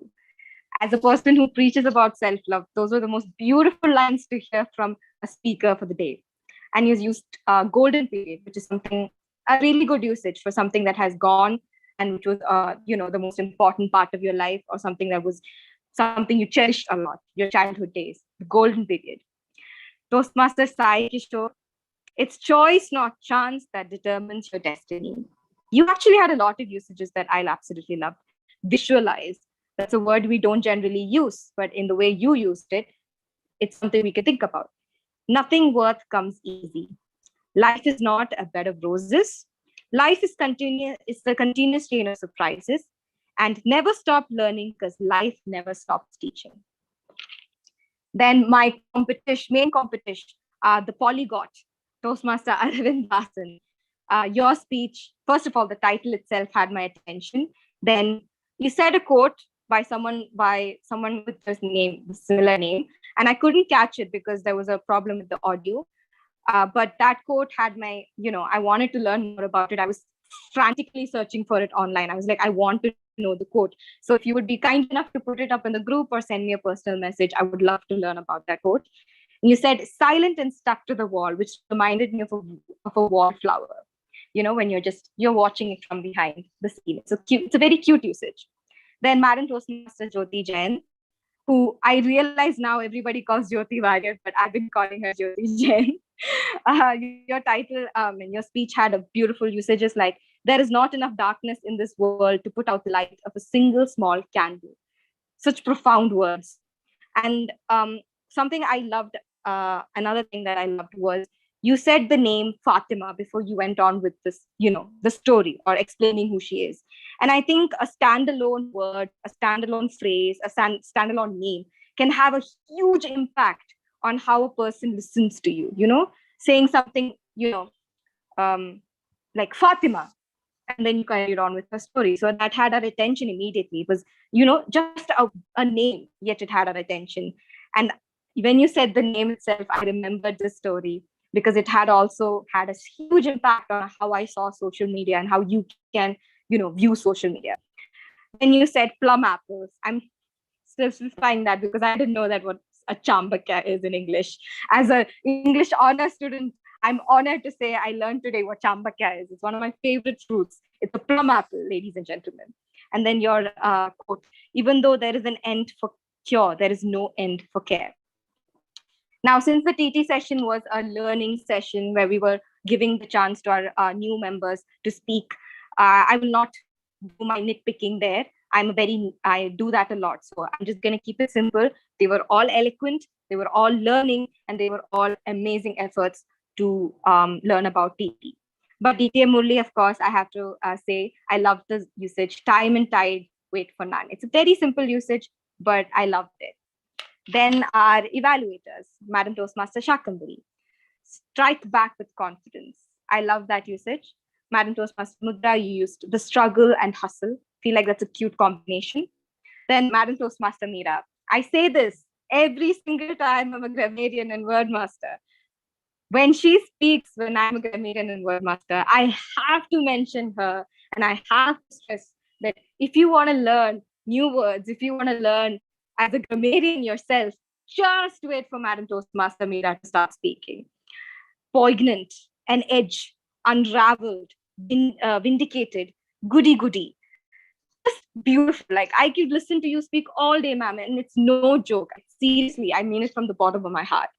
As a person who preaches about self-love, those were the most beautiful lines to hear from a speaker for the day. And he's used golden period, which is something, a really good usage for something that has gone and which was, the most important part of your life, or something that was something you cherished a lot, your childhood days, the golden period. Toastmaster Sai Kishore, it's choice, not chance, that determines your destiny. You actually had a lot of usages that I absolutely loved. Visualize. That's a word we don't generally use, but in the way you used it, it's something we can think about. Nothing worth comes easy. Life is not a bed of roses. Life is continuous. It's a continuous chain of surprises, and never stop learning, because life never stops teaching. Then my main competition, the polyglot, Toastmaster Aravind Vasan. Your speech, first of all, the title itself had my attention. Then you said a quote by someone with this name, similar name, and I couldn't catch it because there was a problem with the audio. But that quote had my, I wanted to learn more about it. I was frantically searching for it online. I was like, I want to know the quote. So if you would be kind enough to put it up in the group or send me a personal message, I would love to learn about that quote. And you said silent and stuck to the wall, which reminded me of a wallflower. When you're watching it from behind the scene. It's cute. It's a very cute usage. Then Madam Toastmaster Jyoti Jain, who I realize now everybody calls Jyoti Warrior, but I've been calling her Jyoti Jain. Your title and your speech had a beautiful usages like, there is not enough darkness in this world to put out the light of a single small candle. Such profound words. And something I loved, another thing that I loved was, you said the name Fatima before you went on with this, the story or explaining who she is. And I think a standalone word, a standalone phrase, a standalone name can have a huge impact on how a person listens to you, saying something, like Fatima, and then you carried on with the story. So that had our attention immediately. It was, just a name, yet it had our attention. And when you said the name itself, I remembered the story, because it had also had a huge impact on how I saw social media and how you can, view social media. When you said plum apples, I'm still finding that, because I didn't know that what a chambakya is in English. As an English honor student, I'm honored to say I learned today what chambakya is. It's one of my favorite fruits. It's a plum apple, ladies and gentlemen. And then your quote, even though there is an end for cure, there is no end for care. Now, since the TT session was a learning session where we were giving the chance to our new members to speak, I will not do my nitpicking there. I do that a lot. So I'm just going to keep it simple. They were all eloquent, they were all learning, and they were all amazing efforts to learn about TT. But DTM Murli, of course, I have to say, I love the usage, time and tide, wait for none. It's a very simple usage, but I loved it. Then our evaluators, Madam Toastmaster Shakambari, strike back with confidence. I love that usage. Madam Toastmaster Mudra, you used the struggle and hustle. Feel like that's a cute combination. Then Madam Toastmaster Meera, I say this every single time I'm a grammarian and word master. When she speaks, when I'm a grammarian and word master, I have to mention her, and I have to stress that if you want to learn new words, if you want to learn as a grammarian yourself, just wait for Madam Toastmaster Meera to start speaking. Poignant, an edge, unraveled, vindicated, goody. Just beautiful. Like, I could listen to you speak all day, ma'am, and it's no joke. Seriously, I mean it from the bottom of my heart.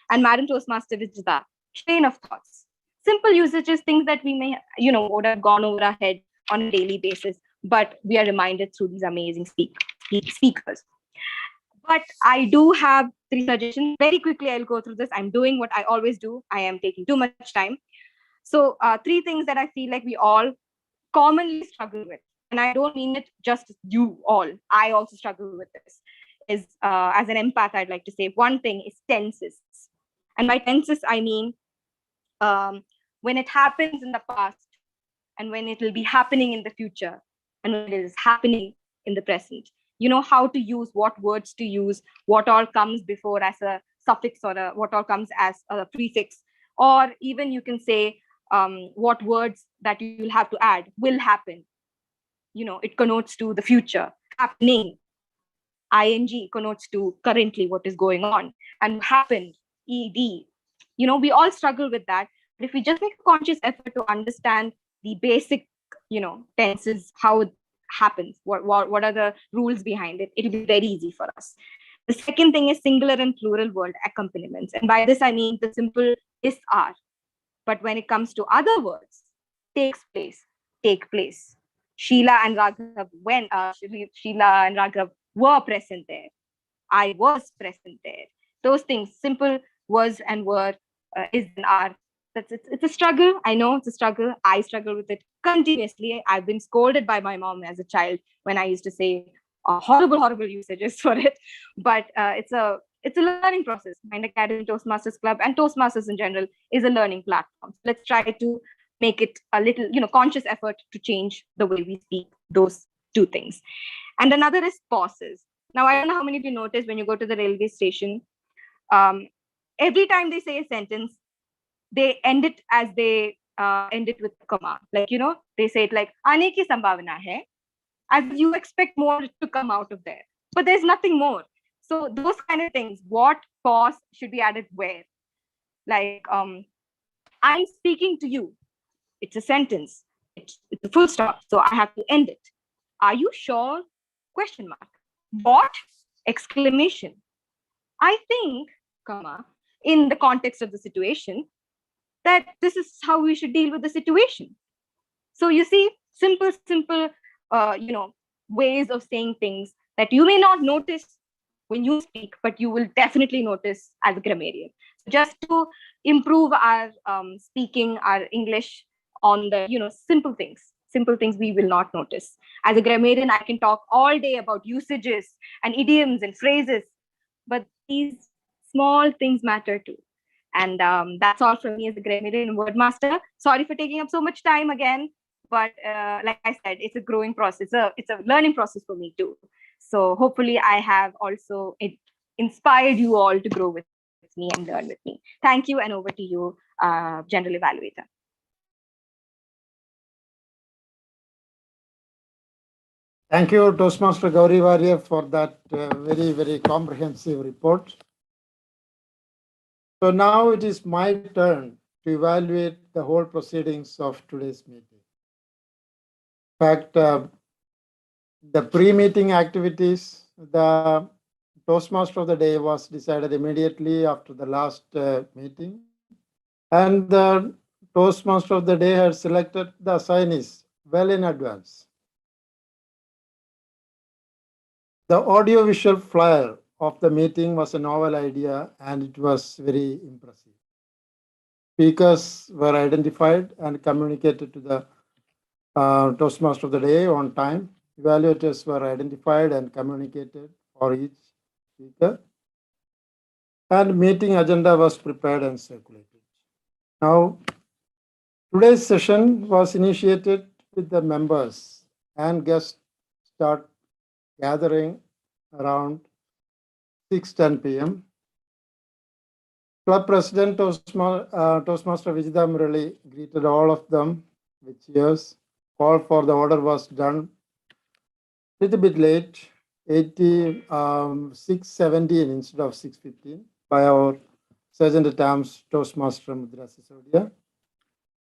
And Madam Toastmaster Vijita, train of thoughts. Simple usages, things that we may, would have gone over our head on a daily basis, but we are reminded through these amazing speakers. But I do have 3 suggestions. Very quickly, I'll go through this. I'm doing what I always do. I am taking too much time. So 3 things that I feel like we all commonly struggle with. And I don't mean it just you all. I also struggle with this. Is as an empath, I'd like to say one thing is tenses. And by tenses, I mean when it happens in the past and when it will be happening in the future and when it is happening in the present. You know how to use, what words to use, what all comes before as a suffix or what all comes as a prefix. Or even you can say what words that you'll have to add will happen. It connotes to the future. Happening, ing connotes to currently what is going on. And happened, ed. We all struggle with that. But if we just make a conscious effort to understand the basic, tenses, how it happens, what are the rules behind it, it'll be very easy for us. The second thing is singular and plural word accompaniments. And by this, I mean the simple is, are. But when it comes to other words, takes place, take place. Sheila and Raghav, when Sheila and Raghav were present there, I was present there. Those things, simple was and were, is and are. It's a struggle. I know it's a struggle. I struggle with it continuously. I've been scolded by my mom as a child when I used to say horrible usages for it. But it's a learning process. Mind Academy Toastmasters Club and Toastmasters in general is a learning platform. Let's try to make it a little, conscious effort to change the way we speak those 2 things. And another is pauses. Now, I don't know how many of you notice when you go to the railway station, every time they say a sentence, they end it as they end it with a comma. Like, they say it like, aane ki sambhavana hai, as you expect more to come out of there. But there's nothing more. So those kind of things, what pause should be added where? Like, I'm speaking to you. It's a sentence. It's a full stop. So I have to end it. Are you sure? Question mark. What? Exclamation. I think, comma, in the context of the situation, that this is how we should deal with the situation. So you see, simple, ways of saying things that you may not notice when you speak, but you will definitely notice as a grammarian. So just to improve our speaking, our English on the, simple things we will not notice. As a grammarian, I can talk all day about usages and idioms and phrases, but these small things matter too. And that's all from me as a grammarian and word master. Sorry for taking up so much time again, but like I said, it's a growing process. It's a learning process for me too. So hopefully I have also inspired you all to grow with me and learn with me. Thank you, and over to you, General Evaluator. Thank you, Toastmaster Gauri Warrior, for that very, very comprehensive report. So now it is my turn to evaluate the whole proceedings of today's meeting. In fact, the pre-meeting activities, the Toastmaster of the day was decided immediately after the last meeting. And the Toastmaster of the day had selected the assignees well in advance. The audiovisual flyer of the meeting was a novel idea and it was very impressive. Speakers were identified and communicated to the Toastmaster of the day on time. Evaluators were identified and communicated for each speaker. And meeting agenda was prepared and circulated. Now, today's session was initiated with the members and guests start gathering around 6:10 p.m. Club President Toastmaster Vijitha Murali greeted all of them with cheers. Call for the order was done a little bit late, 6:17 instead of 6:15 by our Sergeant at Arms Toastmaster Mudra Sisodia.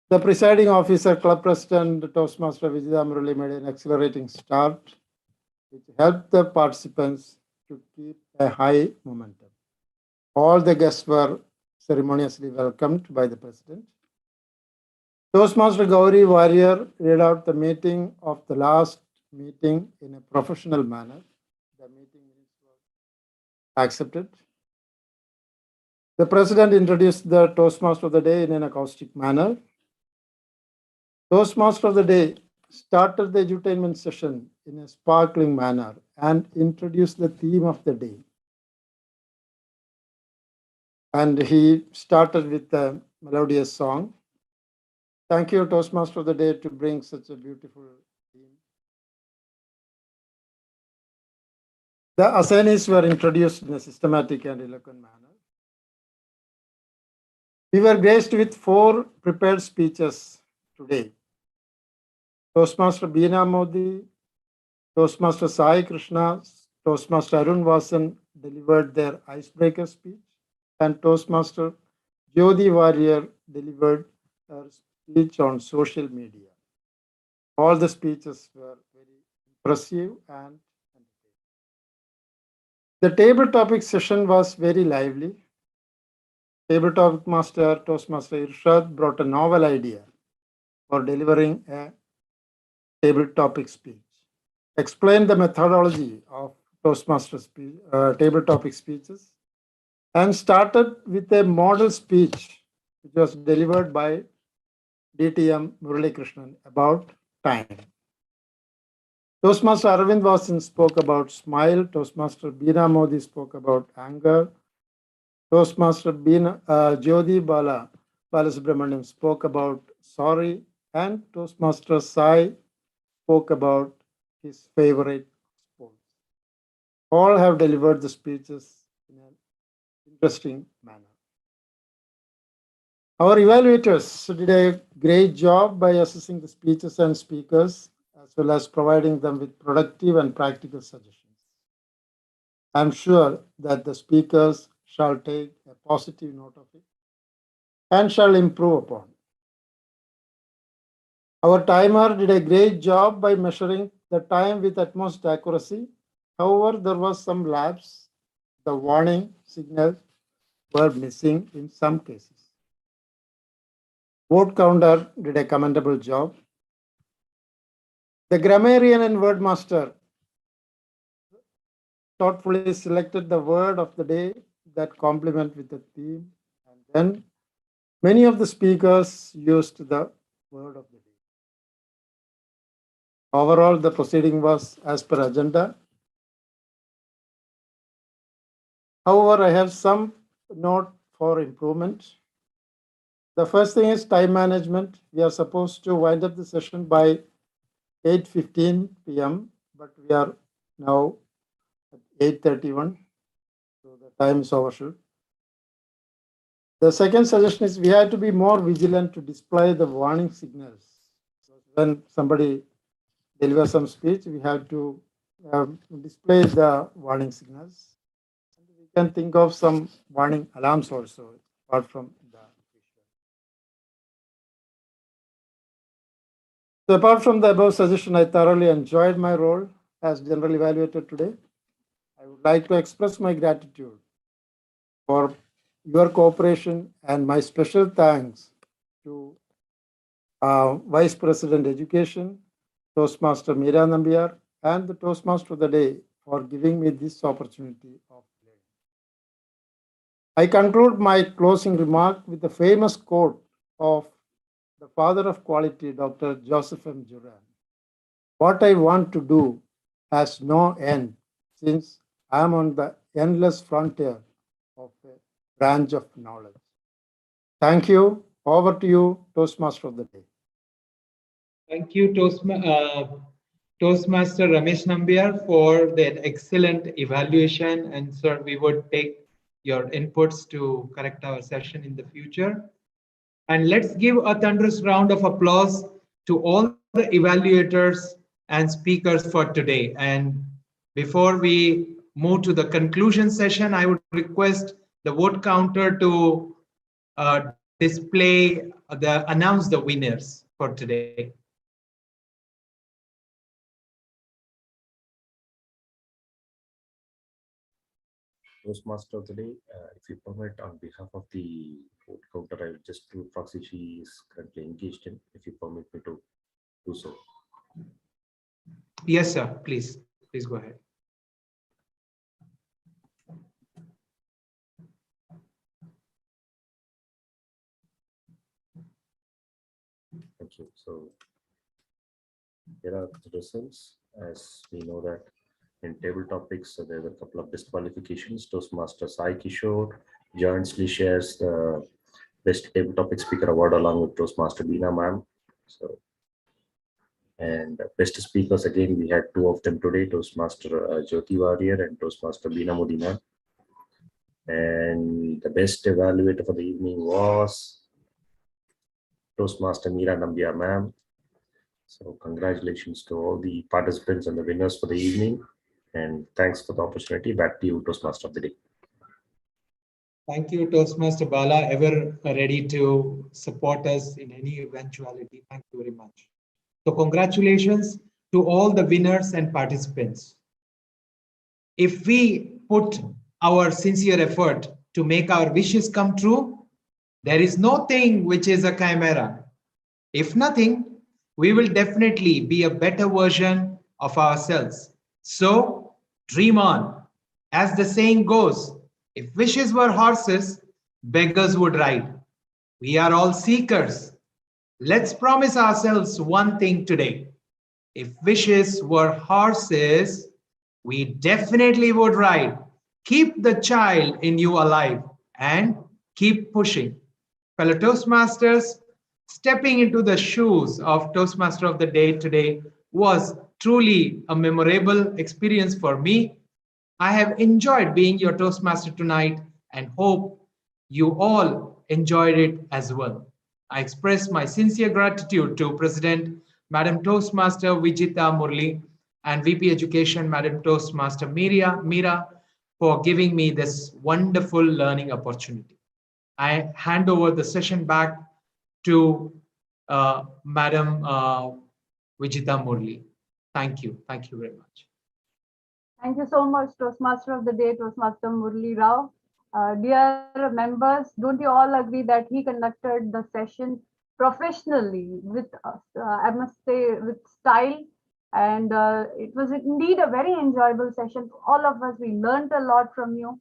The presiding officer, Club President Toastmaster Vijitha Murali made an accelerating start, which helped the participants to keep a high momentum. All the guests were ceremoniously welcomed by the President. Toastmaster Gauri Warrior read out the meeting of the last meeting in a professional manner. The meeting minutes were accepted. The President introduced the Toastmaster of the day in an acoustic manner. Toastmaster of the day started the edutainment session in a sparkling manner and introduced the theme of the day. And he started with a melodious song. Thank you, Toastmaster of the day, to bring such a beautiful theme. The assignees were introduced in a systematic and eloquent manner. We were graced with 4 prepared speeches today. Toastmaster Beena Modi, Toastmaster Sai Krishna, Toastmaster Arun Vasan delivered their icebreaker speech, and Toastmaster Jyoti Warrior delivered her speech on social media. All the speeches were very impressive and the table topic session was very lively. Table topic master Toastmaster Irshad brought a novel idea for delivering a table topic speech. Explained the methodology of Toastmaster table topic speeches and started with a model speech which was delivered by DTM Murali Krishnan about time. Toastmaster Arvind Vasan spoke about smile. Toastmaster Beena Modi spoke about anger. Toastmaster Jyoti Balasubramaniam spoke about sorry. And Toastmaster Sai spoke about his favorite sports. All have delivered the speeches in an interesting manner. Our evaluators did a great job by assessing the speeches and speakers, as well as providing them with productive and practical suggestions. I'm sure that the speakers shall take a positive note of it and shall improve upon. Our timer did a great job by measuring the time with utmost accuracy. However, there was some lapse. The warning signals were missing in some cases. Vote counter did a commendable job. The grammarian and word master thoughtfully selected the word of the day that complement with the theme, and then many of the speakers used the word of the day. Overall, the proceeding was as per agenda. However, I have some note for improvement. The first thing is time management. We are supposed to wind up the session by 8:15 p.m., but we are now at 8:31, so the time is overshoot. The second suggestion is we have to be more vigilant to display the warning signals. When somebody delivers some speech, we have to display the warning signals. We can think of some warning alarms also, apart from the visual. So apart from the above suggestion, I thoroughly enjoyed my role as general evaluator today. I would like to express my gratitude for your cooperation and my special thanks to Vice President Education, Toastmaster Meera Nambiar, and the Toastmaster of the Day for giving me this opportunity of learning. I conclude my closing remark with the famous quote of the father of quality, Dr. Joseph M. Juran. What I want to do has no end, since I am on the endless frontier of a branch of knowledge. Thank you. Over to you, Toastmaster of the Day. Thank you, Toastmaster Ramesh Nambiar, for that excellent evaluation. And sir, we would take your inputs to correct our session in the future. And let's give a thunderous round of applause to all the evaluators and speakers for today. And before we move to the conclusion session, I would request the vote counter to announce the winners for today. Toastmaster of the Day, if you permit, on behalf of the vote counter, I will just do proxy she is currently engaged in, if you permit me to do so. Yes, sir. Please go ahead. Thank you. So here are the results. As we know that in table topics, so there were a couple of disqualifications. Toastmaster Sai Kishore jointly shares the best table topic speaker award along with Toastmaster Beena ma'am. So, and best speakers, again, we had two of them today, Toastmaster Jyoti Warrior and Toastmaster Beena Modi ma'am. And the best evaluator for the evening was Toastmaster Meera Nambiar ma'am. So congratulations to all the participants and the winners for the evening. And thanks for the opportunity. Back to you, Toastmaster of the Day. Thank you, Toastmaster Bala, ever ready to support us in any eventuality. Thank you very much. So congratulations to all the winners and participants. If we put our sincere effort to make our wishes come true, there is no thing which is a chimera. If nothing, we will definitely be a better version of ourselves. So dream on. As the saying goes, if wishes were horses, beggars would ride. We are all seekers. Let's promise ourselves one thing today. If wishes were horses, we definitely would ride. Keep the child in you alive and keep pushing. Fellow Toastmasters, stepping into the shoes of Toastmaster of the Day today was truly a memorable experience for me. I have enjoyed being your Toastmaster tonight and hope you all enjoyed it as well. I express my sincere gratitude to President Madam Toastmaster Vijita Murli and VP Education Madam Toastmaster Meera for giving me this wonderful learning opportunity. I hand over the session back to Madam Vijita Murli. Thank you. Thank you very much. Thank you so much, Toastmaster of the Day, Toastmaster Murli Rao. Dear members, don't you all agree that he conducted the session professionally with, I must say, with style, and it was indeed a very enjoyable session for all of us. We learned a lot from you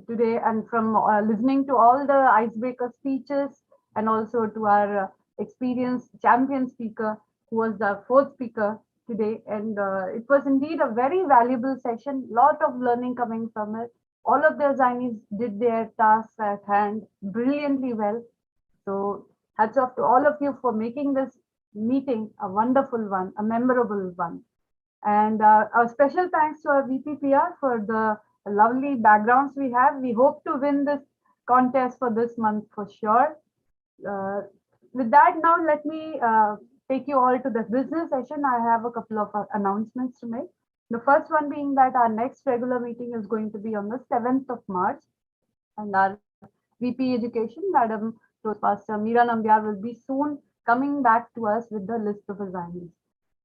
today and from listening to all the icebreaker speeches, and also to our experienced champion speaker who was the fourth speaker today. And it was indeed a very valuable session, lot of learning coming from it. All of the assignees did their tasks at hand brilliantly well. So hats off to all of you for making this meeting a wonderful one, a memorable one. And our special thanks to our VPPR for the lovely backgrounds we have. We hope to win this contest for this month for sure. With that, now let me take you all to the business session. I have a couple of announcements to make. The first one being that our next regular meeting is going to be on the 7th of March. And our VP Education, Madam Toastmaster Meera Nambiar, will be soon coming back to us with the list of assignees.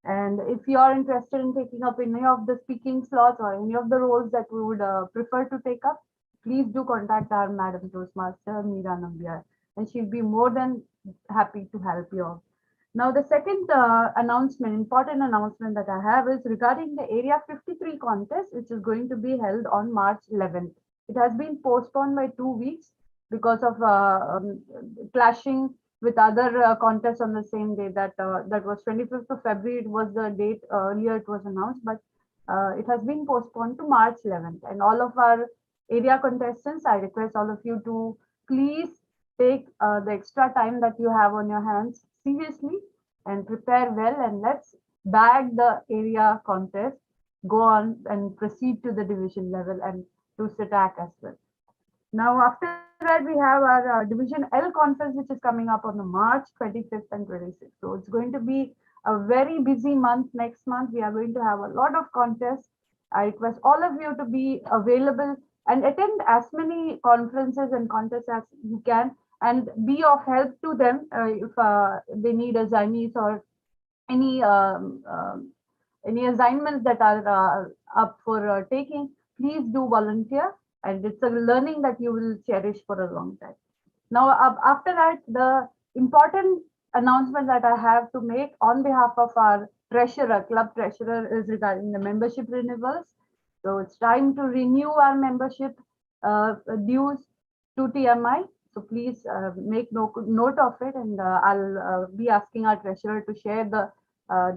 And if you are interested in taking up any of the speaking slots or any of the roles that we would prefer to take up, please do contact our Madam Toastmaster, Meera Nambiar, and she'll be more than happy to help you all. Now, the second important announcement that I have is regarding the Area 53 contest, which is going to be held on March 11th. It has been postponed by 2 weeks because of clashing with other contests on the same day. That was 25th of February. It was the date earlier it was announced, but it has been postponed to March 11th. And all of our area contestants, I request all of you to please take the extra time that you have on your hands seriously and prepare well, and let's bag the area contest, go on and proceed to the division level and to SITAC as well. Now, after that, we have our Division L conference, which is coming up on the March 25th and 26th. So it's going to be a very busy month. Next month, we are going to have a lot of contests. I request all of you to be available and attend as many conferences and contests as you can, and be of help to them if they need assignees or any assignments that are up for taking. Please do volunteer, and it's a learning that you will cherish for a long time. Now, after that, the important announcement that I have to make on behalf of our treasurer, club treasurer, is regarding the membership renewals. So it's time to renew our membership dues to TMI. So please make note of it, and I'll be asking our treasurer to share the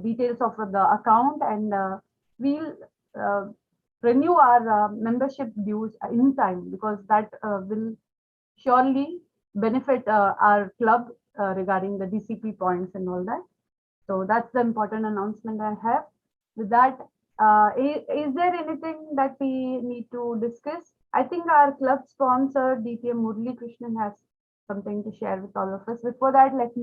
details of the account, and we'll renew our membership dues in time, because that will surely benefit our club regarding the DCP points and all that. So that's the important announcement I have. With that, is there anything that we need to discuss? I think our club sponsor, DTM Murali Krishnan, has something to share with all of us. Before that, let me